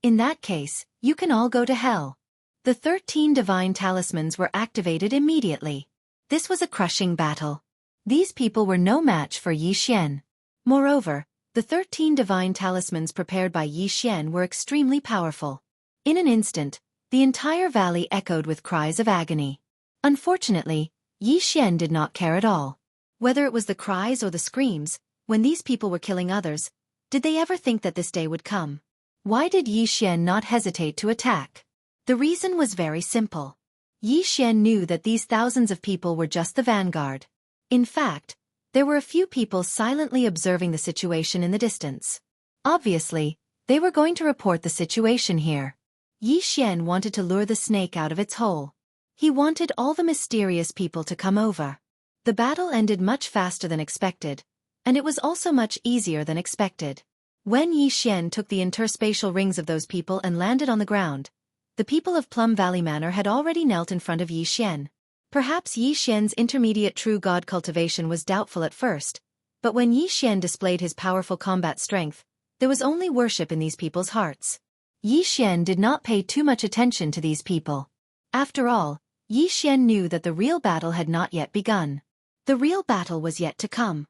In that case, you can all go to hell. The 13 divine talismans were activated immediately. This was a crushing battle. These people were no match for Yi Xian. Moreover, the 13 divine talismans prepared by Yi Xian were extremely powerful. In an instant, the entire valley echoed with cries of agony. Unfortunately, Yi Xian did not care at all. Whether it was the cries or the screams, when these people were killing others, did they ever think that this day would come? Why did Yi Xian not hesitate to attack? The reason was very simple. Yi Xian knew that these thousands of people were just the vanguard. In fact, there were a few people silently observing the situation in the distance. Obviously, they were going to report the situation here. Yi Xian wanted to lure the snake out of its hole. He wanted all the mysterious people to come over. The battle ended much faster than expected, and it was also much easier than expected. When Yi Xian took the interspatial rings of those people and landed on the ground, the people of Plum Valley Manor had already knelt in front of Yi Xian. Perhaps Yi Xian's intermediate true god cultivation was doubtful at first, but when Yi Xian displayed his powerful combat strength, there was only worship in these people's hearts. Yi Xian did not pay too much attention to these people. After all, Yi Xian knew that the real battle had not yet begun. The real battle was yet to come.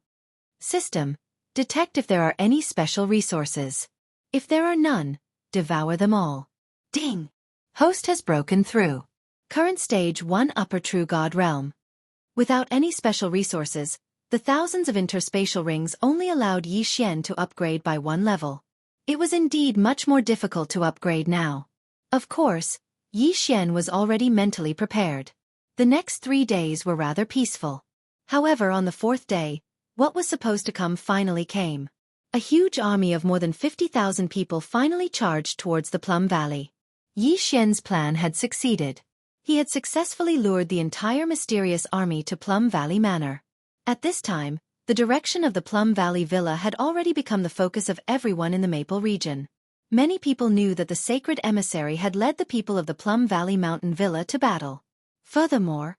System. Detect if there are any special resources. If there are none, devour them all. Ding! Host has broken through. Current Stage 1 Upper True God Realm. Without any special resources, the thousands of interspatial rings only allowed Yi Xian to upgrade by 1 level. It was indeed much more difficult to upgrade now. Of course, Yi Xian was already mentally prepared. The next 3 days were rather peaceful. However, on the 4th day, what was supposed to come finally came. A huge army of more than 50,000 people finally charged towards the Plum Valley. Yi Xian's plan had succeeded. He had successfully lured the entire mysterious army to Plum Valley Manor. At this time, the direction of the Plum Valley Villa had already become the focus of everyone in the Maple region. Many people knew that the sacred emissary had led the people of the Plum Valley Mountain Villa to battle. Furthermore,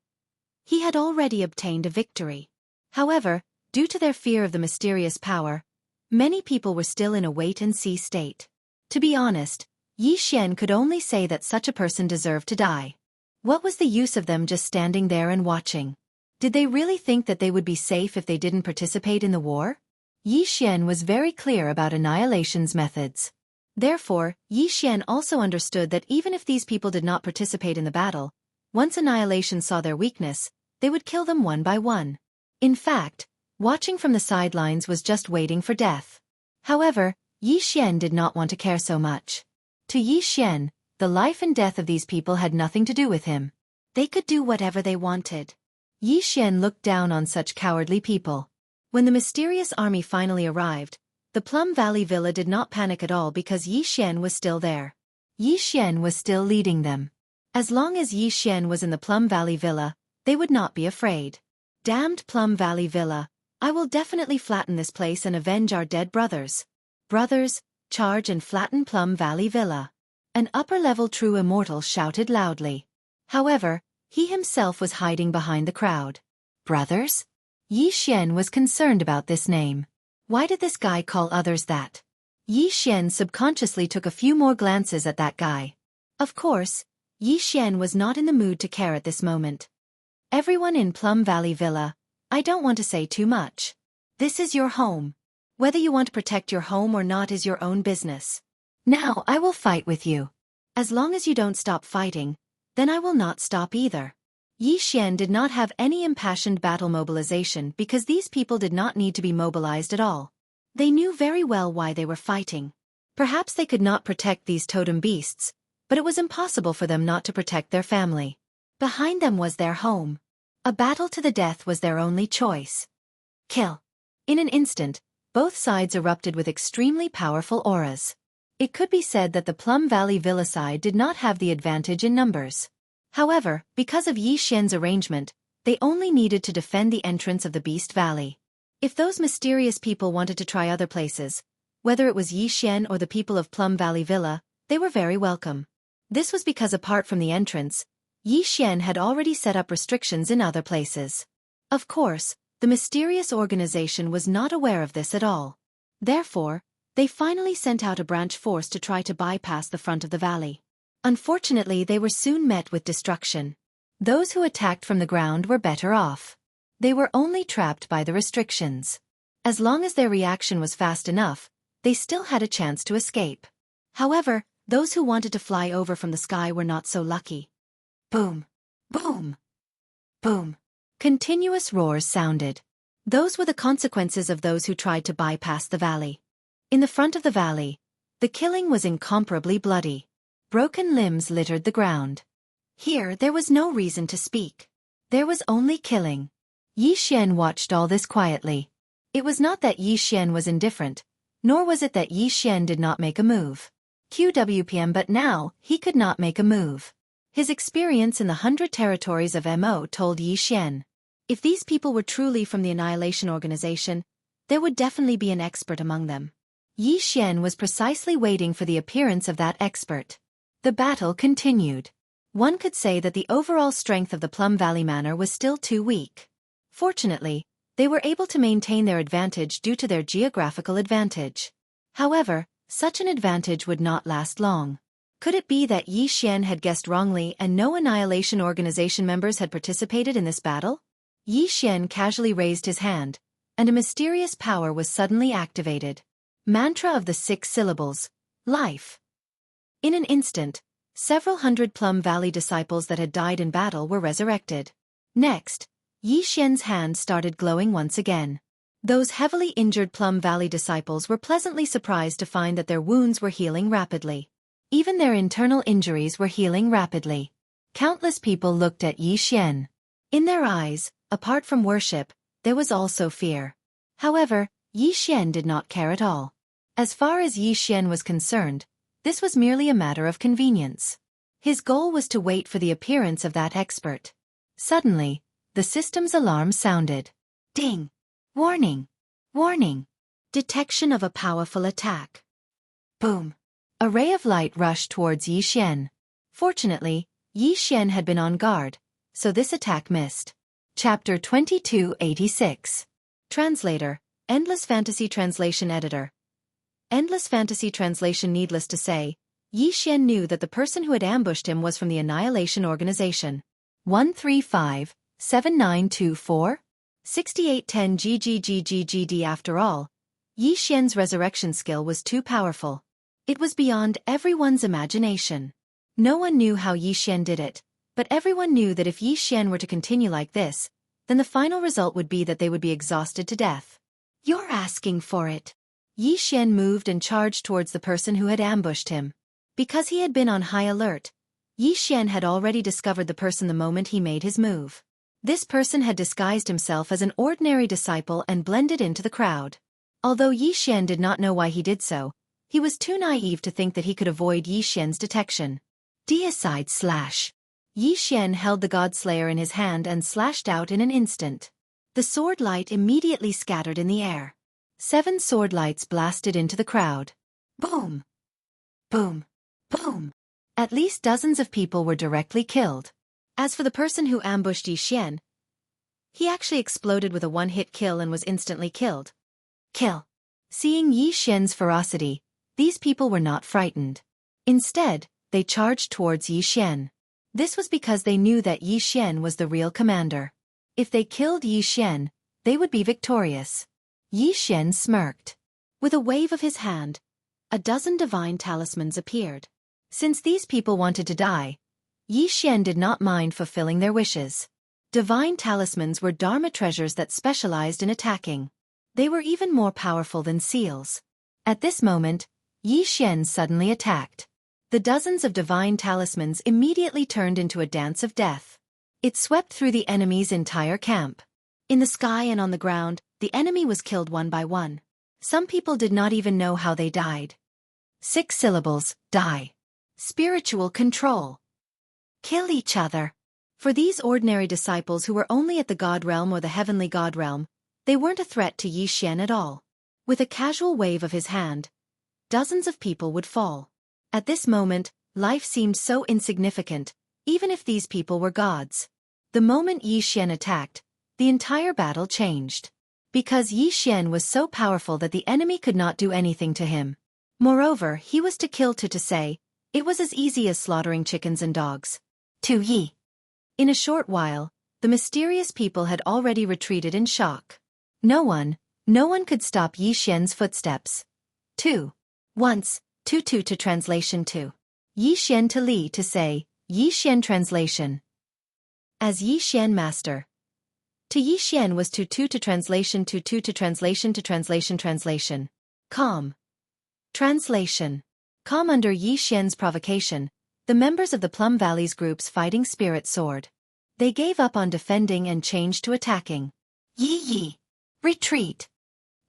he had already obtained a victory. However, due to their fear of the mysterious power, many people were still in a wait-and-see state. To be honest, Yi Xian could only say that such a person deserved to die. What was the use of them just standing there and watching? Did they really think that they would be safe if they didn't participate in the war? Yi Xian was very clear about Annihilation's methods. Therefore, Yi Xian also understood that even if these people did not participate in the battle, once Annihilation saw their weakness, they would kill them one by one. In fact, watching from the sidelines was just waiting for death. However, Yi Xian did not want to care so much. To Yi Xian, the life and death of these people had nothing to do with him. They could do whatever they wanted. Yi Xian looked down on such cowardly people. When the mysterious army finally arrived, the Plum Valley Villa did not panic at all because Yi Xian was still there. Yi Xian was still leading them. As long as Yi Xian was in the Plum Valley Villa, they would not be afraid. Damned Plum Valley Villa, I will definitely flatten this place and avenge our dead brothers. Brothers, charge and flatten Plum Valley Villa. An upper-level true immortal shouted loudly. However, he himself was hiding behind the crowd. Brothers? Yi Xian was concerned about this name. Why did this guy call others that? Yi Xian subconsciously took a few more glances at that guy. Of course, Yi Xian was not in the mood to care at this moment. Everyone in Plum Valley Villa, I don't want to say too much. This is your home. Whether you want to protect your home or not is your own business. Now I will fight with you. As long as you don't stop fighting, then I will not stop either. Yi Xian did not have any impassioned battle mobilization because these people did not need to be mobilized at all. They knew very well why they were fighting. Perhaps they could not protect these totem beasts, but it was impossible for them not to protect their family. Behind them was their home. A battle to the death was their only choice. Kill. In an instant, both sides erupted with extremely powerful auras. It could be said that the Plum Valley Villa side did not have the advantage in numbers. However, because of Yi Xian's arrangement, they only needed to defend the entrance of the Beast Valley. If those mysterious people wanted to try other places, whether it was Yi Xian or the people of Plum Valley Villa, they were very welcome. This was because apart from the entrance, Yi Xian had already set up restrictions in other places. Of course, the mysterious organization was not aware of this at all. Therefore, they finally sent out a branch force to try to bypass the front of the valley. Unfortunately, they were soon met with destruction. Those who attacked from the ground were better off. They were only trapped by the restrictions. As long as their reaction was fast enough, they still had a chance to escape. However, those who wanted to fly over from the sky were not so lucky. Boom! Boom! Boom! Continuous roars sounded. Those were the consequences of those who tried to bypass the valley. In the front of the valley, the killing was incomparably bloody. Broken limbs littered the ground. Here there was no reason to speak. There was only killing. Yi Xian watched all this quietly. It was not that Yi Xian was indifferent, nor was it that Yi Xian did not make a move. QWPM, but now, he could not make a move. His experience in the 100 territories of MO told Yi Xian. If these people were truly from the Annihilation Organization, there would definitely be an expert among them. Yi Xian was precisely waiting for the appearance of that expert. The battle continued. One could say that the overall strength of the Plum Valley Manor was still too weak. Fortunately, they were able to maintain their advantage due to their geographical advantage. However, such an advantage would not last long. Could it be that Yi Xian had guessed wrongly and no Annihilation Organization members had participated in this battle? Yi Xian casually raised his hand, and a mysterious power was suddenly activated. Mantra of the 6 syllables, life. In an instant, several hundred Plum Valley disciples that had died in battle were resurrected. Next, Yi Xian's hand started glowing once again. Those heavily injured Plum Valley disciples were pleasantly surprised to find that their wounds were healing rapidly. Even their internal injuries were healing rapidly. Countless people looked at Yi Xian. In their eyes, apart from worship, there was also fear. However, Yi Xian did not care at all. As far as Yi Xian was concerned, this was merely a matter of convenience. His goal was to wait for the appearance of that expert. Suddenly, the system's alarm sounded. Ding! Warning! Warning! Detection of a powerful attack. Boom! A ray of light rushed towards Yi Xian. Fortunately, Yi Xian had been on guard, so this attack missed. Chapter 2286. Translator, Endless Fantasy Translation Editor. Endless Fantasy Translation. Needless to say, Yi Xian knew that the person who had ambushed him was from the Annihilation Organization. 135-7924? 6810 GGGGGD. After all, Yi Xian's resurrection skill was too powerful. It was beyond everyone's imagination. No one knew how Yi Xian did it, but everyone knew that if Yi Xian were to continue like this, then the final result would be that they would be exhausted to death. You're asking for it. Yi Xian moved and charged towards the person who had ambushed him. Because he had been on high alert, Yi Xian had already discovered the person the moment he made his move. This person had disguised himself as an ordinary disciple and blended into the crowd. Although Yi Xian did not know why he did so, he was too naive to think that he could avoid Yi Xian's detection. Deicide slash. Yi Xian held the God-Slayer in his hand and slashed out in an instant. The sword light immediately scattered in the air. 7 sword lights blasted into the crowd. Boom! Boom! Boom! At least dozens of people were directly killed. As for the person who ambushed Yi Xian, he actually exploded with a one-hit kill and was instantly killed. Kill. Seeing Yi Xian's ferocity, these people were not frightened. Instead, they charged towards Yi Xian. This was because they knew that Yi Xian was the real commander. If they killed Yi Xian, they would be victorious. Yi Xian smirked. With a wave of his hand, a dozen divine talismans appeared. Since these people wanted to die, Yi Xian did not mind fulfilling their wishes. Divine talismans were Dharma treasures that specialized in attacking. They were even more powerful than seals. At this moment, Yi Xian suddenly attacked. The dozens of divine talismans immediately turned into a dance of death. It swept through the enemy's entire camp. In the sky and on the ground, the enemy was killed one by one. Some people did not even know how they died. 6 syllables, die. Spiritual control. Kill each other. For these ordinary disciples who were only at the God realm or the heavenly God realm, they weren't a threat to Yi Xian at all. With a casual wave of his hand, dozens of people would fall. At this moment, life seemed so insignificant, even if these people were gods. The moment Yi Xian attacked, the entire battle changed. Because Yi Xian was so powerful that the enemy could not do anything to him. Moreover, he was to kill to say, it was as easy as slaughtering chickens and dogs. To Yi. In a short while, the mysterious people had already retreated in shock. No one could stop Yi Xian's footsteps. 2. Once, 2 to translation 2. Yi Xian to Li to say, Yi Xian translation. As Yi Xian master. To Yi Xian was 2 to translation 2 to translation to translation. Calm. Translation. Calm. Under Yi Xian's provocation, the members of the Plum Valley's group's fighting spirit soared. They gave up on defending and changed to attacking. Yi. Retreat.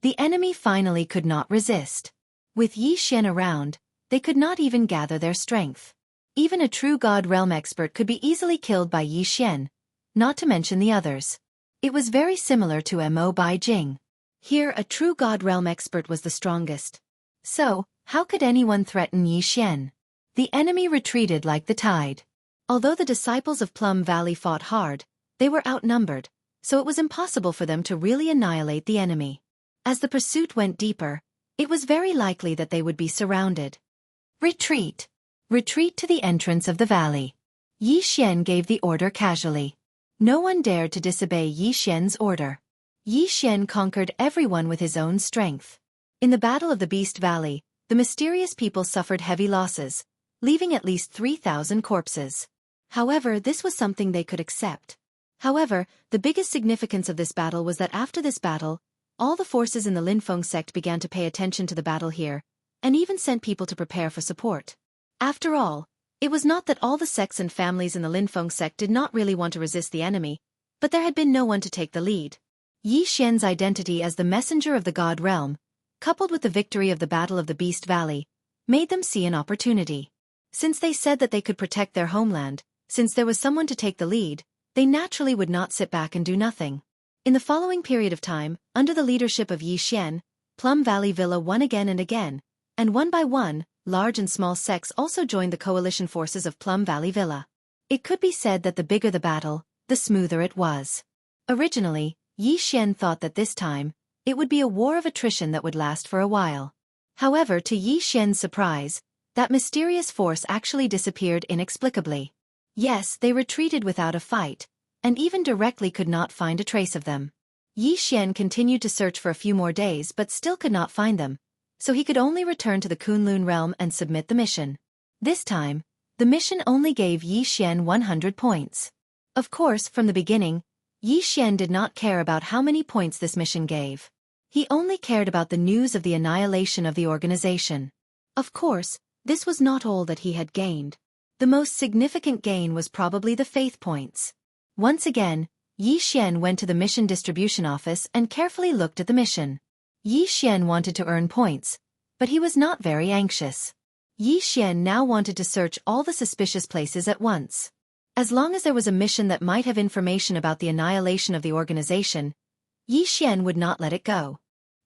The enemy finally could not resist. With Yi Xian around, they could not even gather their strength. Even a true God realm expert could be easily killed by Yi Xian, not to mention the others. It was very similar to Mo Bai Jing. Here a true God realm expert was the strongest. So, how could anyone threaten Yi Xian? The enemy retreated like the tide. Although the disciples of Plum Valley fought hard, they were outnumbered, so it was impossible for them to really annihilate the enemy. As the pursuit went deeper, it was very likely that they would be surrounded. Retreat. Retreat to the entrance of the valley. Yi Xian gave the order casually. No one dared to disobey Yi Xian's order. Yi Xian conquered everyone with his own strength. In the Battle of the Beast Valley, the mysterious people suffered heavy losses, leaving at least 3,000 corpses. However, this was something they could accept. However, the biggest significance of this battle was that after this battle, all the forces in the Linfeng sect began to pay attention to the battle here, and even sent people to prepare for support. After all, it was not that all the sects and families in the Linfeng sect did not really want to resist the enemy, but there had been no one to take the lead. Yi Xian's identity as the messenger of the God realm, coupled with the victory of the Battle of the Beast Valley, made them see an opportunity. Since they said that they could protect their homeland, since there was someone to take the lead, they naturally would not sit back and do nothing. In the following period of time, under the leadership of Yi Xian, Plum Valley Villa won again and again, and one by one, large and small sects also joined the coalition forces of Plum Valley Villa. It could be said that the bigger the battle, the smoother it was. Originally, Yi Xian thought that this time, it would be a war of attrition that would last for a while. However, to Yi Xian's surprise, that mysterious force actually disappeared inexplicably. Yes, they retreated without a fight, and even directly could not find a trace of them. Yi Xian continued to search for a few more days but still could not find them, so he could only return to the Kunlun realm and submit the mission. This time, the mission only gave Yi Xian 100 points. Of course, from the beginning, Yi Xian did not care about how many points this mission gave. He only cared about the news of the annihilation of the organization. Of course, this was not all that he had gained. The most significant gain was probably the faith points. Once again, Yi Xian went to the mission distribution office and carefully looked at the mission. Yi Xian wanted to earn points, but he was not very anxious. Yi Xian now wanted to search all the suspicious places at once. As long as there was a mission that might have information about the annihilation of the organization, Yi Xian would not let it go.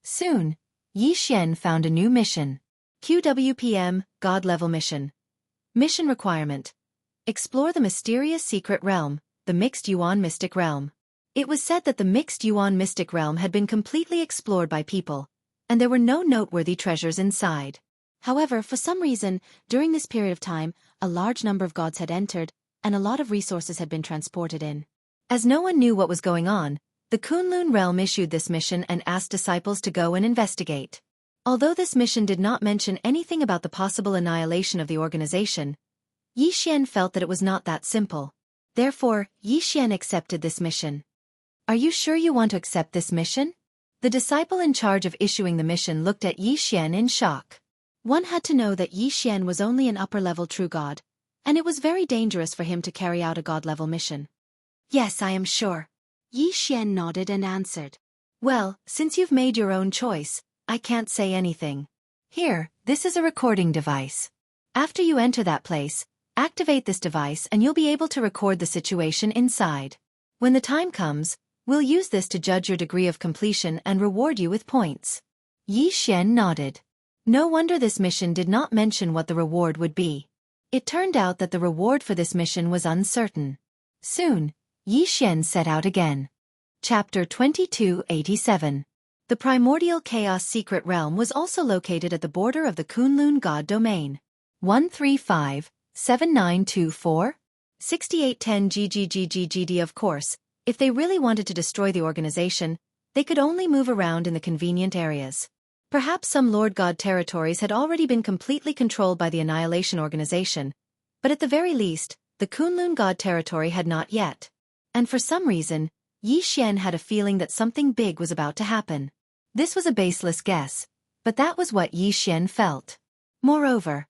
Soon, Yi Xian found a new mission. QWPM, God-level mission. Mission requirement: explore the mysterious secret realm, the Mixed Yuan Mystic Realm. It was said that the Mixed Yuan Mystic Realm had been completely explored by people, and there were no noteworthy treasures inside. However, for some reason, during this period of time, a large number of gods had entered, and a lot of resources had been transported in. As no one knew what was going on, the Kunlun realm issued this mission and asked disciples to go and investigate. Although this mission did not mention anything about the possible annihilation of the organization, Yi Xian felt that it was not that simple. Therefore, Yi Xian accepted this mission. Are you sure you want to accept this mission? The disciple in charge of issuing the mission looked at Yi Xian in shock. One had to know that Yi Xian was only an upper-level true god, and it was very dangerous for him to carry out a god-level mission. Yes, I am sure. Yi Xian nodded and answered. Well, since you've made your own choice, I can't say anything. Here, this is a recording device. After you enter that place, activate this device and you'll be able to record the situation inside. When the time comes, we'll use this to judge your degree of completion and reward you with points. Yi Xian nodded. No wonder this mission did not mention what the reward would be. It turned out that the reward for this mission was uncertain. Soon, Yi Xian set out again. Chapter 2287. The primordial chaos secret realm was also located at the border of the Kunlun god domain. 135-7924? 6810 GGGGGD. Of course, if they really wanted to destroy the organization, they could only move around in the convenient areas. Perhaps some Lord God territories had already been completely controlled by the Annihilation Organization, but at the very least, the Kunlun God territory had not yet. And for some reason, Yi Xian had a feeling that something big was about to happen. This was a baseless guess, but that was what Yi Xian felt. Moreover,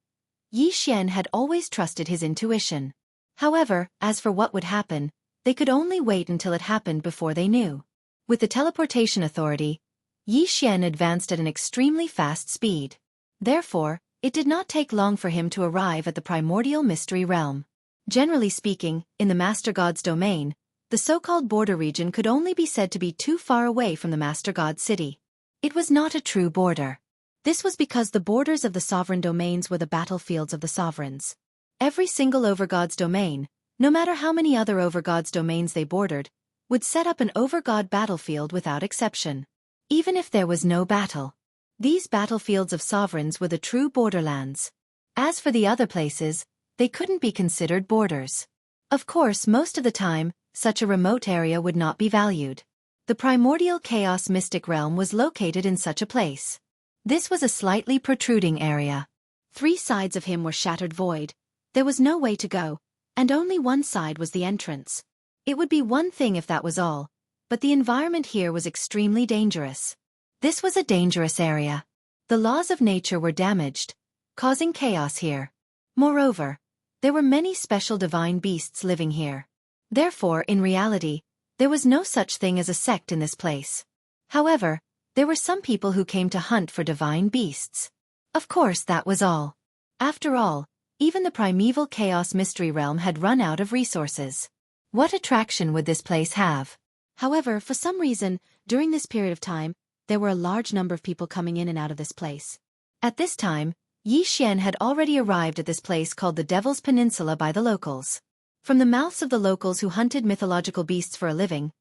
Yi Xian had always trusted his intuition. However, as for what would happen, they could only wait until it happened before they knew. With the teleportation authority, Yi Xian advanced at an extremely fast speed. Therefore, it did not take long for him to arrive at the primordial mystery realm. Generally speaking, in the Master God's domain, the so-called border region could only be said to be too far away from the Master God's city. It was not a true border. This was because the borders of the sovereign domains were the battlefields of the sovereigns. Every single overgod's domain, no matter how many other overgod's domains they bordered, would set up an overgod battlefield without exception. Even if there was no battle. These battlefields of sovereigns were the true borderlands. As for the other places, they couldn't be considered borders. Of course, most of the time, such a remote area would not be valued. The primordial chaos mystic realm was located in such a place. This was a slightly protruding area. 3 sides of him were shattered void. There was no way to go, and only one side was the entrance. It would be one thing if that was all, but the environment here was extremely dangerous. This was a dangerous area. The laws of nature were damaged, causing chaos here. Moreover, there were many special divine beasts living here. Therefore, in reality, there was no such thing as a sect in this place. However, there were some people who came to hunt for divine beasts. Of course, that was all. After all, even the primeval chaos mystery realm had run out of resources. What attraction would this place have? However, for some reason, during this period of time, there were a large number of people coming in and out of this place. At this time, Yi Xian had already arrived at this place called the Devil's Peninsula by the locals. From the mouths of the locals who hunted mythological beasts for a living,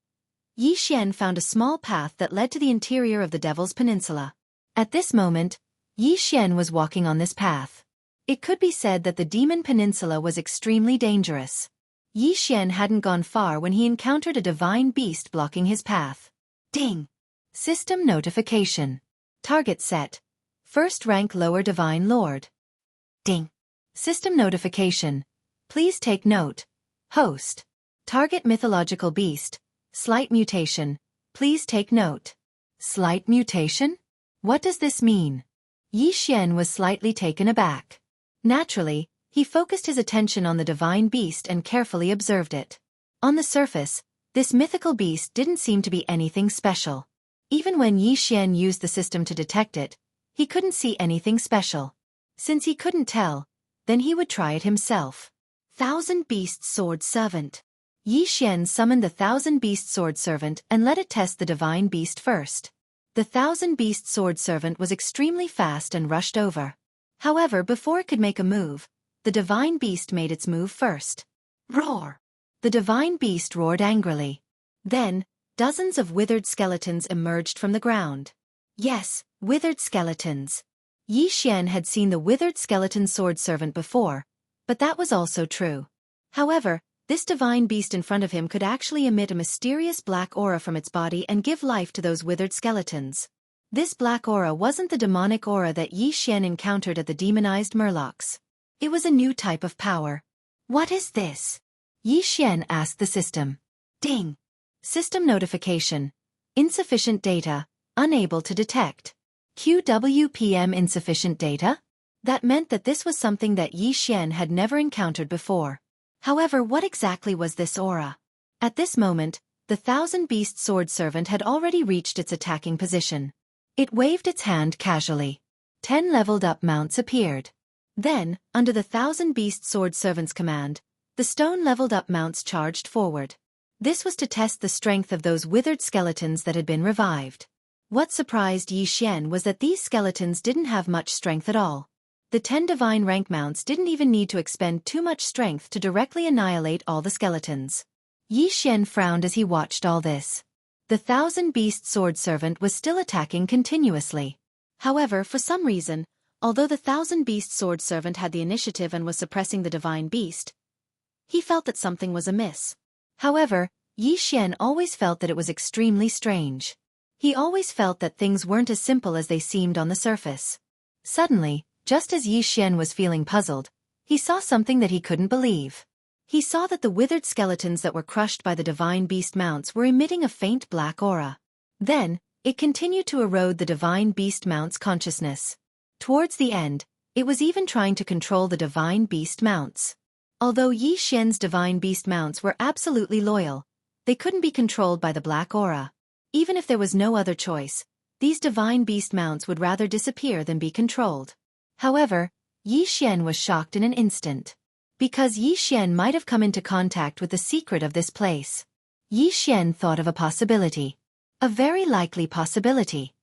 Yi Xian found a small path that led to the interior of the Devil's Peninsula. At this moment, Yi Xian was walking on this path. It could be said that the Demon Peninsula was extremely dangerous. Yi Xian hadn't gone far when he encountered a divine beast blocking his path. Ding! System notification. Target set. First rank lower Divine Lord. Ding. System notification. Please take note. Host. Target mythological beast. Slight mutation. Please take note. Slight mutation? What does this mean? Yi Xian was slightly taken aback. Naturally, he focused his attention on the divine beast and carefully observed it. On the surface, this mythical beast didn't seem to be anything special. Even when Yi Xian used the system to detect it, he couldn't see anything special. Since he couldn't tell, then he would try it himself. Thousand Beast Sword Servant. Yi Xian summoned the Thousand Beast Sword Servant and let it test the divine beast first. The Thousand Beast Sword Servant was extremely fast and rushed over. However, before it could make a move, the divine beast made its move first. Roar! The divine beast roared angrily. Then, dozens of withered skeletons emerged from the ground. Yes, withered skeletons. Yi Xian had seen the withered skeleton sword servant before, but that was also true. However, this divine beast in front of him could actually emit a mysterious black aura from its body and give life to those withered skeletons. This black aura wasn't the demonic aura that Yi Xian encountered at the demonized Murlocs. It was a new type of power. What is this? Yi Xian asked the system. Ding! System notification. Insufficient data. Unable to detect. QWPM insufficient data? That meant that this was something that Yi Xian had never encountered before. However, what exactly was this aura? At this moment, the Thousand Beast Sword Servant had already reached its attacking position. It waved its hand casually. 10 leveled-up mounts appeared. Then, under the Thousand Beast Sword Servant's command, the stone leveled-up mounts charged forward. This was to test the strength of those withered skeletons that had been revived. What surprised Yi Xian was that these skeletons didn't have much strength at all. The 10 divine rank mounts didn't even need to expend too much strength to directly annihilate all the skeletons. Yi Xian frowned as he watched all this. The Thousand Beast Sword Servant was still attacking continuously. However, for some reason, although the Thousand Beast Sword Servant had the initiative and was suppressing the divine beast, he felt that something was amiss. However, Yi Xian always felt that it was extremely strange. He always felt that things weren't as simple as they seemed on the surface. Suddenly, just as Yi Xian was feeling puzzled, he saw something that he couldn't believe. He saw that the withered skeletons that were crushed by the divine beast mounts were emitting a faint black aura. Then, it continued to erode the divine beast mount's consciousness. Towards the end, it was even trying to control the divine beast mounts. Although Yi Xian's divine beast mounts were absolutely loyal, they couldn't be controlled by the black aura. Even if there was no other choice, these divine beast mounts would rather disappear than be controlled. However, Yi Xian was shocked in an instant. Because Yi Xian might have come into contact with the secret of this place. Yi Xian thought of a possibility. A very likely possibility.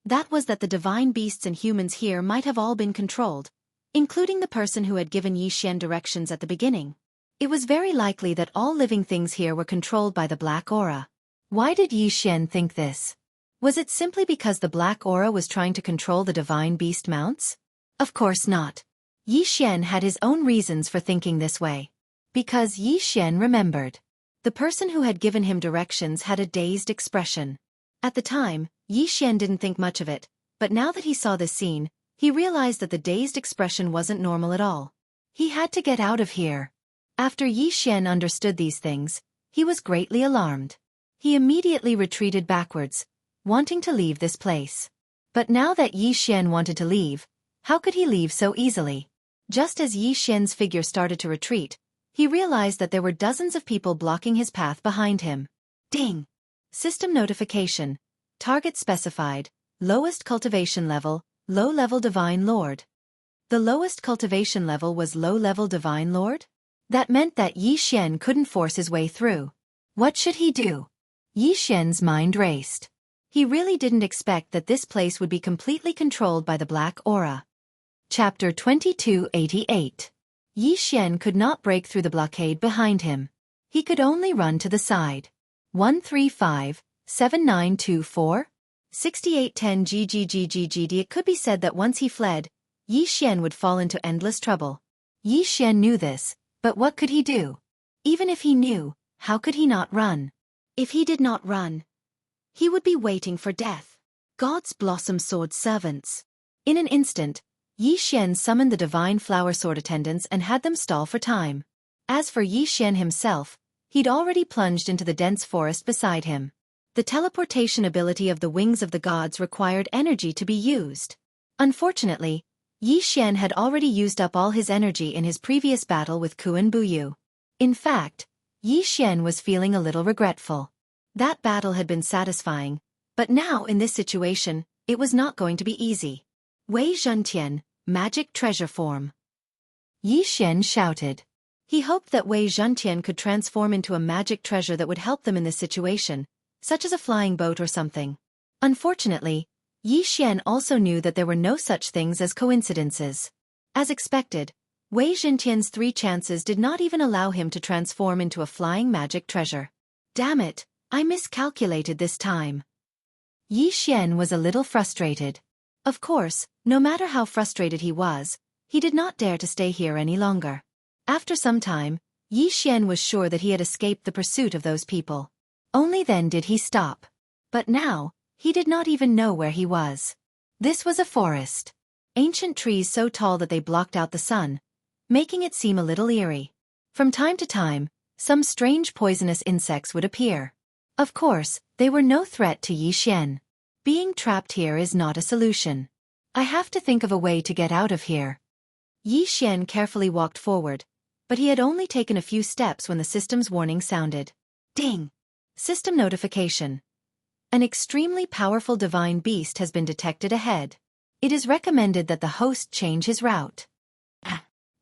That was that the divine beasts and humans here might have all been controlled, including the person who had given Yi Xian directions at the beginning. It was very likely that all living things here were controlled by the black aura. Why did Yi Xian think this? Was it simply because the black aura was trying to control the divine beast mounts? Of course not. Yi Xian had his own reasons for thinking this way. Because Yi Xian remembered. The person who had given him directions had a dazed expression. At the time, Yi Xian didn't think much of it, but now that he saw this scene, he realized that the dazed expression wasn't normal at all. He had to get out of here. After Yi Xian understood these things, he was greatly alarmed. He immediately retreated backwards, wanting to leave this place. But now that Yi Xian wanted to leave, how could he leave so easily? Just as Yi Xian's figure started to retreat, he realized that there were dozens of people blocking his path behind him. Ding! System notification. Target specified. Lowest cultivation level, low-level Divine Lord. The lowest cultivation level was low-level Divine Lord? That meant that Yi Xian couldn't force his way through. What should he do? Yi Xian's mind raced. He really didn't expect that this place would be completely controlled by the black aura. Chapter 2288. Yi Xian could not break through the blockade behind him. He could only run to the side. 135-7924? 6810 GGGGGD. It could be said that once he fled, Yi Xian would fall into endless trouble. Yi Xian knew this, but what could he do? Even if he knew, how could he not run? If he did not run, he would be waiting for death. God's Blossom Sword Servants. In an instant, Yi Xian summoned the divine flower sword attendants and had them stall for time. As for Yi Xian himself, he'd already plunged into the dense forest beside him. The teleportation ability of the wings of the gods required energy to be used. Unfortunately, Yi Xian had already used up all his energy in his previous battle with Kuan Buyu. In fact, Yi Xian was feeling a little regretful. That battle had been satisfying, but now in this situation, it was not going to be easy. Wei Zhentian, magic treasure form. Yi Xian shouted. He hoped that Wei Zhentian could transform into a magic treasure that would help them in this situation, such as a flying boat or something. Unfortunately, Yi Xian also knew that there were no such things as coincidences. As expected, Wei Zhentian's 3 chances did not even allow him to transform into a flying magic treasure. Damn it, I miscalculated this time. Yi Xian was a little frustrated. Of course, no matter how frustrated he was, he did not dare to stay here any longer. After some time, Yi Xian was sure that he had escaped the pursuit of those people. Only then did he stop. But now, he did not even know where he was. This was a forest. Ancient trees so tall that they blocked out the sun, making it seem a little eerie. From time to time, some strange poisonous insects would appear. Of course, they were no threat to Yi Xian. Being trapped here is not a solution. I have to think of a way to get out of here. Yi Xian carefully walked forward, but he had only taken a few steps when the system's warning sounded. Ding! System notification. An extremely powerful divine beast has been detected ahead. It is recommended that the host change his route.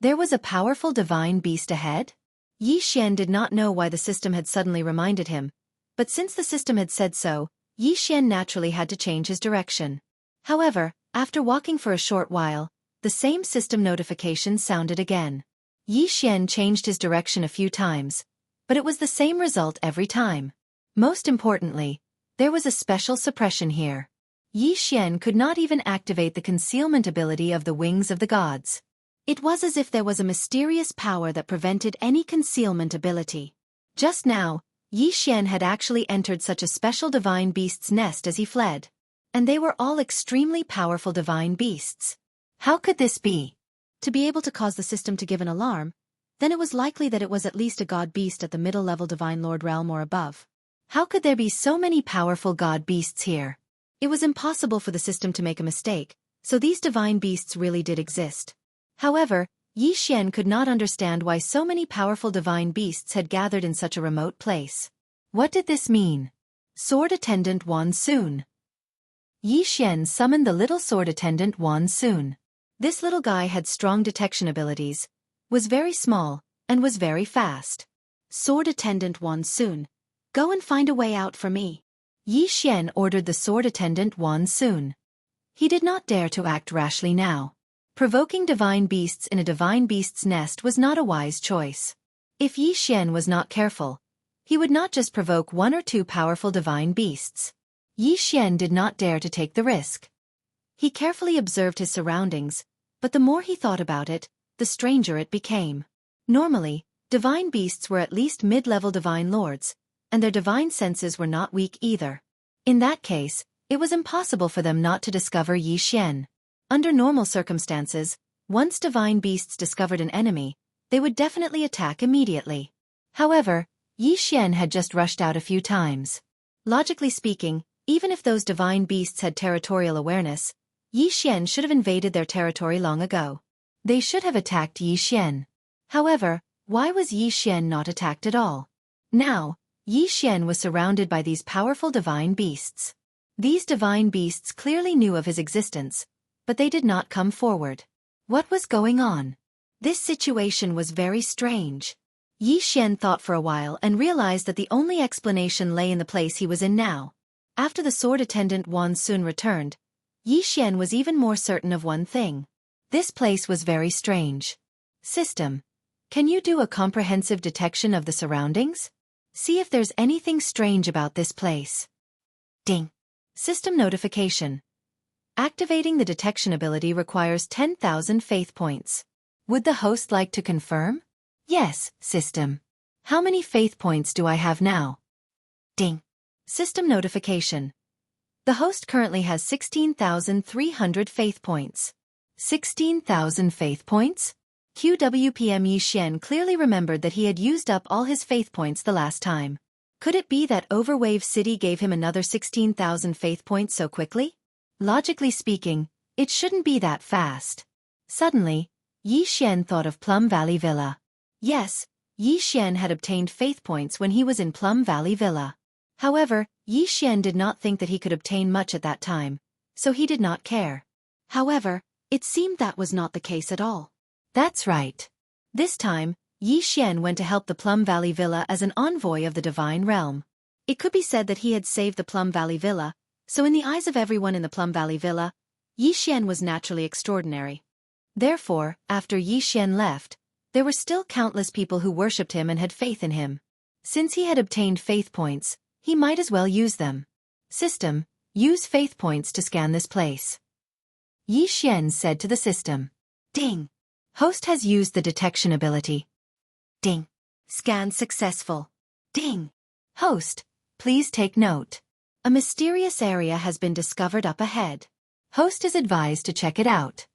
There was a powerful divine beast ahead? Yi Xian did not know why the system had suddenly reminded him, but since the system had said so, Yi Xian naturally had to change his direction. However, after walking for a short while, the same system notification sounded again. Yi Xian changed his direction a few times, but it was the same result every time. Most importantly, there was a special suppression here. Yi Xian could not even activate the concealment ability of the wings of the gods. It was as if there was a mysterious power that prevented any concealment ability. Just now, Yi Xian had actually entered such a special divine beast's nest as he fled. And they were all extremely powerful divine beasts. How could this be? To be able to cause the system to give an alarm, then it was likely that it was at least a god beast at the middle-level divine lord realm or above. How could there be so many powerful god beasts here? It was impossible for the system to make a mistake, so these divine beasts really did exist. However, Yi Xian could not understand why so many powerful divine beasts had gathered in such a remote place. What did this mean? Sword Attendant Wan Sun. Yi Xian summoned the little sword attendant Wan Sun. This little guy had strong detection abilities, was very small, and was very fast. Sword Attendant Wan Sun, go and find a way out for me. Yi Xian ordered the sword attendant Wan Sun. He did not dare to act rashly now. Provoking divine beasts in a divine beast's nest was not a wise choice. If Yi Xian was not careful, he would not just provoke 1 or 2 powerful divine beasts. Yi Xian did not dare to take the risk. He carefully observed his surroundings, but the more he thought about it, the stranger it became. Normally, divine beasts were at least mid-level divine lords, and their divine senses were not weak either. In that case, it was impossible for them not to discover Yi Xian. Under normal circumstances, once divine beasts discovered an enemy, they would definitely attack immediately. However, Yi Xian had just rushed out a few times. Logically speaking, even if those divine beasts had territorial awareness, Yi Xian should have invaded their territory long ago. They should have attacked Yi Xian. However, why was Yi Xian not attacked at all? Now, Yi Xian was surrounded by these powerful divine beasts. These divine beasts clearly knew of his existence, but they did not come forward. What was going on? This situation was very strange. Yi Xian thought for a while and realized that the only explanation lay in the place he was in now. After the sword attendant Wan Sun returned, Yi Xian was even more certain of one thing. This place was very strange. System, can you do a comprehensive detection of the surroundings? See if there's anything strange about this place. Ding. System notification. Activating the detection ability requires 10,000 faith points. Would the host like to confirm? Yes, system. How many faith points do I have now? Ding. System notification. The host currently has 16,300 faith points. 16,000 faith points? QWPM Yi Xian clearly remembered that he had used up all his faith points the last time. Could it be that Overwave City gave him another 16,000 faith points so quickly? Logically speaking, it shouldn't be that fast. Suddenly, Yi Xian thought of Plum Valley Villa. Yes, Yi Xian had obtained faith points when he was in Plum Valley Villa. However, Yi Xian did not think that he could obtain much at that time, so he did not care. However, it seemed that was not the case at all. That's right. This time, Yi Xian went to help the Plum Valley Villa as an envoy of the Divine Realm. It could be said that he had saved the Plum Valley Villa, so in the eyes of everyone in the Plum Valley Villa, Yi Xian was naturally extraordinary. Therefore, after Yi Xian left, there were still countless people who worshipped him and had faith in him. Since he had obtained faith points, he might as well use them. System, use faith points to scan this place. Yi Xian said to the system. Ding. Host has used the detection ability. Ding. Scan successful. Ding. Host, please take note. A mysterious area has been discovered up ahead. Host is advised to check it out.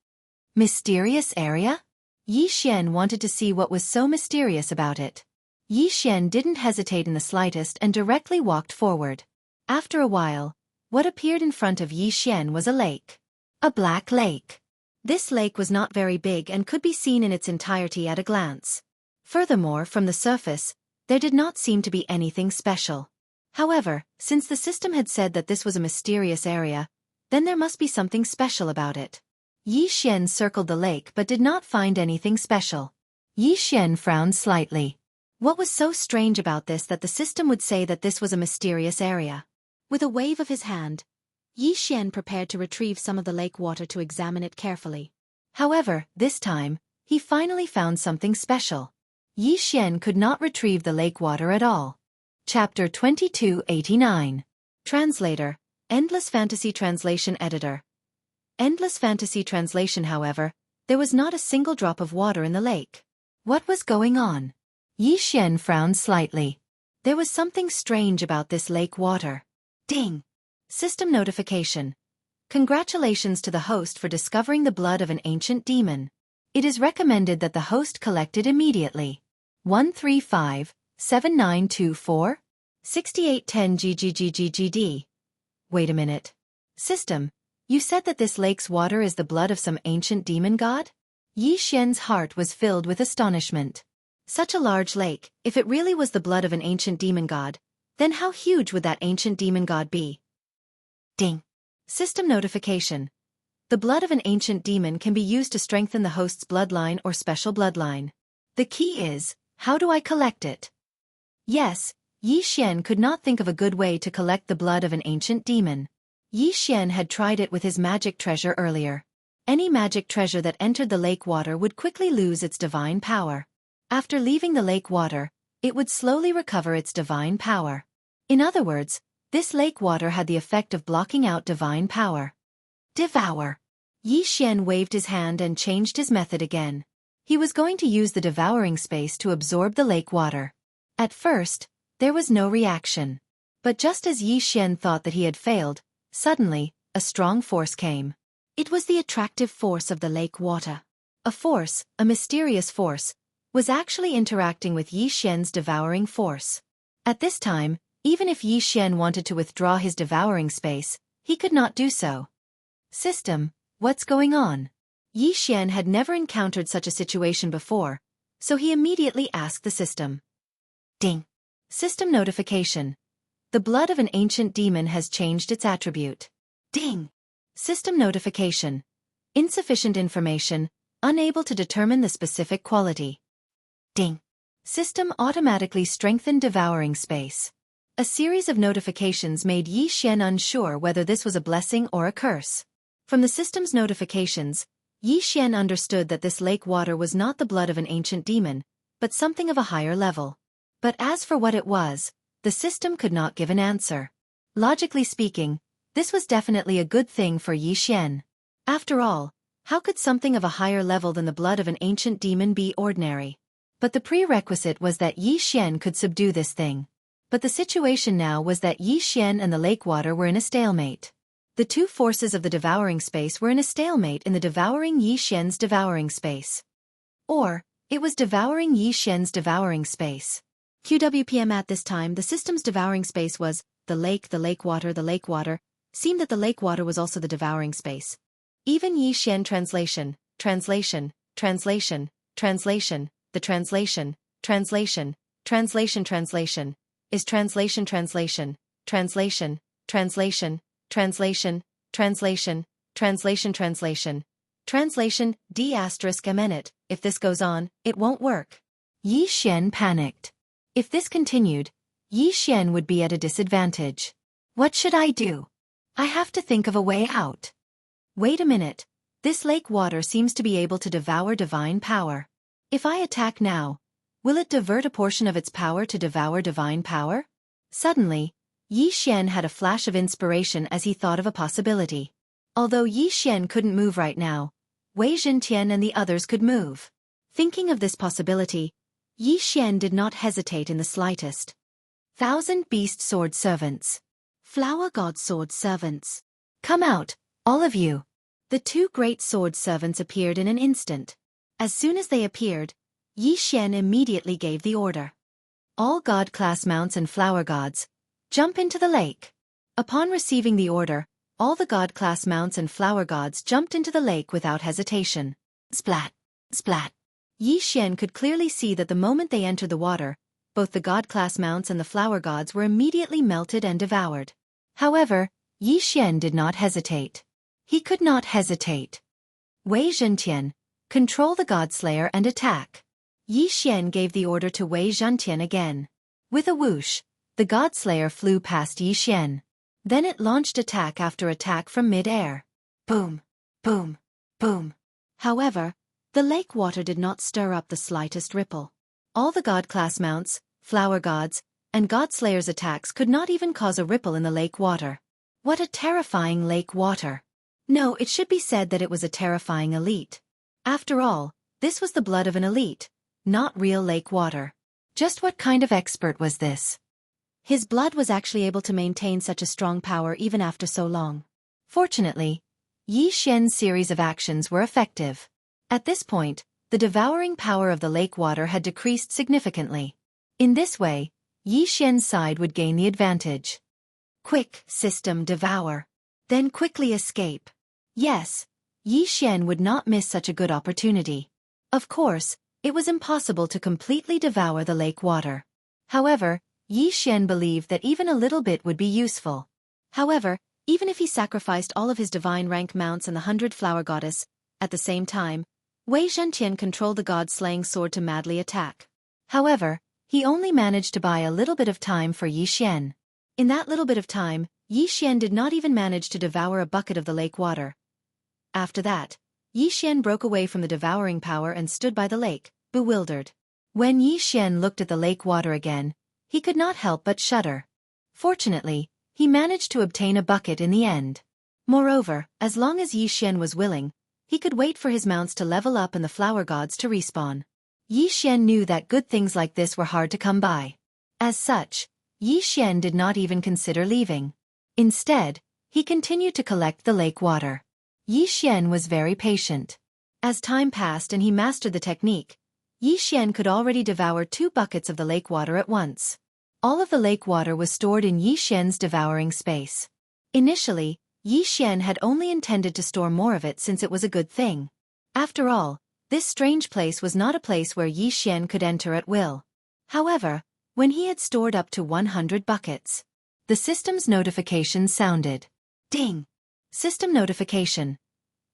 Mysterious area? Yi Xian wanted to see what was so mysterious about it. Yi Xian didn't hesitate in the slightest and directly walked forward. After a while, what appeared in front of Yi Xian was a lake. A black lake. This lake was not very big and could be seen in its entirety at a glance. Furthermore, from the surface, there did not seem to be anything special. However, since the system had said that this was a mysterious area, then there must be something special about it. Yi Xian circled the lake but did not find anything special. Yi Xian frowned slightly. What was so strange about this that the system would say that this was a mysterious area? With a wave of his hand, Yi Xian prepared to retrieve some of the lake water to examine it carefully. However, this time, he finally found something special. Yi Xian could not retrieve the lake water at all. Chapter 2289. Translator, Endless Fantasy Translation Editor. Endless Fantasy Translation. However, there was not a single drop of water in the lake. What was going on? Yi Xian frowned slightly. There was something strange about this lake water. Ding! System notification. Congratulations to the host for discovering the blood of an ancient demon. It is recommended that the host collect it immediately. 135-7924? 6810 GGGGGD. Wait a minute. System, you said that this lake's water is the blood of some ancient demon god? Yi Xian's heart was filled with astonishment. Such a large lake, if it really was the blood of an ancient demon god, then how huge would that ancient demon god be? Ding. System notification. The blood of an ancient demon can be used to strengthen the host's bloodline or special bloodline. The key is, how do I collect it? Yes, Yi Xian could not think of a good way to collect the blood of an ancient demon. Yi Xian had tried it with his magic treasure earlier. Any magic treasure that entered the lake water would quickly lose its divine power. After leaving the lake water, it would slowly recover its divine power. In other words, this lake water had the effect of blocking out divine power. Devour. Yi Xian waved his hand and changed his method again. He was going to use the devouring space to absorb the lake water. At first, there was no reaction. But just as Yi Xian thought that he had failed, suddenly, a strong force came. It was the attractive force of the lake water. A force, a mysterious force, was actually interacting with Yi Xian's devouring force. At this time, even if Yi Xian wanted to withdraw his devouring space, he could not do so. System, what's going on? Yi Xian had never encountered such a situation before, so he immediately asked the system. Ding. System notification. The blood of an ancient demon has changed its attribute. Ding. System notification. Insufficient information, unable to determine the specific quality. Ding. System automatically strengthened devouring space. A series of notifications made Yi Xian unsure whether this was a blessing or a curse. From the system's notifications, Yi Xian understood that this lake water was not the blood of an ancient demon, but something of a higher level. But as for what it was, the system could not give an answer. Logically speaking, this was definitely a good thing for Yi Xian. After all, how could something of a higher level than the blood of an ancient demon be ordinary? But the prerequisite was that Yi Xian could subdue this thing. But the situation now was that Yi Xian and the lake water were in a stalemate. The two forces of the devouring space were in a stalemate in the devouring Yi Xian's devouring space. Or, it was devouring Yi Xian's devouring space. QWPM at this time the system's devouring space was the lake water, seemed that the lake water was also the devouring space. Even Yi Xian translation, the translation, is translation, d*mnet, if this goes on, it won't work. Yi Xian panicked. If this continued, Yi Xian would be at a disadvantage. What should I do? I have to think of a way out. Wait a minute. This lake water seems to be able to devour divine power. If I attack now, will it divert a portion of its power to devour divine power? Suddenly, Yi Xian had a flash of inspiration as he thought of a possibility. Although Yi Xian couldn't move right now, Wei Zhentian and the others could move. Thinking of this possibility, Yi Xian did not hesitate in the slightest. 1,000 beast sword servants. Flower god sword servants. Come out, all of you. The two great sword servants appeared in an instant. As soon as they appeared, Yi Xian immediately gave the order. All god-class mounts and flower gods, jump into the lake. Upon receiving the order, all the god-class mounts and flower gods jumped into the lake without hesitation. Splat! Splat! Yi Xian could clearly see that the moment they entered the water, both the god-class mounts and the flower gods were immediately melted and devoured. However, Yi Xian did not hesitate. He could not hesitate. Wei Zhentian, control the Godslayer and attack. Yi Xian gave the order to Wei Zhentian again. With a whoosh, the Godslayer flew past Yi Xian. Then it launched attack after attack from mid-air. Boom, boom, boom. However, the lake water did not stir up the slightest ripple. All the god-class mounts, flower gods, and Godslayer's attacks could not even cause a ripple in the lake water. What a terrifying lake water. No, it should be said that it was a terrifying elite. After all, this was the blood of an elite, not real lake water. Just what kind of expert was this? His blood was actually able to maintain such a strong power even after so long. Fortunately, Yi Xian's series of actions were effective. At this point, the devouring power of the lake water had decreased significantly. In this way, Yi Xian's side would gain the advantage. Quick, system devour. Then quickly escape. Yes, Yi Xian would not miss such a good opportunity. Of course, it was impossible to completely devour the lake water. However, Yi Xian believed that even a little bit would be useful. However, even if he sacrificed all of his divine rank mounts and the 100-flower goddess, at the same time, Wei Zhentian controlled the god-slaying sword to madly attack. However, he only managed to buy a little bit of time for Yi Xian. In that little bit of time, Yi Xian did not even manage to devour a bucket of the lake water. After that, Yi Xian broke away from the devouring power and stood by the lake, bewildered. When Yi Xian looked at the lake water again, he could not help but shudder. Fortunately, he managed to obtain a bucket in the end. Moreover, as long as Yi Xian was willing, he could wait for his mounts to level up and the flower gods to respawn. Yi Xian knew that good things like this were hard to come by. As such, Yi Xian did not even consider leaving. Instead, he continued to collect the lake water. Yi Xian was very patient. As time passed and he mastered the technique, Yi Xian could already devour 2 buckets of the lake water at once. All of the lake water was stored in Yi Xian's devouring space. Initially, Yi Xian had only intended to store more of it since it was a good thing. After all, this strange place was not a place where Yi Xian could enter at will. However, when he had stored up to 100 buckets, the system's notification sounded. Ding! System notification.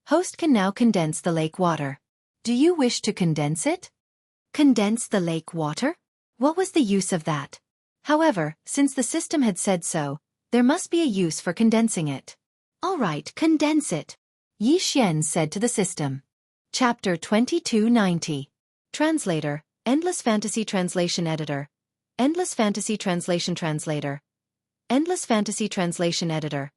Host can now condense the lake water. Do you wish to condense it? Condense the lake water? What was the use of that? However, since the system had said so, there must be a use for condensing it. All right, condense it, Yi Xian said to the system. Chapter 2290. Translator, Endless Fantasy Translation Editor. Endless Fantasy Translation Translator. Endless Fantasy Translation Editor.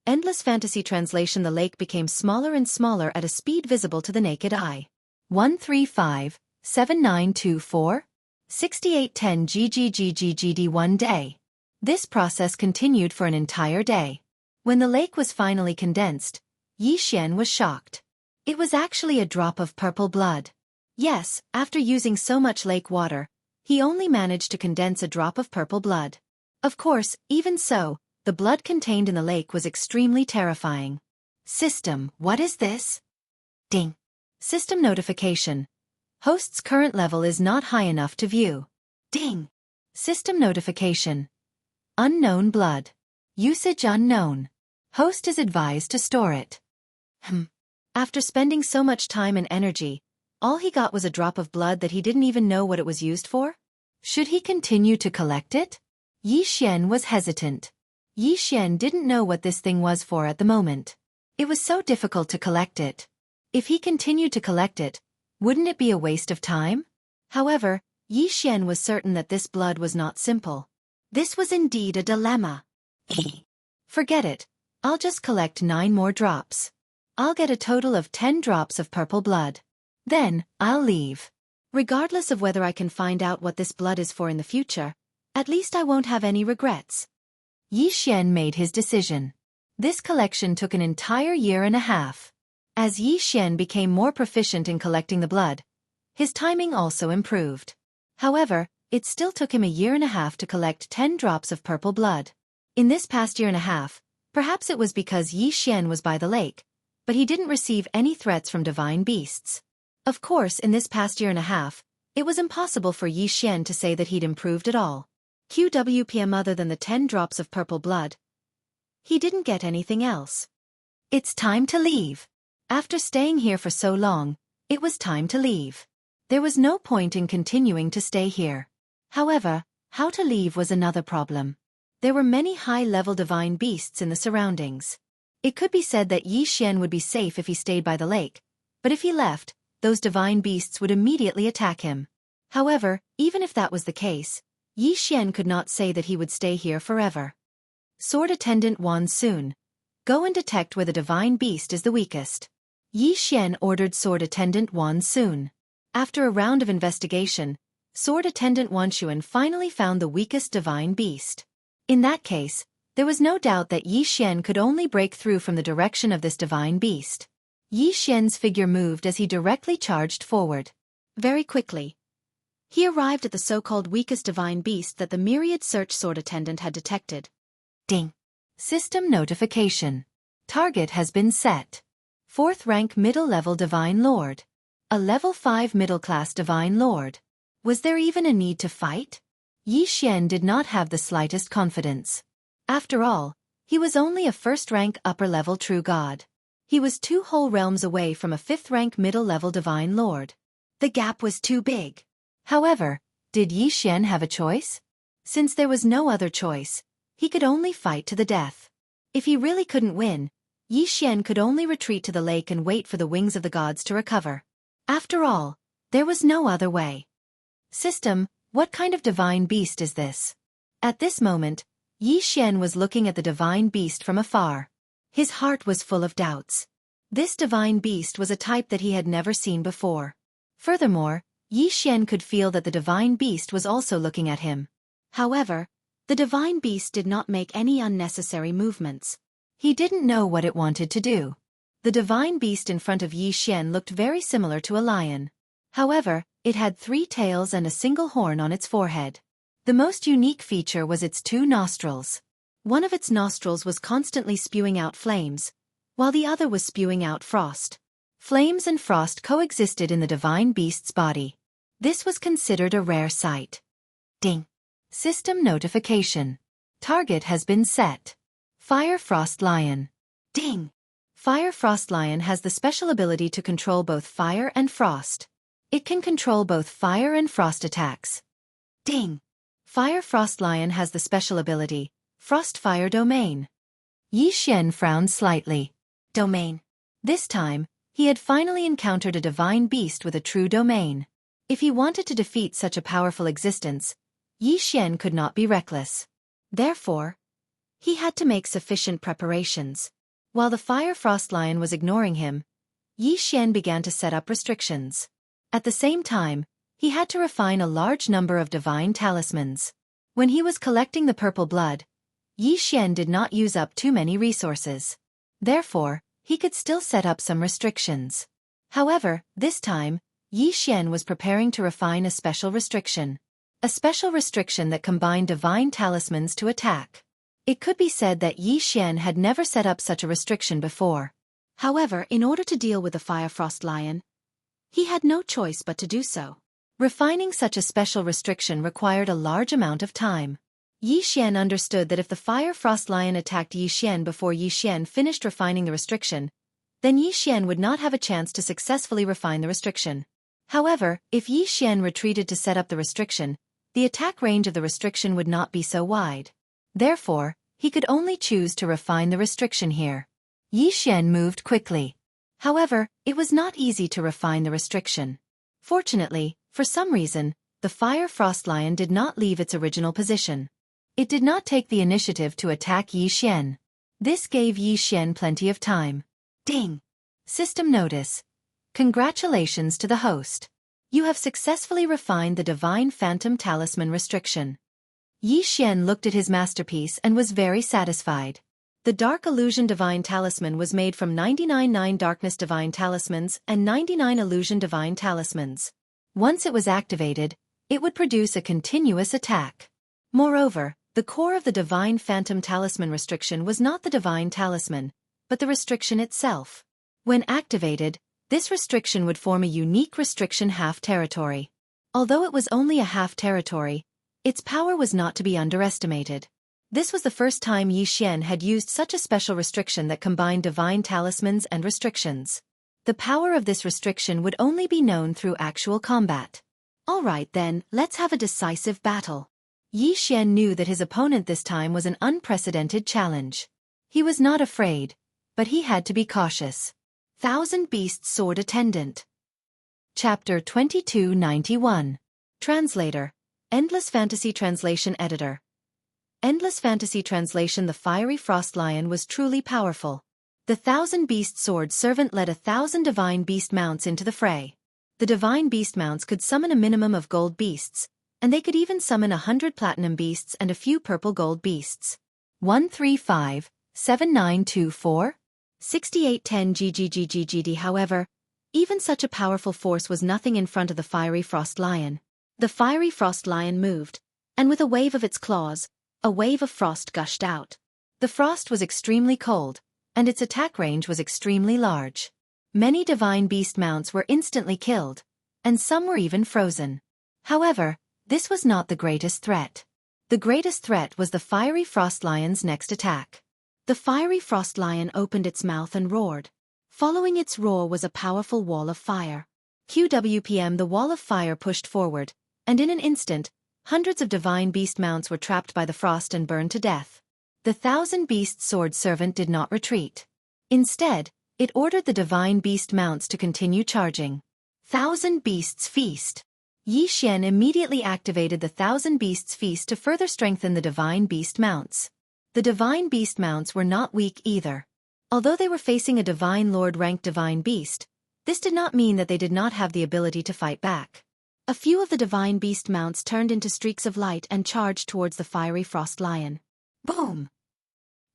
Endless Fantasy Translation. The lake became smaller and smaller at a speed visible to the naked eye. 135-7924. 6810 GGGGGD 1 day. This process continued for an entire day. When the lake was finally condensed, Yi Xian was shocked. It was actually a drop of purple blood. Yes, after using so much lake water, he only managed to condense a drop of purple blood. Of course, even so, the blood contained in the lake was extremely terrifying. System, what is this? Ding. System notification. Host's current level is not high enough to view. Ding. System notification. Unknown blood. Usage unknown. Host is advised to store it. After spending so much time and energy, all he got was a drop of blood that he didn't even know what it was used for? Should he continue to collect it? Yi Xian was hesitant. Yi Xian didn't know what this thing was for at the moment. It was so difficult to collect it. If he continued to collect it, wouldn't it be a waste of time? However, Yi Xian was certain that this blood was not simple. This was indeed a dilemma. Forget it. I'll just collect 9 more drops. I'll get a total of 10 drops of purple blood. Then, I'll leave. Regardless of whether I can find out what this blood is for in the future, at least I won't have any regrets. Yi Xian made his decision. This collection took an entire year and a half. As Yi Xian became more proficient in collecting the blood, his timing also improved. However, it still took him a year and a half to collect 10 drops of purple blood. In this past year and a half, perhaps it was because Yi Xian was by the lake, but he didn't receive any threats from divine beasts. Of course, in this past year and a half, it was impossible for Yi Xian to say that he'd improved at all. QWPM other than the 10 drops of purple blood. He didn't get anything else. It's time to leave. After staying here for so long, it was time to leave. There was no point in continuing to stay here. However, how to leave was another problem. There were many high-level divine beasts in the surroundings. It could be said that Yi Xian would be safe if he stayed by the lake, but if he left, those divine beasts would immediately attack him. However, even if that was the case, Yi Xian could not say that he would stay here forever. Sword Attendant Wan soon. Go and detect where the divine beast is the weakest. Yi Xian ordered Sword Attendant Wan soon. After a round of investigation, Sword Attendant Wan Xuan finally found the weakest divine beast. In that case, there was no doubt that Yi Xian could only break through from the direction of this divine beast. Yi Xian's figure moved as he directly charged forward. Very quickly, he arrived at the so-called weakest divine beast that the myriad search sword attendant had detected. Ding. System notification. Target has been set. 4th rank middle-level divine lord. A level 5 middle-class divine lord. Was there even a need to fight? Yi Xian did not have the slightest confidence. After all, he was only a 1st-rank upper-level true god. He was 2 whole realms away from a 5th-rank middle-level divine lord. The gap was too big. However, did Yi Xian have a choice? Since there was no other choice, he could only fight to the death. If he really couldn't win, Yi Xian could only retreat to the lake and wait for the wings of the gods to recover. After all, there was no other way. System, what kind of divine beast is this? At this moment, Yi Xian was looking at the divine beast from afar. His heart was full of doubts. This divine beast was a type that he had never seen before. Furthermore, Yi Xian could feel that the divine beast was also looking at him. However, the divine beast did not make any unnecessary movements. He didn't know what it wanted to do. The divine beast in front of Yi Xian looked very similar to a lion. However, it had 3 tails and a single horn on its forehead. The most unique feature was its 2 nostrils. One of its nostrils was constantly spewing out flames, while the other was spewing out frost. Flames and frost coexisted in the divine beast's body. This was considered a rare sight. Ding. System notification. Target has been set. Fire Frost Lion. Ding. Fire Frost Lion has the special ability to control both fire and frost. It can control both fire and frost attacks. Ding. Fire Frost Lion has the special ability, Frost Fire Domain. Yi Xian frowned slightly. Domain. This time, he had finally encountered a divine beast with a true domain. If he wanted to defeat such a powerful existence, Yi Xian could not be reckless. Therefore, he had to make sufficient preparations. While the Fire Frost Lion was ignoring him, Yi Xian began to set up restrictions. At the same time, he had to refine a large number of divine talismans. When he was collecting the purple blood, Yi Xian did not use up too many resources. Therefore, he could still set up some restrictions. However, this time, Yi Xian was preparing to refine a special restriction. A special restriction that combined divine talismans to attack. It could be said that Yi Xian had never set up such a restriction before. However, in order to deal with the Fire Frost Lion, he had no choice but to do so. Refining such a special restriction required a large amount of time. Yi Xian understood that if the Fire Frost Lion attacked Yi Xian before Yi Xian finished refining the restriction, then Yi Xian would not have a chance to successfully refine the restriction. However, if Yi Xian retreated to set up the restriction, the attack range of the restriction would not be so wide. Therefore, he could only choose to refine the restriction here. Yi Xian moved quickly. However, it was not easy to refine the restriction. Fortunately, for some reason, the Fire Frost Lion did not leave its original position. It did not take the initiative to attack Yi Xian. This gave Yi Xian plenty of time. Ding! System notice. Congratulations to the host. You have successfully refined the Divine Phantom Talisman restriction. Yi Xian looked at his masterpiece and was very satisfied. The Dark Illusion Divine Talisman was made from 99 Darkness Divine Talismans and 99 Illusion Divine Talismans. Once it was activated, it would produce a continuous attack. Moreover, the core of the Divine Phantom Talisman restriction was not the Divine Talisman, but the restriction itself. When activated, this restriction would form a unique restriction half territory. Although it was only a half territory, its power was not to be underestimated. This was the first time Yi Xian had used such a special restriction that combined divine talismans and restrictions. The power of this restriction would only be known through actual combat. Alright then, let's have a decisive battle. Yi Xian knew that his opponent this time was an unprecedented challenge. He was not afraid, but he had to be cautious. Thousand Beasts Sword Attendant. Chapter 2291. Translator. Endless Fantasy Translation Editor. Endless Fantasy Translation. The Fiery Frost Lion was truly powerful. The Thousand Beast Sword Servant led 1,000 divine beast mounts into the fray. The divine beast mounts could summon a minimum of gold beasts, and they could even summon 100 platinum beasts and a few purple gold beasts. 135, 7924? 6810 GGGGGD. However, even such a powerful force was nothing in front of the Fiery Frost Lion. The Fiery Frost Lion moved, and with a wave of its claws, a wave of frost gushed out. The frost was extremely cold, and its attack range was extremely large. Many divine beast mounts were instantly killed, and some were even frozen. However, this was not the greatest threat. The greatest threat was the Fiery Frost Lion's next attack. The Fiery Frost Lion opened its mouth and roared. Following its roar was a powerful wall of fire. QWPM. The wall of fire pushed forward, and in an instant, hundreds of divine beast mounts were trapped by the frost and burned to death. The Thousand Beast Sword Servant did not retreat. Instead, it ordered the divine beast mounts to continue charging. Thousand Beasts Feast. Yi Xian immediately activated the Thousand Beasts Feast to further strengthen the divine beast mounts. The divine beast mounts were not weak either. Although they were facing a divine lord-ranked divine beast, this did not mean that they did not have the ability to fight back. A few of the divine beast mounts turned into streaks of light and charged towards the Fiery Frost Lion. Boom!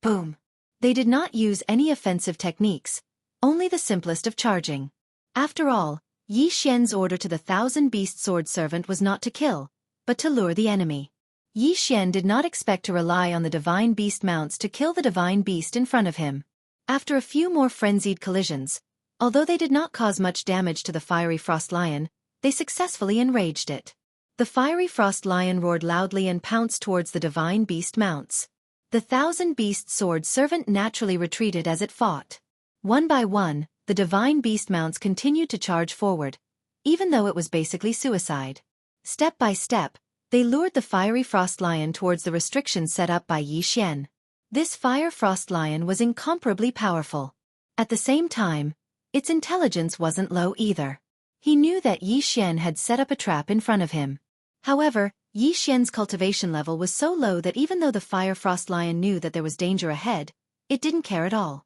Boom! They did not use any offensive techniques, only the simplest of charging. After all, Yi Xian's order to the Thousand Beast Sword Servant was not to kill, but to lure the enemy. Yi Xian did not expect to rely on the divine beast mounts to kill the divine beast in front of him. After a few more frenzied collisions, although they did not cause much damage to the Fiery Frost Lion, they successfully enraged it. The Fiery Frost Lion roared loudly and pounced towards the divine beast mounts. The Thousand Beast Sword Servant naturally retreated as it fought. One by one, the divine beast mounts continued to charge forward, even though it was basically suicide. Step by step, they lured the Fiery Frost Lion towards the restrictions set up by Yi Xian. This Fire Frost Lion was incomparably powerful. At the same time, its intelligence wasn't low either. He knew that Yi Xian had set up a trap in front of him. However, Yi Xian's cultivation level was so low that even though the Fire Frost Lion knew that there was danger ahead, it didn't care at all.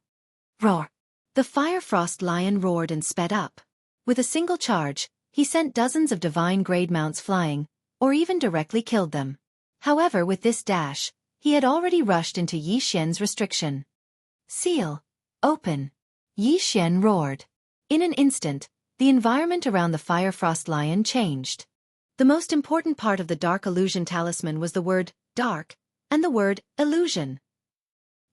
Roar! The Fire Frost Lion roared and sped up. With a single charge, he sent dozens of divine grade mounts flying, or even directly killed them. However, with this dash, he had already rushed into Yi Xian's restriction. Seal. Open. Yi Xian roared. In an instant, the environment around the Fire Frost Lion changed. The most important part of the Dark Illusion Talisman was the word dark and the word illusion.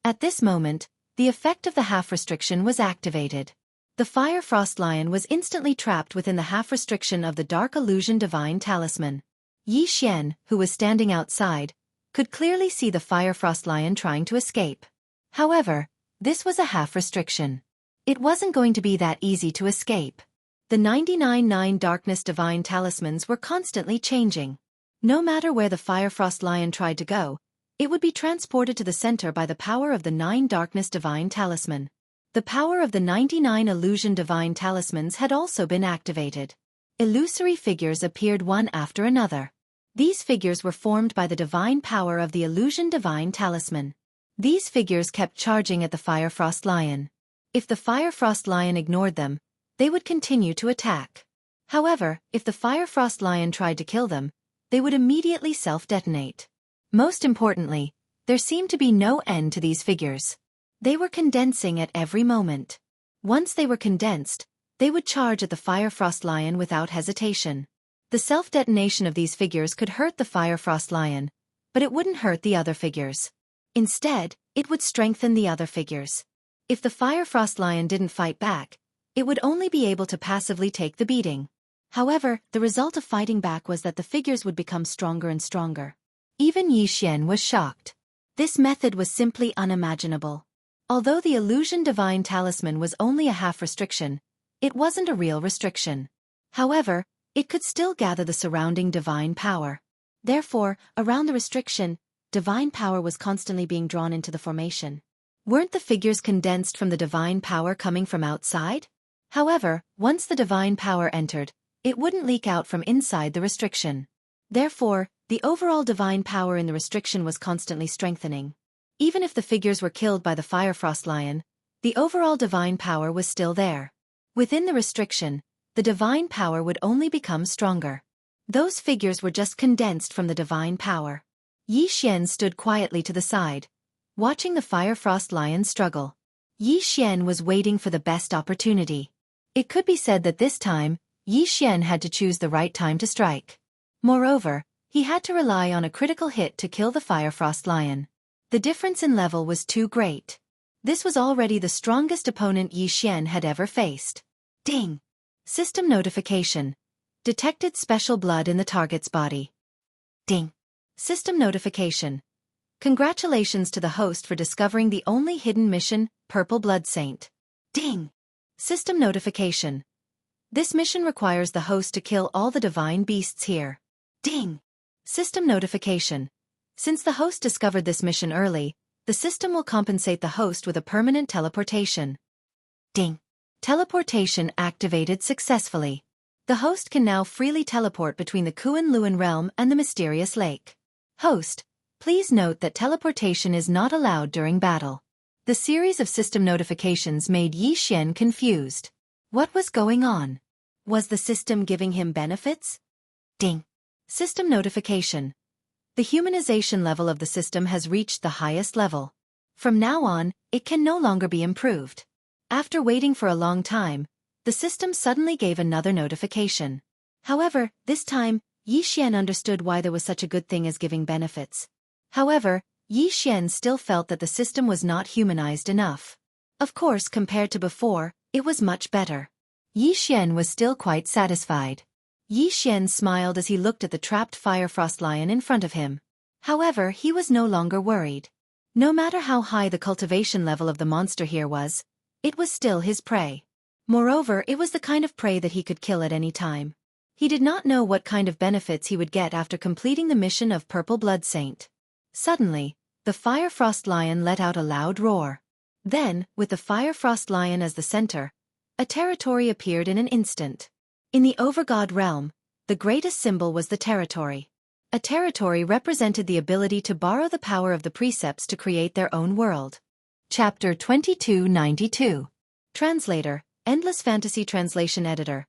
At this moment, the effect of the half restriction was activated. The Fire Frost Lion was instantly trapped within the half restriction of the Dark Illusion Divine Talisman. Yi Xian, who was standing outside, could clearly see the Fire Frost Lion trying to escape. However, this was a half restriction. It wasn't going to be that easy to escape. The 99 Darkness Divine Talismans were constantly changing. No matter where the Fire Frost Lion tried to go, it would be transported to the center by the power of the 9 Darkness Divine Talisman. The power of the 99 Illusion Divine Talismans had also been activated. Illusory figures appeared one after another. These figures were formed by the divine power of the Illusion Divine Talisman. These figures kept charging at the Fire Frost Lion. If the Fire Frost Lion ignored them, they would continue to attack. However, if the Fire Frost Lion tried to kill them, they would immediately self-detonate. Most importantly, there seemed to be no end to these figures. They were condensing at every moment. Once they were condensed, they would charge at the Fire Frost Lion without hesitation. The self-detonation of these figures could hurt the Fire Frost Lion, but it wouldn't hurt the other figures. Instead, it would strengthen the other figures. If the Fire Frost Lion didn't fight back, it would only be able to passively take the beating. However, the result of fighting back was that the figures would become stronger and stronger. Even Yi Xian was shocked. This method was simply unimaginable. Although the Illusion Divine Talisman was only a half restriction, it wasn't a real restriction. However, it could still gather the surrounding divine power. Therefore, around the restriction, divine power was constantly being drawn into the formation. Weren't the figures condensed from the divine power coming from outside? However, once the divine power entered, it wouldn't leak out from inside the restriction. Therefore, the overall divine power in the restriction was constantly strengthening. Even if the figures were killed by the Fire Frost Lion, the overall divine power was still there. Within the restriction, the divine power would only become stronger. Those figures were just condensed from the divine power. Yi Xian stood quietly to the side, watching the Fire Frost Lion struggle. Yi Xian was waiting for the best opportunity. It could be said that this time, Yi Xian had to choose the right time to strike. Moreover, he had to rely on a critical hit to kill the Fire Frost Lion. The difference in level was too great. This was already the strongest opponent Yi Xian had ever faced. Ding! System notification. Detected special blood in the target's body. Ding! System notification. Congratulations to the host for discovering the only hidden mission, Purple Blood Saint. Ding! System notification. This mission requires the host to kill all the divine beasts here. Ding! System notification. Since the host discovered this mission early, the system will compensate the host with a permanent teleportation. Ding! Teleportation activated successfully. The host can now freely teleport between the Kuan Luan realm and the mysterious lake. Host, please note that teleportation is not allowed during battle. The series of system notifications made Yi Xian confused. What was going on? Was the system giving him benefits? Ding! System notification. The humanization level of the system has reached the highest level. From now on, it can no longer be improved. After waiting for a long time, the system suddenly gave another notification. However, this time, Yi Xian understood why there was such a good thing as giving benefits. However, Yi Xian still felt that the system was not humanized enough. Of course, compared to before, it was much better. Yi Xian was still quite satisfied. Yi Xian smiled as he looked at the trapped Fire Frost Lion in front of him. However, he was no longer worried. No matter how high the cultivation level of the monster here was, it was still his prey. Moreover, it was the kind of prey that he could kill at any time. He did not know what kind of benefits he would get after completing the mission of Purple Blood Saint. Suddenly, the Fire Frost Lion let out a loud roar. Then, with the Fire Frost Lion as the center, a territory appeared in an instant. In the Overgod realm, the greatest symbol was the territory. A territory represented the ability to borrow the power of the precepts to create their own world. Chapter 2292. Translator, Endless Fantasy Translation Editor.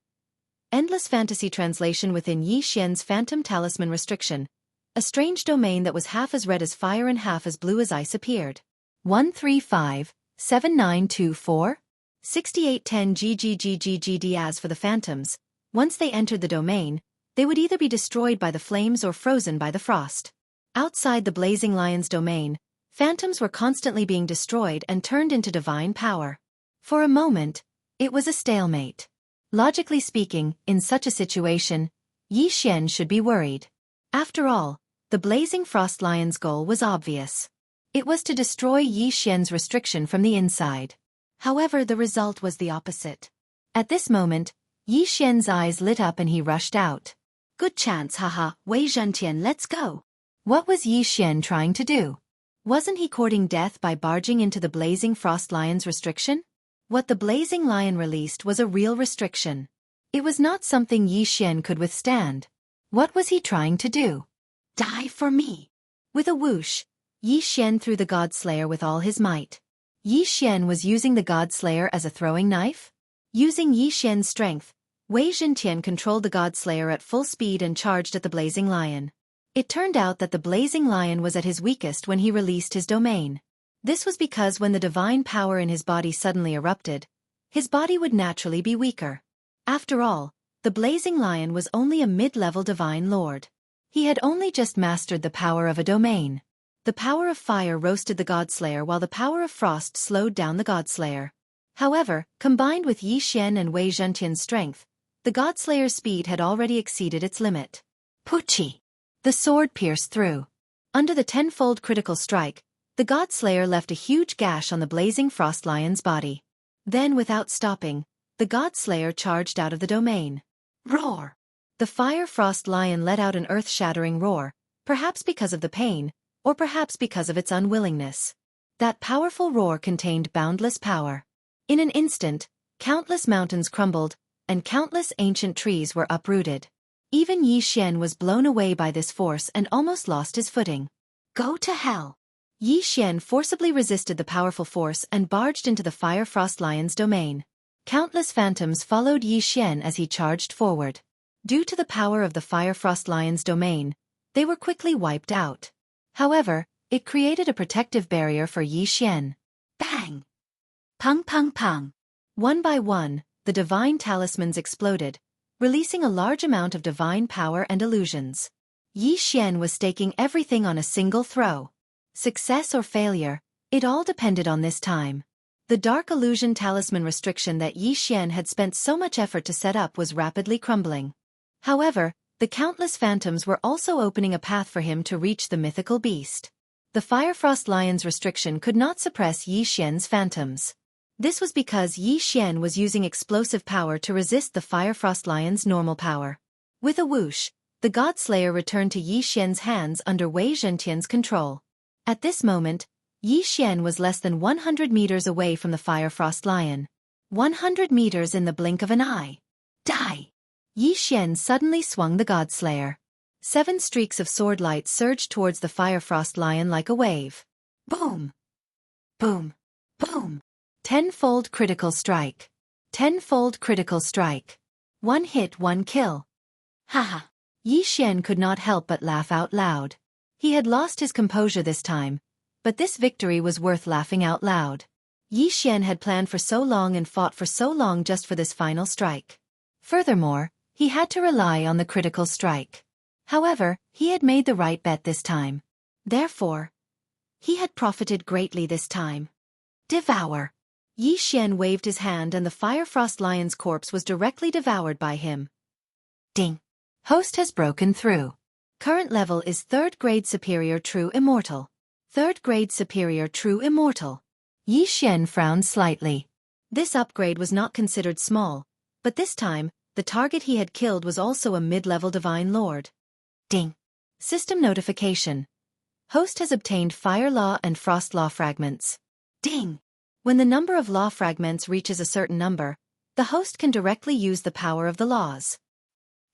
Endless Fantasy Translation within Yi Xian's Phantom Talisman Restriction. A strange domain that was half as red as fire and half as blue as ice appeared. 1357924 6810 GGGGGD. As for the phantoms, once they entered the domain, they would either be destroyed by the flames or frozen by the frost. Outside the blazing lion's domain, phantoms were constantly being destroyed and turned into divine power. For a moment, it was a stalemate. Logically speaking, in such a situation, Yi Xian should be worried. After all, the blazing frost lion's goal was obvious. It was to destroy Yi Xian's restriction from the inside. However, the result was the opposite. At this moment, Yi Xian's eyes lit up and he rushed out. Good chance, haha, Wei Zhentian, let's go. What was Yi Xian trying to do? Wasn't he courting death by barging into the blazing frost lion's restriction? What the blazing lion released was a real restriction. It was not something Yi Xian could withstand. What was he trying to do? Die for me. With a whoosh, Yi Xian threw the Godslayer with all his might. Yi Xian was using the Godslayer as a throwing knife? Using Yi Xian's strength, Wei Zhentian controlled the Godslayer at full speed and charged at the blazing lion. It turned out that the blazing lion was at his weakest when he released his domain. This was because when the divine power in his body suddenly erupted, his body would naturally be weaker. After all, the blazing lion was only a mid-level divine lord. He had only just mastered the power of a domain. The power of fire roasted the Godslayer while the power of frost slowed down the Godslayer. However, combined with Yi Xian and Wei Zhentian's strength, the Godslayer's speed had already exceeded its limit. Puchi! The sword pierced through. Under the tenfold critical strike, the Godslayer left a huge gash on the blazing frost lion's body. Then, without stopping, the Godslayer charged out of the domain. Roar! The fire frost lion let out an earth-shattering roar, perhaps because of the pain, or perhaps because of its unwillingness. That powerful roar contained boundless power. In an instant, countless mountains crumbled, and countless ancient trees were uprooted. Even Yi Xian was blown away by this force and almost lost his footing. Go to hell! Yi Xian forcibly resisted the powerful force and barged into the fire frost lion's domain. Countless phantoms followed Yi Xian as he charged forward. Due to the power of the fire frost lion's domain, they were quickly wiped out. However, it created a protective barrier for Yi Xian. Bang! Pung pung pung! One by one, the divine talismans exploded, releasing a large amount of divine power and illusions. Yi Xian was staking everything on a single throw. Success or failure, it all depended on this time. The dark illusion talisman restriction that Yi Xian had spent so much effort to set up was rapidly crumbling. However, the countless phantoms were also opening a path for him to reach the mythical beast. The Firefrost Lion's restriction could not suppress Yi Xian's phantoms. This was because Yi Xian was using explosive power to resist the Firefrost Lion's normal power. With a whoosh, the Godslayer returned to Yi Xian's hands under Wei Zhentian's control. At this moment, Yi Xian was less than 100 meters away from the Firefrost Lion. 100 meters in the blink of an eye. Die! Yi Xian suddenly swung the Godslayer. 7 streaks of sword light surged towards the Firefrost Lion like a wave. Boom! Boom! Boom! Tenfold critical strike. Tenfold critical strike. 1 hit, 1 kill. Haha! Yi Xian could not help but laugh out loud. He had lost his composure this time, but this victory was worth laughing out loud. Yi Xian had planned for so long and fought for so long just for this final strike. Furthermore, he had to rely on the critical strike. However, he had made the right bet this time. Therefore, he had profited greatly this time. Devour! Yi Xian waved his hand and the Firefrost Lion's corpse was directly devoured by him. Ding! Host has broken through. Current level is 3rd grade Superior True Immortal. 3rd grade Superior True Immortal. Yi Xian frowned slightly. This upgrade was not considered small, but this time, the target he had killed was also a mid-level Divine Lord. Ding! System notification. Host has obtained Fire Law and Frost Law fragments. Ding! When the number of law fragments reaches a certain number, the host can directly use the power of the laws.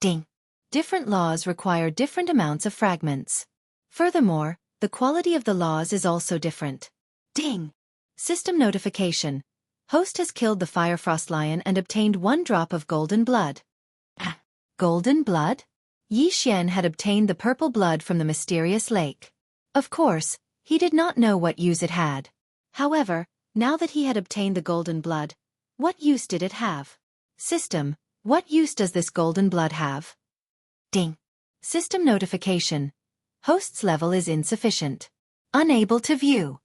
Ding! Different laws require different amounts of fragments. Furthermore, the quality of the laws is also different. Ding! System notification. Host has killed the Firefrost Lion and obtained 1 drop of golden blood. Ah! Golden blood? Yi Xian had obtained the purple blood from the mysterious lake. Of course, he did not know what use it had. However, now that he had obtained the golden blood, what use did it have? System, what use does this golden blood have? Ding. System notification. Host's level is insufficient. Unable to view.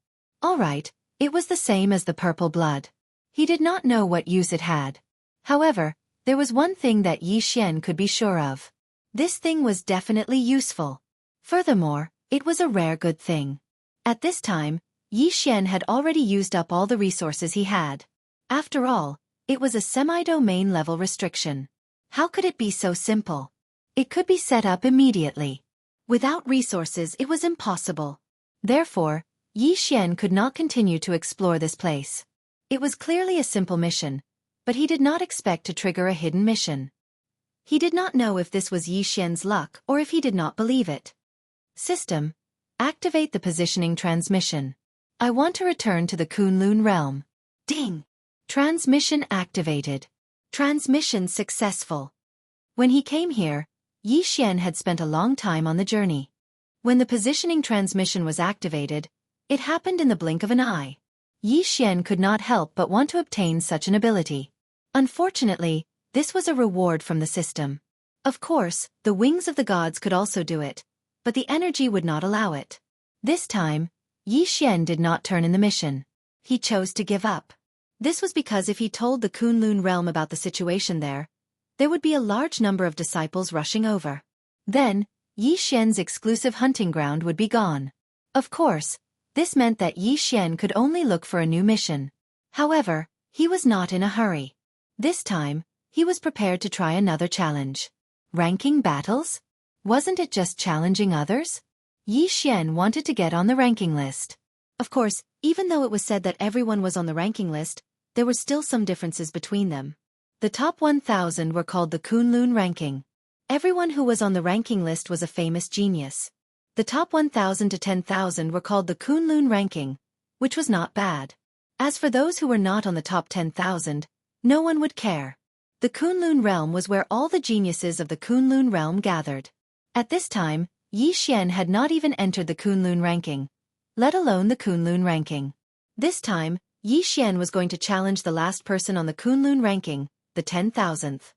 Alright, it was the same as the purple blood. He did not know what use it had. However, there was one thing that Yi Xian could be sure of. This thing was definitely useful. Furthermore, it was a rare good thing. At this time, Yi Xian had already used up all the resources he had. After all, it was a semi-domain level restriction. How could it be so simple? It could be set up immediately. Without resources it was impossible. Therefore, Yi Xian could not continue to explore this place. It was clearly a simple mission, but he did not expect to trigger a hidden mission. He did not know if this was Yi Xian's luck or if he did not believe it. System, activate the positioning transmission. I want to return to the Kunlun realm. Ding! Transmission activated. Transmission successful. When he came here, Yi Xian had spent a long time on the journey. When the positioning transmission was activated, it happened in the blink of an eye. Yi Xian could not help but want to obtain such an ability. Unfortunately, this was a reward from the system. Of course, the wings of the gods could also do it, but the energy would not allow it. This time, Yi Xian did not turn in the mission. He chose to give up. This was because if he told the Kunlun realm about the situation there would be a large number of disciples rushing over. Then, Yi Xian's exclusive hunting ground would be gone. Of course, this meant that Yi Xian could only look for a new mission. However, he was not in a hurry. This time, he was prepared to try another challenge. Ranking battles? Wasn't it just challenging others? Yi Xian wanted to get on the ranking list. Of course, even though it was said that everyone was on the ranking list, there were still some differences between them. The top 1,000 were called the Kunlun ranking. Everyone who was on the ranking list was a famous genius. The top 1,000 to 10,000 were called the Kunlun ranking, which was not bad. As for those who were not on the top 10,000, no one would care. The Kunlun realm was where all the geniuses of the Kunlun realm gathered. At this time, Yi Xian had not even entered the Kunlun ranking, let alone the Kunlun ranking. This time, Yi Xian was going to challenge the last person on the Kunlun ranking, the 10,000th.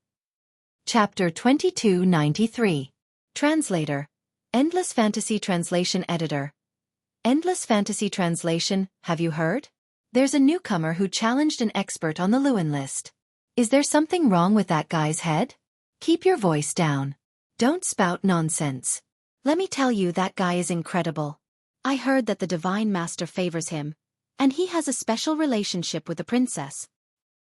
Chapter 2293. Translator. Endless Fantasy Translation Editor. Endless Fantasy Translation, have you heard? There's a newcomer who challenged an expert on the Lewin list. Is there something wrong with that guy's head? Keep your voice down. Don't spout nonsense. Let me tell you, that guy is incredible. I heard that the Divine Master favors him, and he has a special relationship with the princess.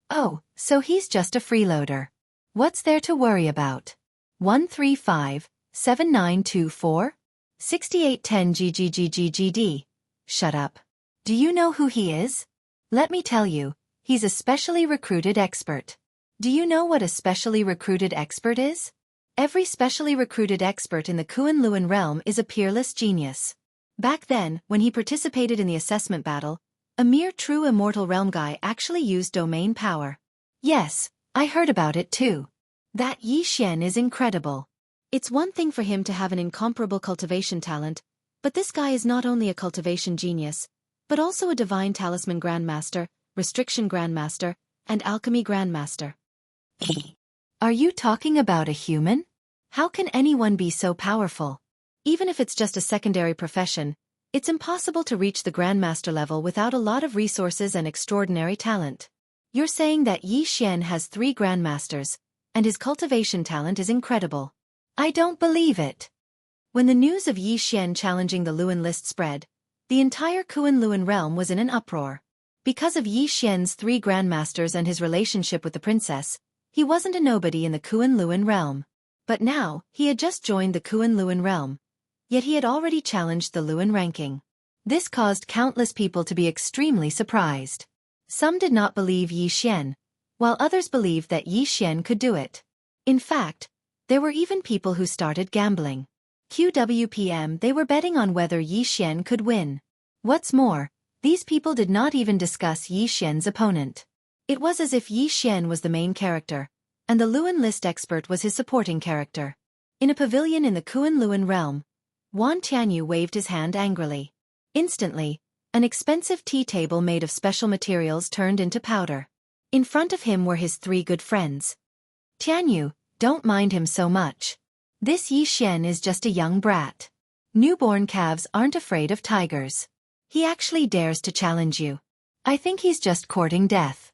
Oh, so he's just a freeloader. What's there to worry about? 135-7924? 6810 GGGGGD. Shut up. Do you know who he is? Let me tell you, he's a specially recruited expert. Do you know what a specially recruited expert is? Every specially recruited expert in the Kunlun realm is a peerless genius. Back then, when he participated in the assessment battle, a mere true immortal realm guy actually used domain power. Yes, I heard about it too. That Yi Xian is incredible. It's one thing for him to have an incomparable cultivation talent, but this guy is not only a cultivation genius, but also a divine talisman grandmaster, restriction grandmaster, and alchemy grandmaster. Are you talking about a human? How can anyone be so powerful? Even if it's just a secondary profession, it's impossible to reach the grandmaster level without a lot of resources and extraordinary talent. You're saying that Yi Xian has 3 grandmasters, and his cultivation talent is incredible. I don't believe it. When the news of Yi Xian challenging the Lewin list spread, the entire Kunlun realm was in an uproar. Because of Yi Xian's 3 grandmasters and his relationship with the princess, he wasn't a nobody in the Kunlun realm. But now, he had just joined the Kunlun realm, yet he had already challenged the Lewin ranking. This caused countless people to be extremely surprised. Some did not believe Yi Xian, while others believed that Yi Xian could do it. In fact, there were even people who started gambling. QWPM, they were betting on whether Yi Xian could win. What's more, these people did not even discuss Yi Xian's opponent. It was as if Yi Xian was the main character, and the Lewin list expert was his supporting character. In a pavilion in the Kunlun realm, Wan Tianyu waved his hand angrily. Instantly, an expensive tea table made of special materials turned into powder. In front of him were his 3 good friends. Tianyu, don't mind him so much. This Yi Xian is just a young brat. Newborn calves aren't afraid of tigers. He actually dares to challenge you. I think he's just courting death.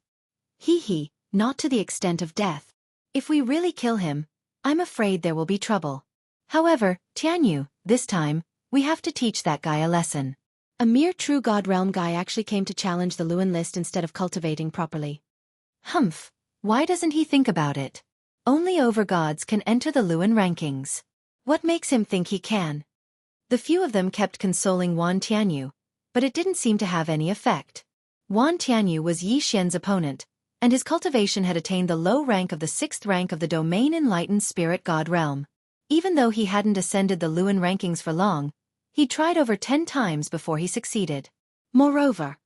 Hee, not to the extent of death. If we really kill him, I'm afraid there will be trouble. However, Tianyu, this time, we have to teach that guy a lesson. A mere true God realm guy actually came to challenge the Luan list instead of cultivating properly. Humph, why doesn't he think about it? Only overgods can enter the Luan rankings. What makes him think he can? The few of them kept consoling Wan Tianyu, but it didn't seem to have any effect. Wan Tianyu was Yi Xian's opponent, and his cultivation had attained the low rank of the 6th rank of the domain Enlightened Spirit God realm. Even though he hadn't ascended the Luan rankings for long, he tried over 10 times before he succeeded. Moreover,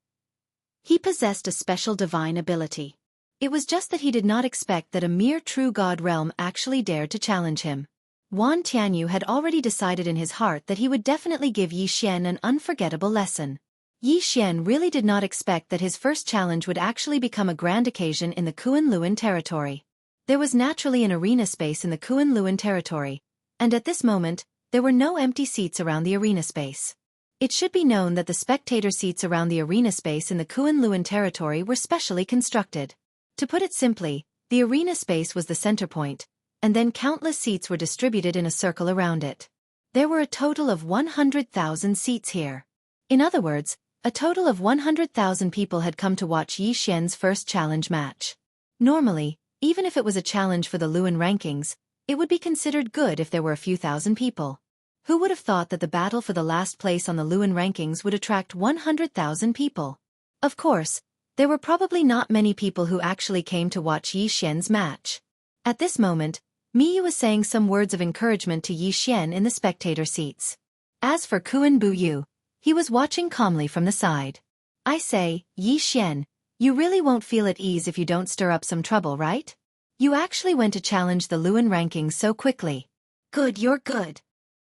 he possessed a special divine ability. It was just that he did not expect that a mere true God realm actually dared to challenge him. Wan Tianyu had already decided in his heart that he would definitely give Yi Xian an unforgettable lesson. Yi Xian really did not expect that his first challenge would actually become a grand occasion in the Kunlun territory. There was naturally an arena space in the Kunlun territory, and at this moment, there were no empty seats around the arena space. It should be known that the spectator seats around the arena space in the Kunlun territory were specially constructed. To put it simply, the arena space was the center point, and then countless seats were distributed in a circle around it. There were a total of 100,000 seats here. In other words, a total of 100,000 people had come to watch Yi Xian's first challenge match. Normally, even if it was a challenge for the Luan rankings, it would be considered good if there were a few thousand people. Who would have thought that the battle for the last place on the Luan rankings would attract 100,000 people? Of course, there were probably not many people who actually came to watch Yi Xian's match. At this moment, Miyu was saying some words of encouragement to Yi Xian in the spectator seats. As for Kuan Buyu, he was watching calmly from the side. I say, Yi Xian, you really won't feel at ease if you don't stir up some trouble, right? You actually went to challenge the Luan rankings so quickly. Good, you're good.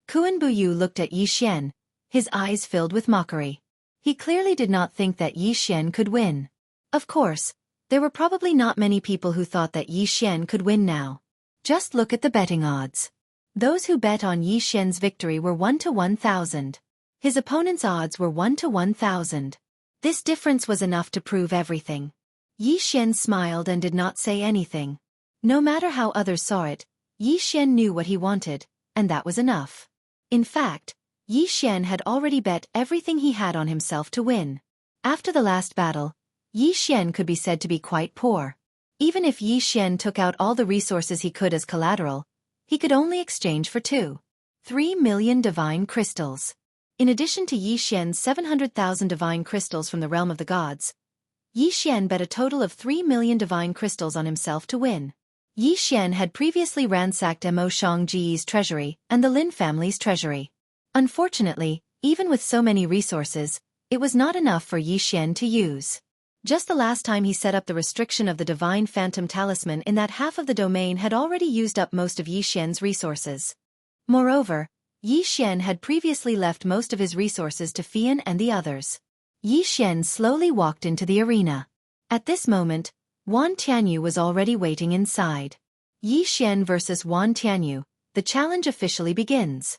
Kuan Buyu looked at Yi Xian, his eyes filled with mockery. He clearly did not think that Yi Xian could win. Of course, there were probably not many people who thought that Yi Xian could win now. Just look at the betting odds. Those who bet on Yi Xian's victory were 1 to 1,000. His opponent's odds were 1 to 1,000. This difference was enough to prove everything. Yi Xian smiled and did not say anything. No matter how others saw it, Yi Xian knew what he wanted, and that was enough. In fact, Yi Xian had already bet everything he had on himself to win. After the last battle, Yi Xian could be said to be quite poor. Even if Yi Xian took out all the resources he could as collateral, he could only exchange for 3 million divine crystals. In addition to Yi Xian's 700,000 divine crystals from the realm of the gods, Yi Xian bet a total of 3 million divine crystals on himself to win. Yi Xian had previously ransacked Mo Shangji's treasury and the Lin family's treasury. Unfortunately, even with so many resources, it was not enough for Yi Xian to use. Just the last time he set up the restriction of the divine phantom talisman in that half of the domain had already used up most of Yi Xian's resources. Moreover, Yi Xian had previously left most of his resources to Fian and the others. Yi Xian slowly walked into the arena. At this moment, Wan Tianyu was already waiting inside. Yi Xian versus Wan Tianyu, the challenge officially begins.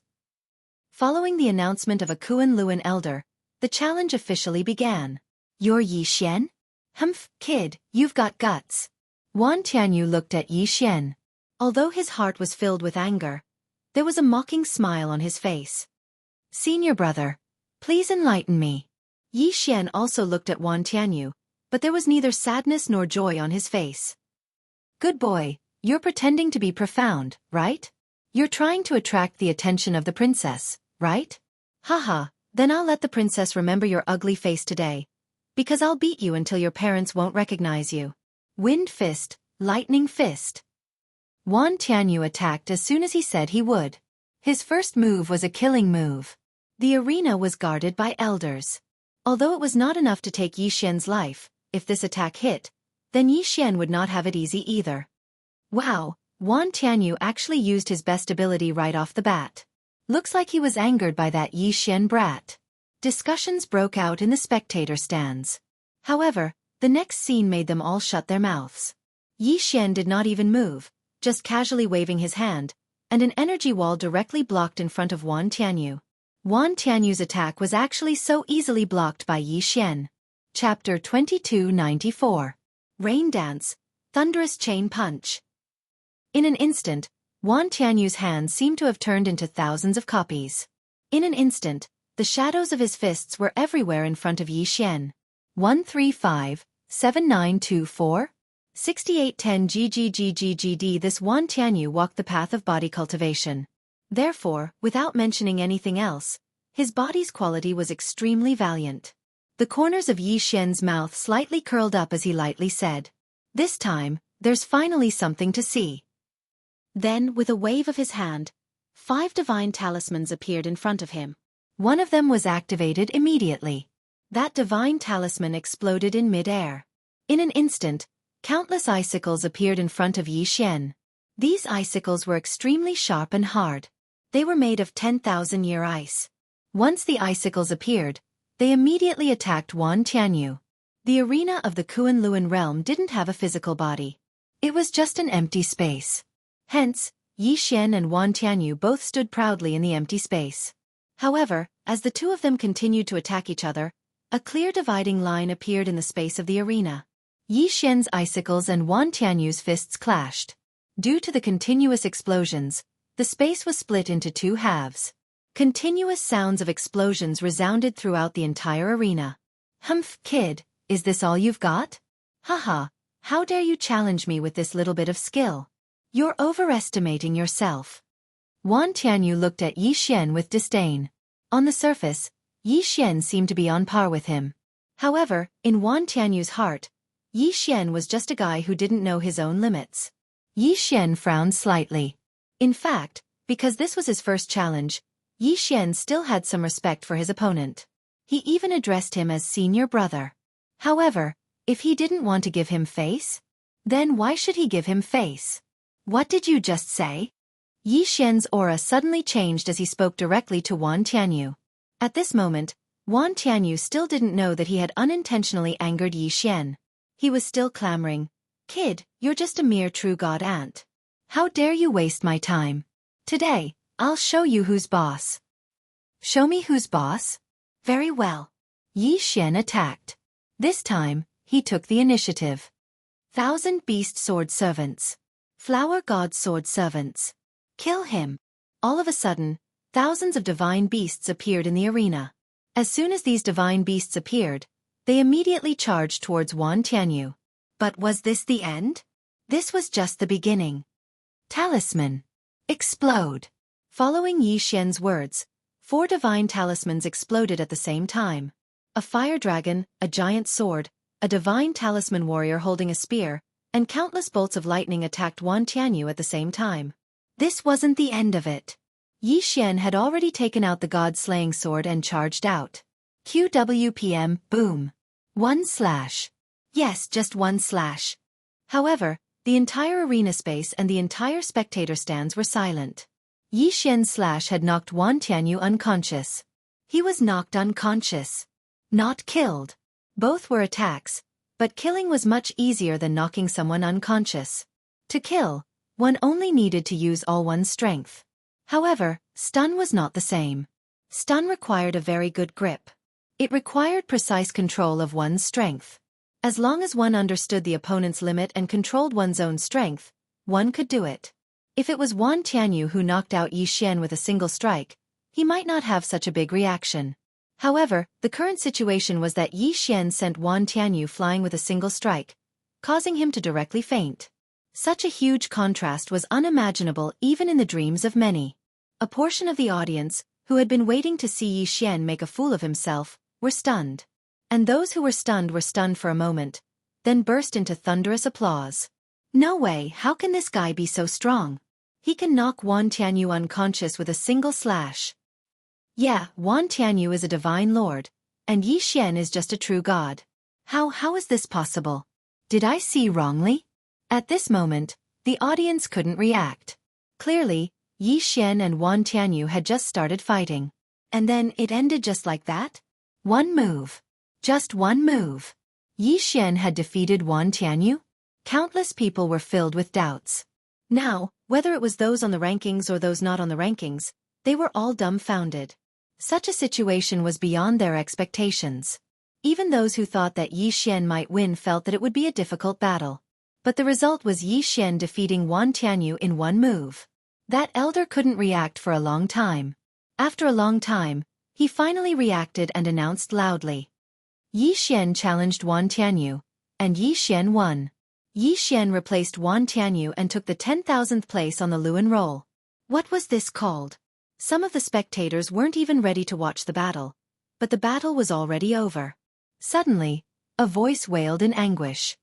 Following the announcement of a Kunlun elder, the challenge officially began. You're Yi Xian? Humph, kid, you've got guts. Wan Tianyu looked at Yi Xian. Although his heart was filled with anger, there was a mocking smile on his face. Senior brother, please enlighten me. Yi Xian also looked at Wan Tianyu, but there was neither sadness nor joy on his face. Good boy, you're pretending to be profound, right? You're trying to attract the attention of the princess, right? Haha, then I'll let the princess remember your ugly face today, because I'll beat you until your parents won't recognize you. Wind fist, lightning fist. Wan Tianyu attacked as soon as he said he would. His first move was a killing move. The arena was guarded by elders. Although it was not enough to take Yi Xian's life, if this attack hit, then Yi Xian would not have it easy either. Wow, Wan Tianyu actually used his best ability right off the bat. Looks like he was angered by that Yi Xian brat. Discussions broke out in the spectator stands. However, the next scene made them all shut their mouths. Yi Xian did not even move, just casually waving his hand, and an energy wall directly blocked in front of Wan Tianyu. Wan Tianyu's attack was actually so easily blocked by Yi Xian. Chapter 2294. Rain Dance, Thunderous Chain Punch. In an instant, Wan Tianyu's hands seemed to have turned into thousands of copies. In an instant, the shadows of his fists were everywhere in front of Yi Xian. 135, 7924? 6810 GGGGGD. This Wan Tianyu walked the path of body cultivation. Therefore, without mentioning anything else, his body's quality was extremely valiant. The corners of Yi Xian's mouth slightly curled up as he lightly said, "This time, there's finally something to see." Then, with a wave of his hand, 5 divine talismans appeared in front of him. One of them was activated immediately. That divine talisman exploded in mid-air. In an instant, countless icicles appeared in front of Yi Xian. These icicles were extremely sharp and hard. They were made of 10,000-year ice. Once the icicles appeared, they immediately attacked Wan Tianyu. The arena of the Kunlun realm didn't have a physical body. It was just an empty space. Hence, Yi Xian and Wan Tianyu both stood proudly in the empty space. However, as the two of them continued to attack each other, a clear dividing line appeared in the space of the arena. Yi Xian's icicles and Wan Tianyu's fists clashed. Due to the continuous explosions, the space was split into 2 halves. Continuous sounds of explosions resounded throughout the entire arena. "Humph, kid, is this all you've got? Haha, how dare you challenge me with this little bit of skill? You're overestimating yourself." Wan Tianyu looked at Yi Xian with disdain. On the surface, Yi Xian seemed to be on par with him. However, in Wan Tianyu's heart, Yi Xian was just a guy who didn't know his own limits. Yi Xian frowned slightly. In fact, because this was his first challenge, Yi Xian still had some respect for his opponent. He even addressed him as senior brother. However, if he didn't want to give him face, then why should he give him face? "What did you just say?" Yi Xian's aura suddenly changed as he spoke directly to Wan Tianyu. At this moment, Wan Tianyu still didn't know that he had unintentionally angered Yi Xian. He was still clamoring, "Kid, you're just a mere true god ant. How dare you waste my time? Today, I'll show you who's boss." "Show me who's boss?" "Very well." Yi Xian attacked. This time, he took the initiative. 1,000 beast sword servants. Flower god sword servants. Kill him. All of a sudden, thousands of divine beasts appeared in the arena. As soon as these divine beasts appeared, they immediately charged towards Wan Tianyu. But was this the end? This was just the beginning. Talisman. Explode. Following Yi Xian's words, 4 divine talismans exploded at the same time. A fire dragon, a giant sword, a divine talisman warrior holding a spear, and countless bolts of lightning attacked Wan Tianyu at the same time. This wasn't the end of it. Yi Xian had already taken out the god-slaying sword and charged out. QWPM, boom. 1 slash. Yes, just 1 slash. However, the entire arena space and the entire spectator stands were silent. Yi Xian's slash had knocked Wan Tianyu unconscious. He was knocked unconscious. Not killed. Both were attacks, but killing was much easier than knocking someone unconscious. To kill, one only needed to use all one's strength. However, stun was not the same. Stun required a very good grip. It required precise control of one's strength. As long as one understood the opponent's limit and controlled one's own strength, one could do it. If it was Wan Tianyu who knocked out Yi Xian with a single strike, he might not have such a big reaction. However, the current situation was that Yi Xian sent Wan Tianyu flying with a single strike, causing him to directly faint. Such a huge contrast was unimaginable even in the dreams of many. A portion of the audience, who had been waiting to see Yi Xian make a fool of himself, were stunned. And those who were stunned for a moment, then burst into thunderous applause. No way, how can this guy be so strong? He can knock Wan Tianyu unconscious with a single slash. Yeah, Wan Tianyu is a divine lord, and Yi Xian is just a true god. How is this possible? Did I see wrongly? At this moment, The audience couldn't react. Clearly, Yi Xian and Wan Tianyu had just started fighting. And then it ended just like that? One move. Just one move. Yi Xian had defeated Wan Tianyu? Countless people were filled with doubts. Now, whether it was those on the rankings or those not on the rankings, they were all dumbfounded. Such a situation was beyond their expectations. Even those who thought that Yi Xian might win felt that it would be a difficult battle. But the result was Yi Xian defeating Wan Tianyu in one move. That elder couldn't react for a long time. After a long time, he finally reacted and announced loudly. Yi Xian challenged Wan Tianyu, and Yi Xian won. Yi Xian replaced Wan Tianyu and took the 10,000th place on the Luan roll. What was this called? Some of the spectators weren't even ready to watch the battle. But the battle was already over. Suddenly, a voice wailed in anguish.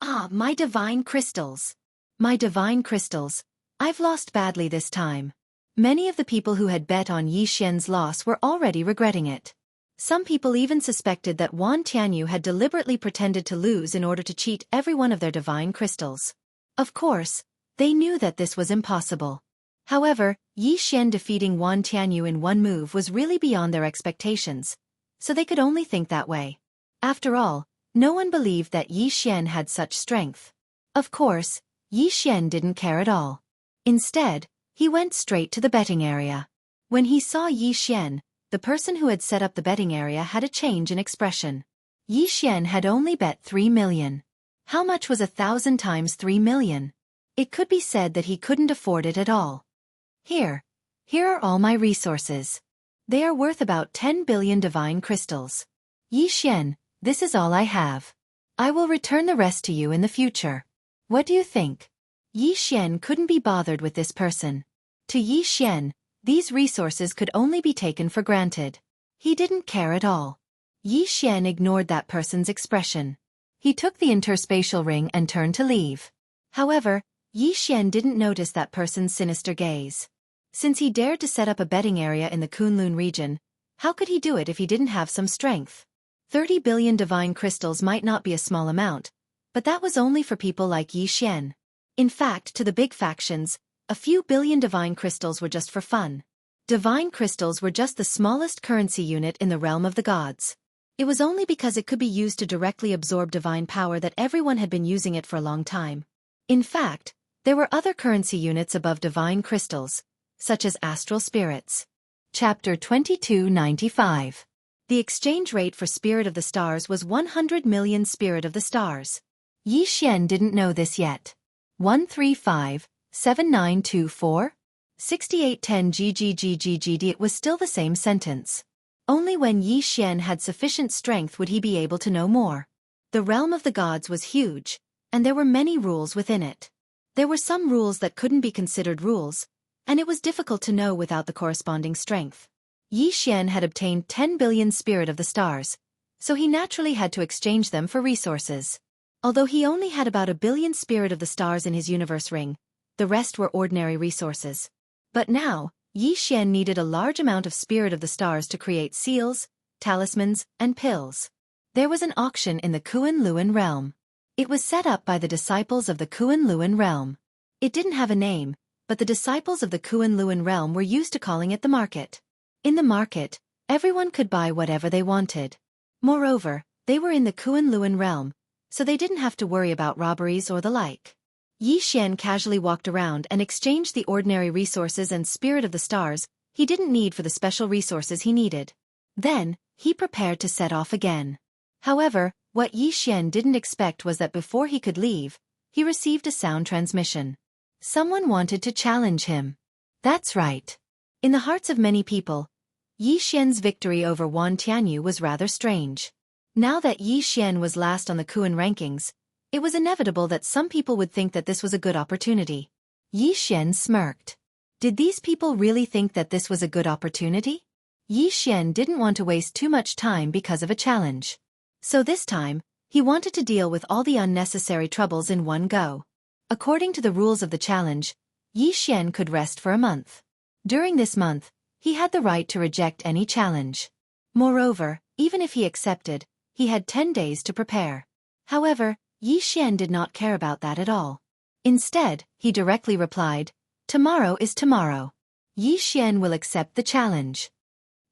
Ah, my divine crystals! My divine crystals! I've lost badly this time. Many of the people who had bet on Yi Xian's loss were already regretting it. Some people even suspected that Wan Tianyu had deliberately pretended to lose in order to cheat every one of their divine crystals. Of course, they knew that this was impossible. However, Yi Xian defeating Wan Tianyu in one move was really beyond their expectations, so they could only think that way. After all, no one believed that Yi Xian had such strength. Of course, Yi Xian didn't care at all. Instead, he went straight to the betting area. When he saw Yi Xian, the person who had set up the betting area had a change in expression. Yi Xian had only bet 3 million. How much was 1,000 times 3 million? It could be said that he couldn't afford it at all. Here are all my resources. They are worth about 10 billion divine crystals. Yi Xian, this is all I have. I will return the rest to you in the future. What do you think? Yi Xian couldn't be bothered with this person. To Yi Xian, these resources could only be taken for granted. He didn't care at all. Yi Xian ignored that person's expression. He took the interspatial ring and turned to leave. However, Yi Xian didn't notice that person's sinister gaze. Since he dared to set up a betting area in the Kunlun region, how could he do it if he didn't have some strength? 30 billion divine crystals might not be a small amount, but that was only for people like Yi Xian. In fact, to the big factions, a few billion divine crystals were just for fun. Divine crystals were just the smallest currency unit in the realm of the gods. It was only because it could be used to directly absorb divine power that everyone had been using it for a long time. In fact, there were other currency units above divine crystals, such as astral spirits. Chapter 2295. The exchange rate for Spirit of the Stars was 100 million Spirit of the Stars. Yi Xian didn't know this yet. 1357924? 6810 GGGGGD. It was still the same sentence. Only when Yi Xian had sufficient strength would he be able to know more. The realm of the gods was huge, and there were many rules within it. There were some rules that couldn't be considered rules, and it was difficult to know without the corresponding strength. Yi Xian had obtained 10 billion Spirit of the Stars, so he naturally had to exchange them for resources. Although he only had about 1 billion Spirit of the Stars in his universe ring, the rest were ordinary resources. But now, Yi Xian needed a large amount of Spirit of the Stars to create seals, talismans, and pills. There was an auction in the Kunlun realm. It was set up by the disciples of the Kunlun realm. It didn't have a name, but the disciples of the Kunlun realm were used to calling it the market. In the market, everyone could buy whatever they wanted. Moreover, they were in the Kunlun realm, so they didn't have to worry about robberies or the like. Yi Xian casually walked around and exchanged the ordinary resources and Spirit of the Stars he didn't need for the special resources he needed. Then, he prepared to set off again. However, what Yi Xian didn't expect was that before he could leave, he received a sound transmission. Someone wanted to challenge him. That's right. In the hearts of many people, Yi Xian's victory over Wan Tianyu was rather strange. Now that Yi Xian was last on the Kun rankings, it was inevitable that some people would think that this was a good opportunity. Yi Xian smirked. Did these people really think that this was a good opportunity? Yi Xian didn't want to waste too much time because of a challenge. So this time, he wanted to deal with all the unnecessary troubles in one go. According to the rules of the challenge, Yi Xian could rest for a month. During this month, he had the right to reject any challenge. Moreover, even if he accepted, he had 10 days to prepare. However, Yi Xian did not care about that at all. Instead, he directly replied, "Tomorrow is tomorrow. Yi Xian will accept the challenge."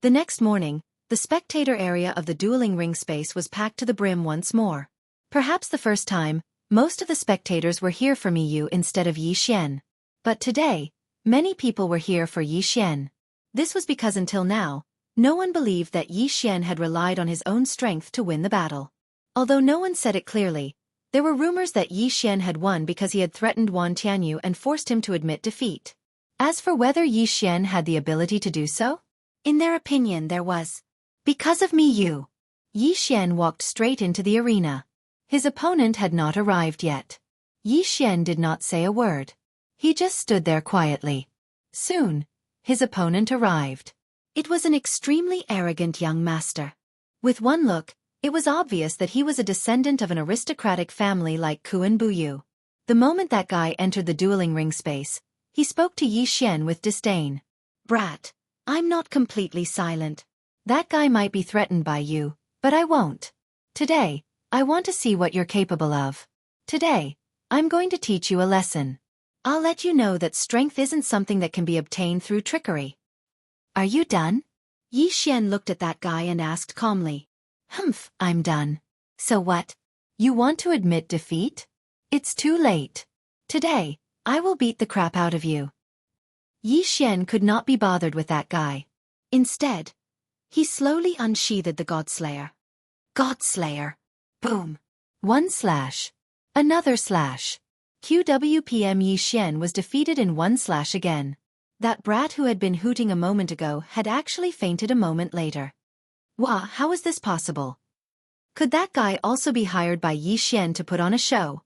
The next morning, the spectator area of the dueling ring space was packed to the brim once more. Perhaps the first time, most of the spectators were here for Miyu instead of Yi Xian. But today, many people were here for Yi Xian. This was because until now, no one believed that Yi Xian had relied on his own strength to win the battle. Although no one said it clearly, there were rumors that Yi Xian had won because he had threatened Wan Tianyu and forced him to admit defeat. As for whether Yi Xian had the ability to do so, in their opinion there was. Because of Miyu, Yi Xian walked straight into the arena. His opponent had not arrived yet. Yi Xian did not say a word. He just stood there quietly. Soon, his opponent arrived. It was an extremely arrogant young master. With one look, it was obvious that he was a descendant of an aristocratic family like Kuan Buyu. The moment that guy entered the dueling ring space, he spoke to Yi Xian with disdain. "Brat, I'm not completely silent. That guy might be threatened by you, but I won't. Today, I want to see what you're capable of. Today, I'm going to teach you a lesson. I'll let you know that strength isn't something that can be obtained through trickery." "Are you done?" Yi Xian looked at that guy and asked calmly. "Humph, I'm done. So what? You want to admit defeat? It's too late. Today, I will beat the crap out of you." Yi Xian could not be bothered with that guy. Instead, he slowly unsheathed the Godslayer. Godslayer. Boom. One slash. Another slash. QWPM Yi Xian was defeated in one slash again. That brat who had been hooting a moment ago had actually fainted a moment later. Wah, how is this possible? Could that guy also be hired by Yi Xian to put on a show?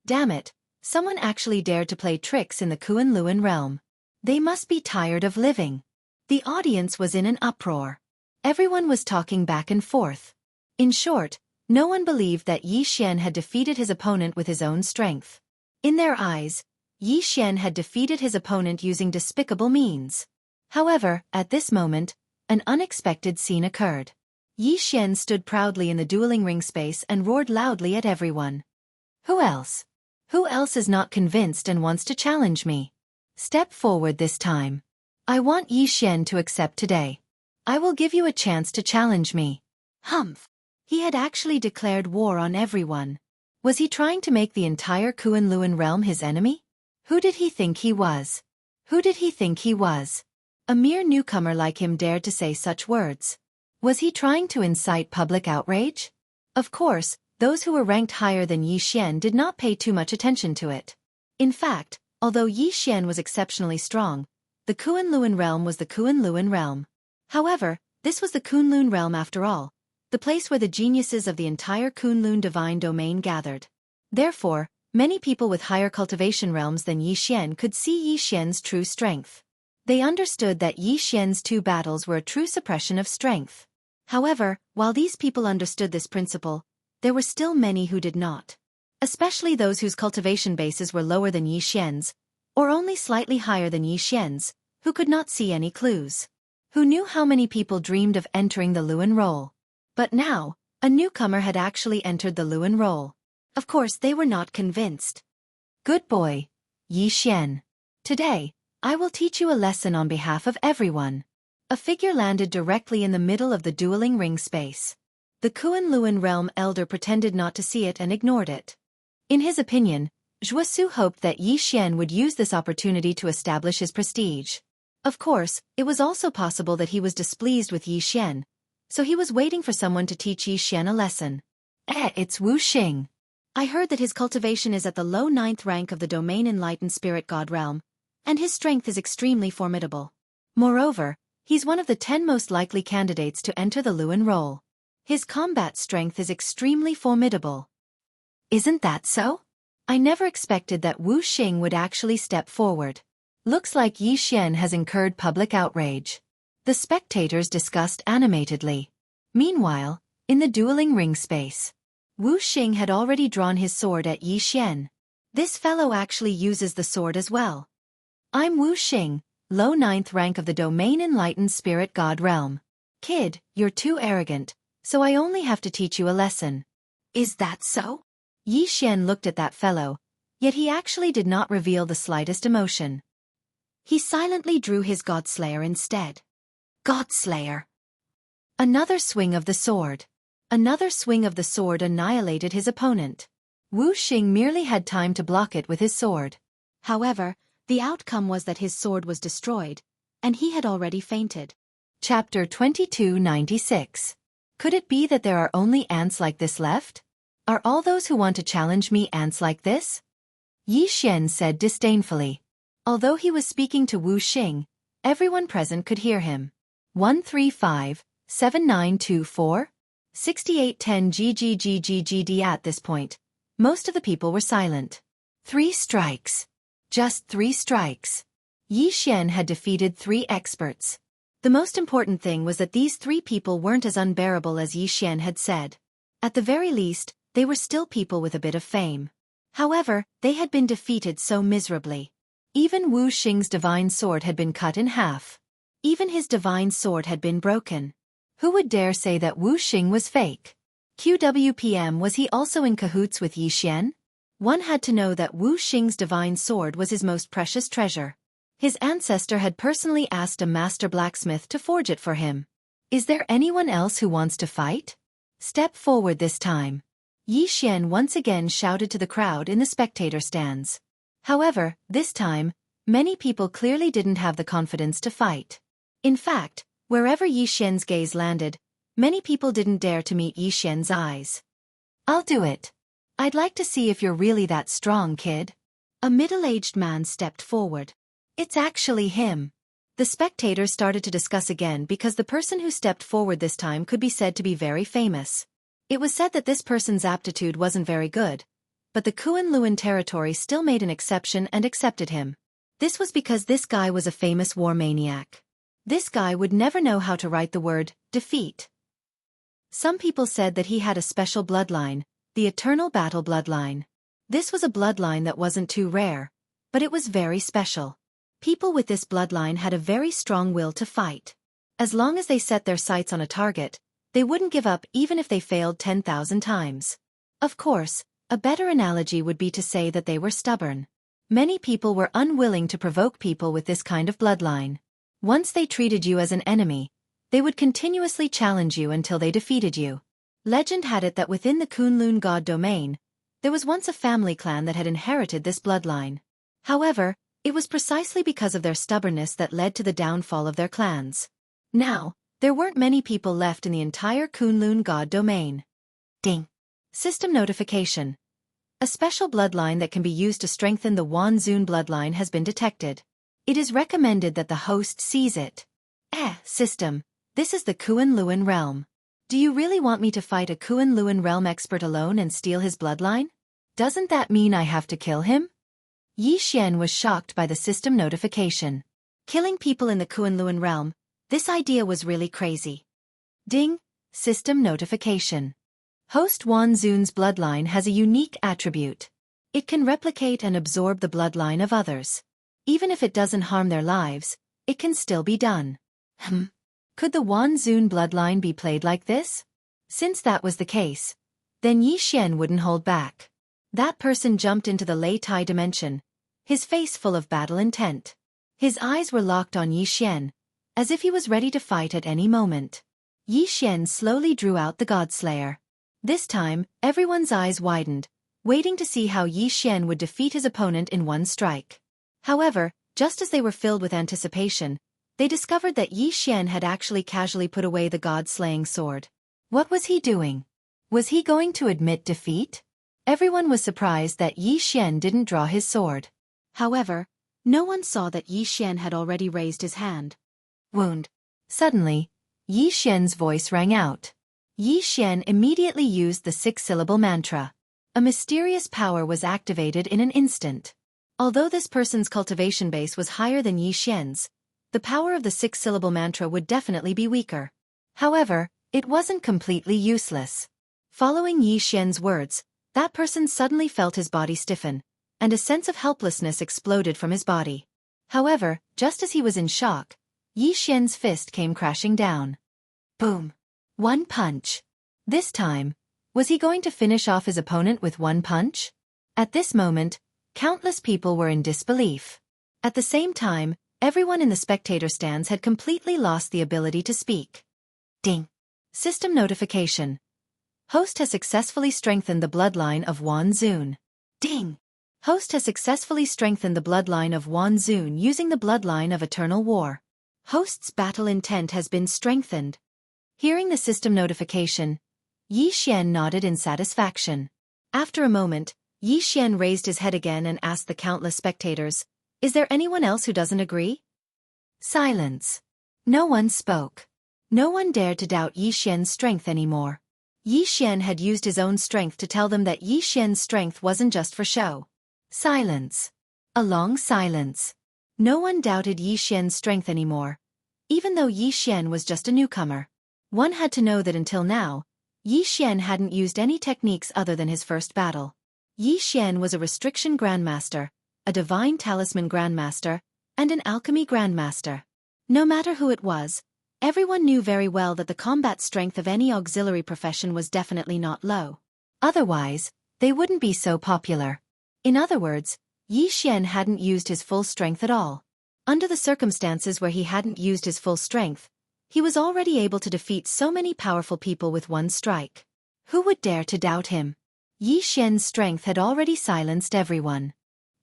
Damn it, someone actually dared to play tricks in the Kuan Luan realm. They must be tired of living. The audience was in an uproar. Everyone was talking back and forth. In short, no one believed that Yi Xian had defeated his opponent with his own strength. In their eyes, Yi Xian had defeated his opponent using despicable means. However, at this moment, an unexpected scene occurred. Yi Xian stood proudly in the dueling ring space and roared loudly at everyone. "Who else? Who else is not convinced and wants to challenge me? Step forward this time. I want Yi Xian to accept today. I will give you a chance to challenge me." Humph! He had actually declared war on everyone. Was he trying to make the entire Kuan Luan realm his enemy? Who did he think he was? Who did he think he was? A mere newcomer like him dared to say such words. Was he trying to incite public outrage? Of course, those who were ranked higher than Yi Xian did not pay too much attention to it. In fact, although Yi Xian was exceptionally strong, the Kuan Luan realm was the Kuan Luan realm. However, this was the Kunlun realm after all, the place where the geniuses of the entire Kunlun divine domain gathered. Therefore, many people with higher cultivation realms than Yi Xian could see Yi Xian's true strength. They understood that Yi Xian's two battles were a true suppression of strength. However, while these people understood this principle, there were still many who did not. Especially those whose cultivation bases were lower than Yi Xian's, or only slightly higher than Yi Xian's, who could not see any clues. Who knew how many people dreamed of entering the Luan role. But now, a newcomer had actually entered the Luan role. Of course they were not convinced. "Good boy, Yi Xian. Today, I will teach you a lesson on behalf of everyone." A figure landed directly in the middle of the dueling ring space. The Kuan Luan realm elder pretended not to see it and ignored it. In his opinion, Zhuosu hoped that Yi Xian would use this opportunity to establish his prestige. Of course, it was also possible that he was displeased with Yi Xian, so he was waiting for someone to teach Yi Xian a lesson. It's Wu Xing. I heard that his cultivation is at the low 9th rank of the domain enlightened spirit god realm, and his strength is extremely formidable. Moreover, he's one of the 10 most likely candidates to enter the Luan role. His combat strength is extremely formidable. Isn't that so? I never expected that Wu Xing would actually step forward. Looks like Yi Xian has incurred public outrage. The spectators discussed animatedly. Meanwhile, in the dueling ring space, Wu Xing had already drawn his sword at Yi Xian. This fellow actually uses the sword as well. "I'm Wu Xing, low 9th rank of the domain enlightened spirit god realm. Kid, you're too arrogant, so I only have to teach you a lesson." "Is that so?" Yi Xian looked at that fellow, Yet he actually did not reveal the slightest emotion. He silently drew his Godslayer instead. Godslayer! Another swing of the sword. Another swing of the sword annihilated his opponent. Wu Xing merely had time to block it with his sword. However, the outcome was that his sword was destroyed, and he had already fainted. Chapter 2296. Could it be that there are only ants like this left? Are all those who want to challenge me ants like this? Yi Xian said disdainfully. Although he was speaking to Wu Xing, everyone present could hear him. 135-7924? 6810 GGGGGD. At this point, most of the people were silent. 3 strikes. Just 3 strikes. Yi Xian had defeated 3 experts. The most important thing was that these 3 people weren't as unbearable as Yi Xian had said. At the very least, they were still people with a bit of fame. However, they had been defeated so miserably. Even Wu Xing's divine sword had been cut in half. Even his divine sword had been broken. Who would dare say that Wu Xing was fake? QWPM, was he also in cahoots with Yi Xian? One had to know that Wu Xing's divine sword was his most precious treasure. His ancestor had personally asked a master blacksmith to forge it for him. Is there anyone else who wants to fight? Step forward this time. Yi Xian once again shouted to the crowd in the spectator stands. However, this time, many people clearly didn't have the confidence to fight. In fact, wherever Yi Xian's gaze landed, many people didn't dare to meet Yi Xian's eyes. I'll do it. I'd like to see if you're really that strong, kid. A middle-aged man stepped forward. It's actually him. The spectators started to discuss again because the person who stepped forward this time could be said to be very famous. It was said that this person's aptitude wasn't very good, but the Kunlun territory still made an exception and accepted him. This was because this guy was a famous war maniac. This guy would never know how to write the word defeat. Some people said that he had a special bloodline, the Eternal Battle bloodline. This was a bloodline that wasn't too rare, but it was very special. People with this bloodline had a very strong will to fight. As long as they set their sights on a target, they wouldn't give up even if they failed 10,000 times. Of course, a better analogy would be to say that they were stubborn. Many people were unwilling to provoke people with this kind of bloodline. Once they treated you as an enemy, they would continuously challenge you until they defeated you. Legend had it that within the Kunlun god domain, there was once a family clan that had inherited this bloodline. However, it was precisely because of their stubbornness that led to the downfall of their clans. Now, there weren't many people left in the entire Kunlun god domain. Ding. System notification. A special bloodline that can be used to strengthen the Wanzun bloodline has been detected. It is recommended that the host sees it. System. This is the Kunlun realm. Do you really want me to fight a Kunlun realm expert alone and steal his bloodline? Doesn't that mean I have to kill him? Yi Xian was shocked by the system notification. Killing people in the Kunlun realm, this idea was really crazy. Ding. System notification. Host Wanzun's bloodline has a unique attribute. It can replicate and absorb the bloodline of others. Even if it doesn't harm their lives, it can still be done. Could the Wanzun bloodline be played like this? Since that was the case, then Yi Xian wouldn't hold back. That person jumped into the Lei Tai dimension, his face full of battle intent. His eyes were locked on Yi Xian, as if he was ready to fight at any moment. Yi Xian slowly drew out the Godslayer. This time, everyone's eyes widened, waiting to see how Yi Xian would defeat his opponent in one strike. However, just as they were filled with anticipation, they discovered that Yi Xian had actually casually put away the god-slaying sword. What was he doing? Was he going to admit defeat? Everyone was surprised that Yi Xian didn't draw his sword. However, no one saw that Yi Xian had already raised his hand. Wound. Suddenly, Yi Xian's voice rang out. Yi Xian immediately used the 6-syllable mantra. A mysterious power was activated in an instant. Although this person's cultivation base was higher than Yi Xian's, the power of the 6-syllable mantra would definitely be weaker. However, it wasn't completely useless. Following Yi Xian's words, that person suddenly felt his body stiffen, and a sense of helplessness exploded from his body. However, just as he was in shock, Yi Xian's fist came crashing down. Boom. One punch. This time, was he going to finish off his opponent with one punch? At this moment, Countless people were in disbelief. At the same time, everyone in the spectator stands had completely lost the ability to speak. Ding. System notification. Host has successfully strengthened the bloodline of Wan Zun. Ding. Host has successfully strengthened the bloodline of Wan Zun using the bloodline of Eternal War. Host's battle intent has been strengthened. Hearing the system notification, Yi Xian nodded in satisfaction. After a moment, Yi Xian raised his head again and asked the countless spectators, "Is there anyone else who doesn't agree?" Silence. No one spoke. No one dared to doubt Yi Xian's strength anymore. Yi Xian had used his own strength to tell them that Yi Xian's strength wasn't just for show. Silence. A long silence. No one doubted Yi Xian's strength anymore. Even though Yi Xian was just a newcomer. One had to know that until now, Yi Xian hadn't used any techniques other than his first battle. Yi Xian was a restriction grandmaster, a divine talisman grandmaster, and an alchemy grandmaster. No matter who it was, everyone knew very well that the combat strength of any auxiliary profession was definitely not low. Otherwise, they wouldn't be so popular. In other words, Yi Xian hadn't used his full strength at all. Under the circumstances where he hadn't used his full strength, he was already able to defeat so many powerful people with one strike. Who would dare to doubt him? Yi Xian's strength had already silenced everyone.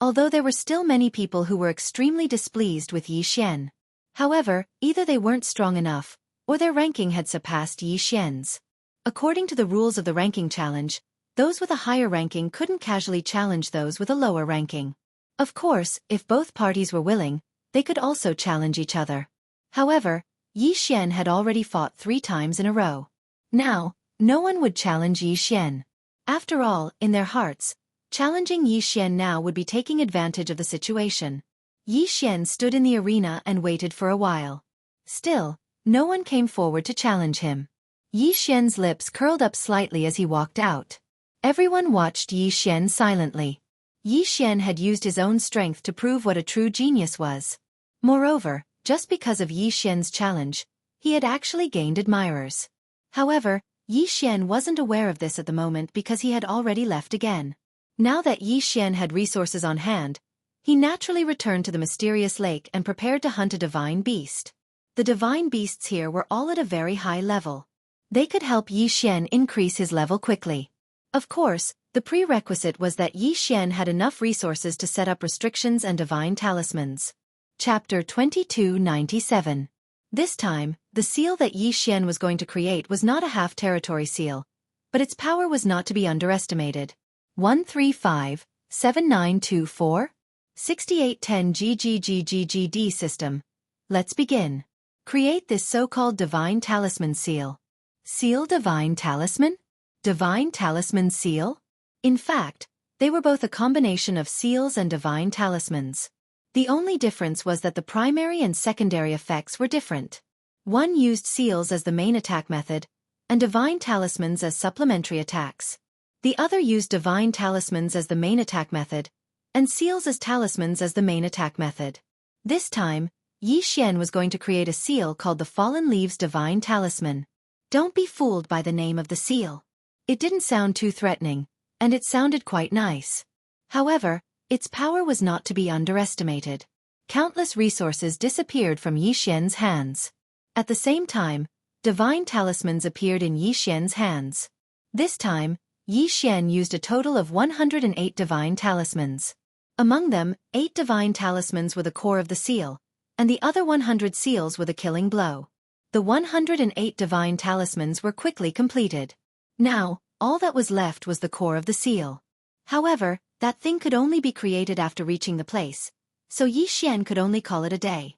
Although there were still many people who were extremely displeased with Yi Xian. However, either they weren't strong enough, or their ranking had surpassed Yi Xian's. According to the rules of the ranking challenge, those with a higher ranking couldn't casually challenge those with a lower ranking. Of course, if both parties were willing, they could also challenge each other. However, Yi Xian had already fought 3 times in a row. Now, no one would challenge Yi Xian. After all, in their hearts, challenging Yi Xian now would be taking advantage of the situation. Yi Xian stood in the arena and waited for a while. Still, no one came forward to challenge him. Yi Xian's lips curled up slightly as he walked out. Everyone watched Yi Xian silently. Yi Xian had used his own strength to prove what a true genius was. Moreover, just because of Yi Xian's challenge, he had actually gained admirers. However, Yi Xian wasn't aware of this at the moment because he had already left again. Now that Yi Xian had resources on hand, he naturally returned to the mysterious lake and prepared to hunt a divine beast. The divine beasts here were all at a very high level. They could help Yi Xian increase his level quickly. Of course, the prerequisite was that Yi Xian had enough resources to set up restrictions and divine talismans. Chapter 2297. This time, the seal that Yi Xian was going to create was not a half-territory seal, but its power was not to be underestimated. 135-7924? 6810 GGGGGD system. Let's begin. Create this so-called divine talisman seal. Seal divine talisman? Divine talisman seal? In fact, they were both a combination of seals and divine talismans. The only difference was that the primary and secondary effects were different. One used seals as the main attack method, and divine talismans as supplementary attacks. The other used divine talismans as the main attack method, and seals as talismans as the main attack method. This time, Yi Xian was going to create a seal called the Fallen Leaves Divine Talisman. Don't be fooled by the name of the seal. It didn't sound too threatening, and it sounded quite nice. However, its power was not to be underestimated. Countless resources disappeared from Yi Xian's hands. At the same time, divine talismans appeared in Yi Xian's hands. This time, Yi Xian used a total of 108 divine talismans. Among them, 8 divine talismans were the core of the seal, and the other 100 seals were the killing blow. The 108 divine talismans were quickly completed. Now, all that was left was the core of the seal. However, that thing could only be created after reaching the place, so Yi Xian could only call it a day.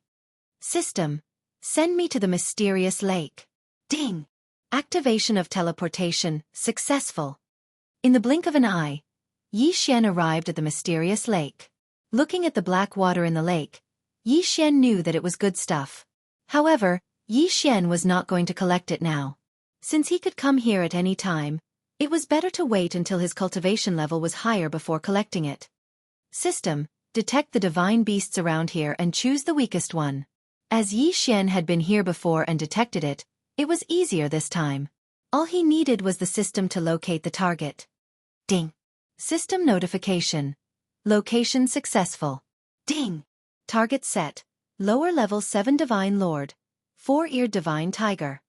System. Send me to the mysterious lake. Ding! Activation of teleportation, successful. In the blink of an eye, Yi Xian arrived at the mysterious lake. Looking at the black water in the lake, Yi Xian knew that it was good stuff. However, Yi Xian was not going to collect it now. Since he could come here at any time, it was better to wait until his cultivation level was higher before collecting it. System. Detect the divine beasts around here and choose the weakest one. As Yi Xian had been here before and detected it, it was easier this time. All he needed was the system to locate the target. Ding! System notification. Location successful. Ding! Target set. Lower level 7 Divine Lord. 4-eared Divine Tiger.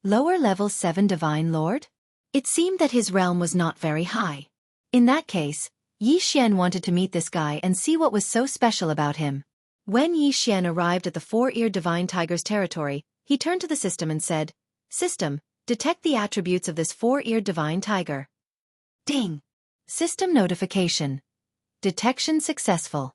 Lower level 7 Divine Lord? It seemed that his realm was not very high. In that case, Yi Xian wanted to meet this guy and see what was so special about him. When Yi Xian arrived at the 4-eared Divine Tiger's territory, he turned to the system and said, "System, detect the attributes of this 4-eared Divine Tiger." Ding! System notification. Detection successful.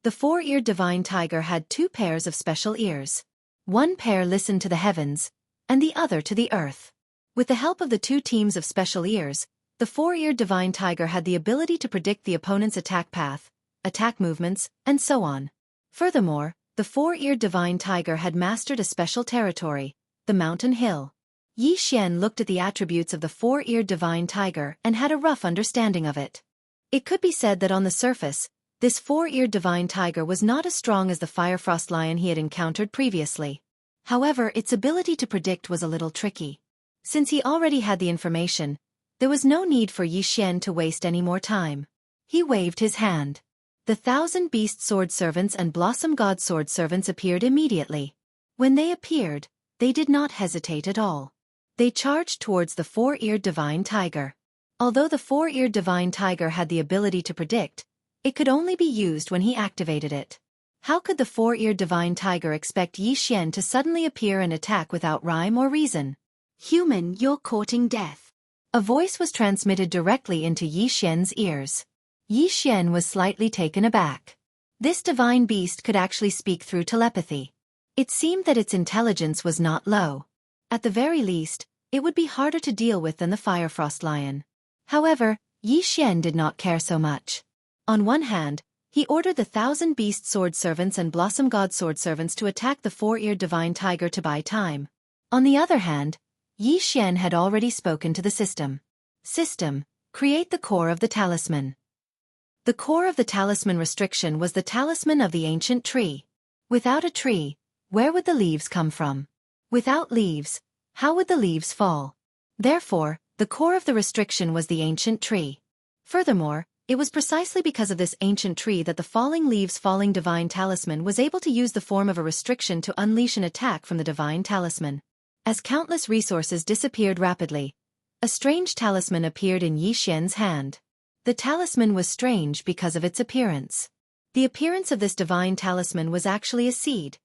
The 4-eared Divine Tiger had 2 pairs of special ears. One pair listened to the heavens, and the other to the earth. With the help of the 2 teams of special ears, the 4-eared Divine Tiger had the ability to predict the opponent's attack path, attack movements, and so on. Furthermore, the 4-eared Divine Tiger had mastered a special territory, the mountain hill. Yi Xian looked at the attributes of the 4-eared Divine Tiger and had a rough understanding of it. It could be said that on the surface, this 4-eared Divine Tiger was not as strong as the Firefrost Lion he had encountered previously. However, its ability to predict was a little tricky. Since he already had the information, there was no need for Yi Xian to waste any more time. He waved his hand. The 1,000 Beast Sword Servants and Blossom God Sword Servants appeared immediately. When they appeared, they did not hesitate at all. They charged towards the 4-eared Divine Tiger. Although the 4-eared Divine Tiger had the ability to predict, it could only be used when he activated it. How could the 4-eared Divine Tiger expect Yi Xian to suddenly appear and attack without rhyme or reason? "Human, you're courting death." A voice was transmitted directly into Yi Xian's ears. Yi Xian was slightly taken aback. This divine beast could actually speak through telepathy. It seemed that its intelligence was not low. At the very least, it would be harder to deal with than the Firefrost Lion. However, Yi Xian did not care so much. On one hand, he ordered the 1,000 Beast Sword Servants and Blossom God Sword Servants to attack the 4-eared Divine Tiger to buy time. On the other hand, Yi Xian had already spoken to the system. System, create the core of the talisman. The core of the talisman restriction was the talisman of the ancient tree. Without a tree, where would the leaves come from? Without leaves, how would the leaves fall? Therefore, the core of the restriction was the ancient tree. Furthermore, it was precisely because of this ancient tree that the falling leaves falling divine talisman was able to use the form of a restriction to unleash an attack from the divine talisman. As countless resources disappeared rapidly, a strange talisman appeared in Yi Xian's hand. The talisman was strange because of its appearance. The appearance of this divine talisman was actually a seed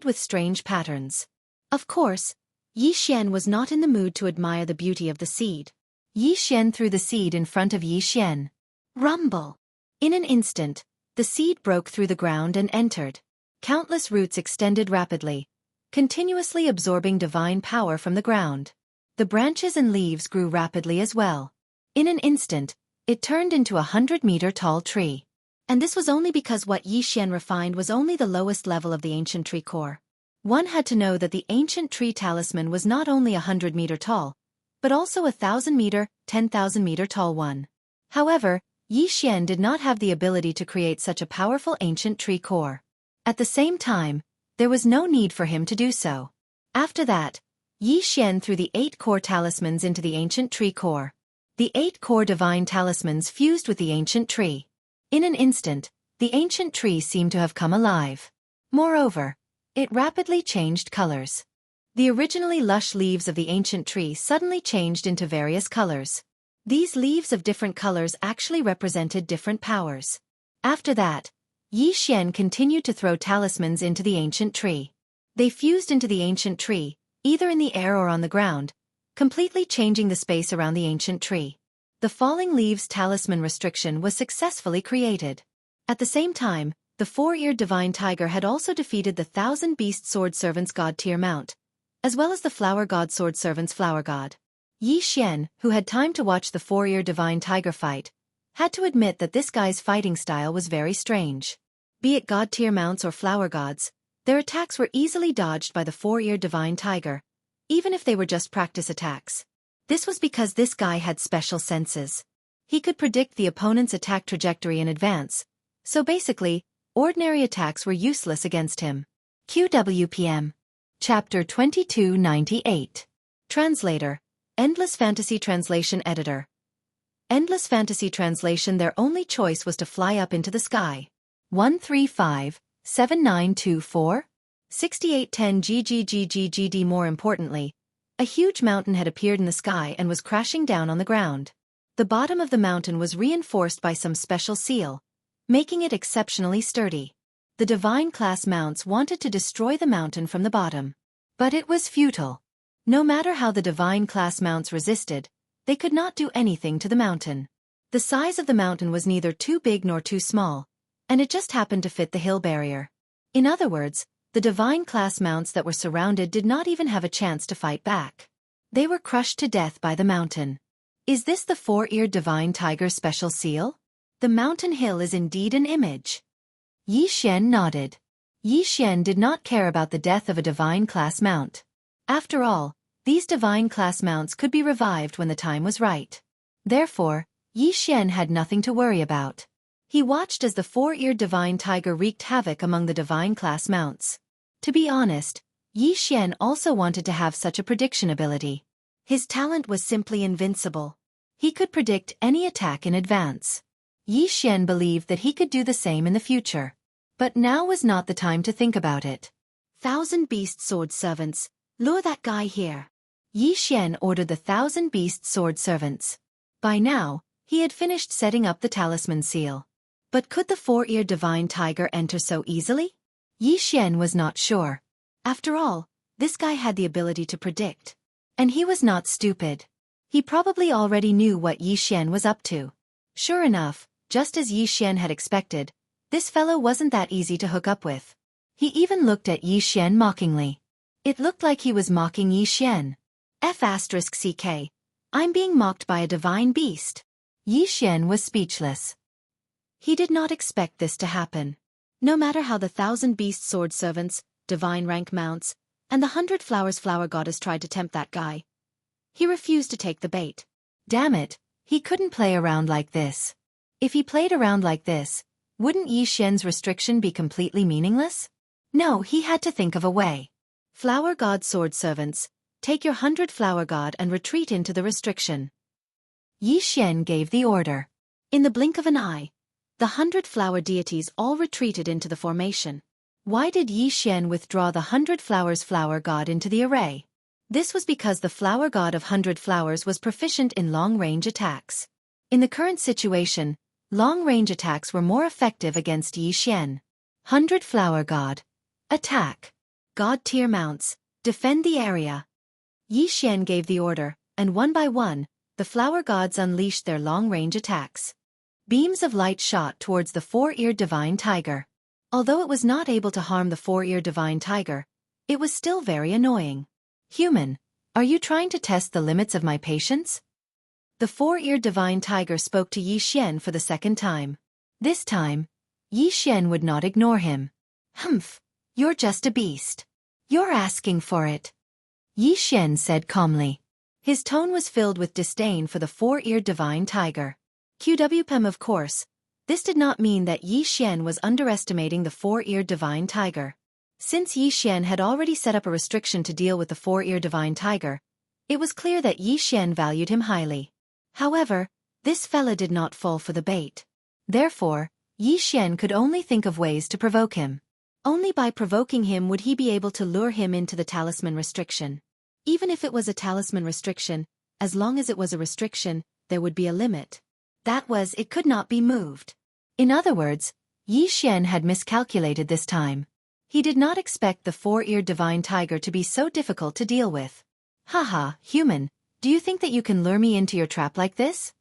with strange patterns. Of course, Yi Xian was not in the mood to admire the beauty of the seed. Yi Xian threw the seed in front of Yi Xian. Rumble! In an instant, the seed broke through the ground and entered. Countless roots extended rapidly, continuously absorbing divine power from the ground. The branches and leaves grew rapidly as well. In an instant, it turned into a 100-meter-tall tree. And this was only because what Yi Xian refined was only the lowest level of the ancient tree core. One had to know that the ancient tree talisman was not only 100-meter tall, but also 1,000-meter, 10,000-meter-tall one. However, Yi Xian did not have the ability to create such a powerful ancient tree core. At the same time, there was no need for him to do so. After that, Yi Xian threw the 8 core talismans into the ancient tree core. The 8 core divine talismans fused with the ancient tree. In an instant, the ancient tree seemed to have come alive. Moreover, it rapidly changed colors. The originally lush leaves of the ancient tree suddenly changed into various colors. These leaves of different colors actually represented different powers. After that, Yi Xian continued to throw talismans into the ancient tree. They fused into the ancient tree, either in the air or on the ground, completely changing the space around the ancient tree. The falling leaves talisman restriction was successfully created. At the same time, the 4-eared divine tiger had also defeated the 1,000 Beast Sword Servants God tier mount, as well as the Flower God Sword Servants Flower God. Yi Xian, who had time to watch the 4-eared divine tiger fight, had to admit that this guy's fighting style was very strange. Be it God tier mounts or flower gods, their attacks were easily dodged by the 4-eared divine tiger, even if they were just practice attacks. This was because this guy had special senses. He could predict the opponent's attack trajectory in advance, so basically, ordinary attacks were useless against him. QWPM. Chapter 2298. Translator. Endless Fantasy Translation Editor. Endless fantasy translation. Their only choice was to fly up into the sky. 135-7924? 6810 GGGGGD. More importantly, a huge mountain had appeared in the sky and was crashing down on the ground. The bottom of the mountain was reinforced by some special seal, making it exceptionally sturdy. The divine class mounts wanted to destroy the mountain from the bottom. But it was futile. No matter how the divine class mounts resisted, they could not do anything to the mountain. The size of the mountain was neither too big nor too small, and it just happened to fit the hill barrier. In other words, the divine class mounts that were surrounded did not even have a chance to fight back. They were crushed to death by the mountain. Is this the four-eared divine tiger special seal? The mountain hill is indeed an image. Yi Xian nodded. Yi Xian did not care about the death of a divine class mount. After all, these divine class mounts could be revived when the time was right. Therefore, Yi Xian had nothing to worry about. He watched as the four-eared divine tiger wreaked havoc among the divine class mounts. To be honest, Yi Xian also wanted to have such a prediction ability. His talent was simply invincible. He could predict any attack in advance. Yi Xian believed that he could do the same in the future. But now was not the time to think about it. 1,000 beast sword servants, lure that guy here. Yi Xian ordered the 1,000 beast sword servants. By now, he had finished setting up the talisman seal. But could the four-eared divine tiger enter so easily? Yi Xian was not sure. After all, this guy had the ability to predict. And he was not stupid. He probably already knew what Yi Xian was up to. Sure enough, just as Yi Xian had expected, this fellow wasn't that easy to hook up with. He even looked at Yi Xian mockingly. It looked like he was mocking Yi Xian. F***ck. I'm being mocked by a divine beast. Yi Xian was speechless. He did not expect this to happen. No matter how the 1,000 beast sword servants, divine rank mounts, and the 100 flowers flower goddess tried to tempt that guy, he refused to take the bait. Damn it, he couldn't play around like this. If he played around like this, wouldn't Yi Xian's restriction be completely meaningless? No, he had to think of a way. Flower god sword servants, take your 100 flower god and retreat into the restriction. Yi Xian gave the order. In the blink of an eye, the 100 flower deities all retreated into the formation. Why did Yi Xian withdraw the 100 flowers flower god into the array? This was because the flower god of 100 flowers was proficient in long-range attacks. In the current situation, long-range attacks were more effective against Yi Xian. 100 flower god. Attack. God tier mounts, defend the area. Yi Xian gave the order, and one by one, the flower gods unleashed their long-range attacks. Beams of light shot towards the four-eared divine tiger. Although it was not able to harm the four-eared divine tiger, it was still very annoying. Human, are you trying to test the limits of my patience? The four-eared divine tiger spoke to Yi Xian for the second time. This time, Yi Xian would not ignore him. Humph, you're just a beast. You're asking for it. Yi Xian said calmly. His tone was filled with disdain for the four-eared divine tiger. QWPM. Of course, this did not mean that Yi Xian was underestimating the four-eared divine tiger. Since Yi Xian had already set up a restriction to deal with the four-eared divine tiger, it was clear that Yi Xian valued him highly. However, this fella did not fall for the bait. Therefore, Yi Xian could only think of ways to provoke him. Only by provoking him would he be able to lure him into the talisman restriction. Even if it was a talisman restriction, as long as it was a restriction, there would be a limit. That was, it could not be moved. In other words, Yi Xian had miscalculated this time. He did not expect the four-eared divine tiger to be so difficult to deal with. Haha, human, do you think that you can lure me into your trap like this?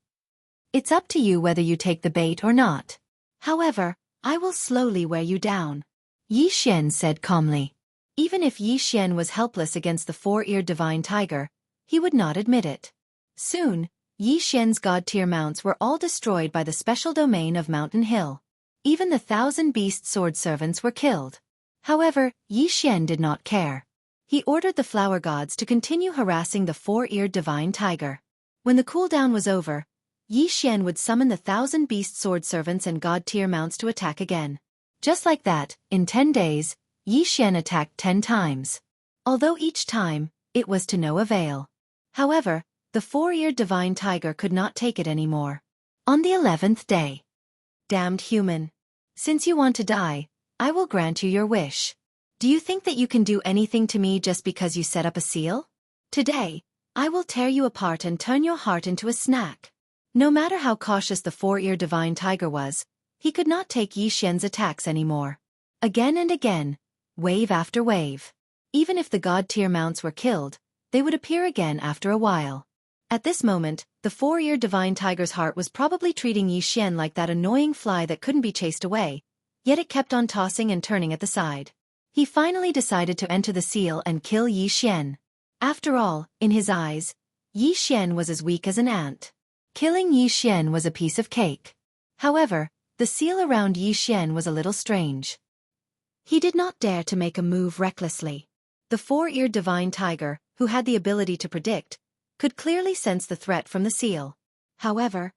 It's up to you whether you take the bait or not. However, I will slowly wear you down. Yi Xian said calmly. Even if Yi Xian was helpless against the four-eared divine tiger, he would not admit it. Soon, Yi Xian's god-tier mounts were all destroyed by the special domain of Mountain Hill. Even the 1,000 beast sword servants were killed. However, Yi Xian did not care. He ordered the flower gods to continue harassing the four-eared divine tiger. When the cooldown was over, Yi Xian would summon the 1,000 beast sword servants and god-tier mounts to attack again. Just like that, in 10 days, Yi Xian attacked 10 times. Although each time, it was to no avail. However, The four-eared divine tiger could not take it anymore. On the 11th day. Damned human. Since you want to die, I will grant you your wish. Do you think that you can do anything to me just because you set up a seal? Today, I will tear you apart and turn your heart into a snack. No matter how cautious the four-eared divine tiger was, he could not take Yi Xian's attacks anymore. Again and again, wave after wave. Even if the god-tier mounts were killed, they would appear again after a while. At this moment, the four-eared divine tiger's heart was probably treating Yi Xian like that annoying fly that couldn't be chased away, yet it kept on tossing and turning at the side. He finally decided to enter the seal and kill Yi Xian. After all, in his eyes, Yi Xian was as weak as an ant. Killing Yi Xian was a piece of cake. However, the seal around Yi Xian was a little strange. He did not dare to make a move recklessly. The four-eared divine tiger, who had the ability to predict, could clearly sense the threat from the seal. However,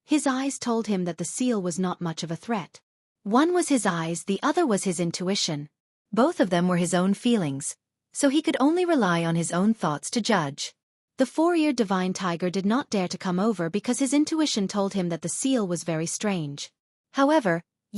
his eyes told him that the seal was not much of a threat. One was his eyes, the other was his intuition. Both of them were his own feelings, so he could only rely on his own thoughts to judge. The four-eared divine tiger did not dare to come over because his intuition told him that the seal was very strange. However,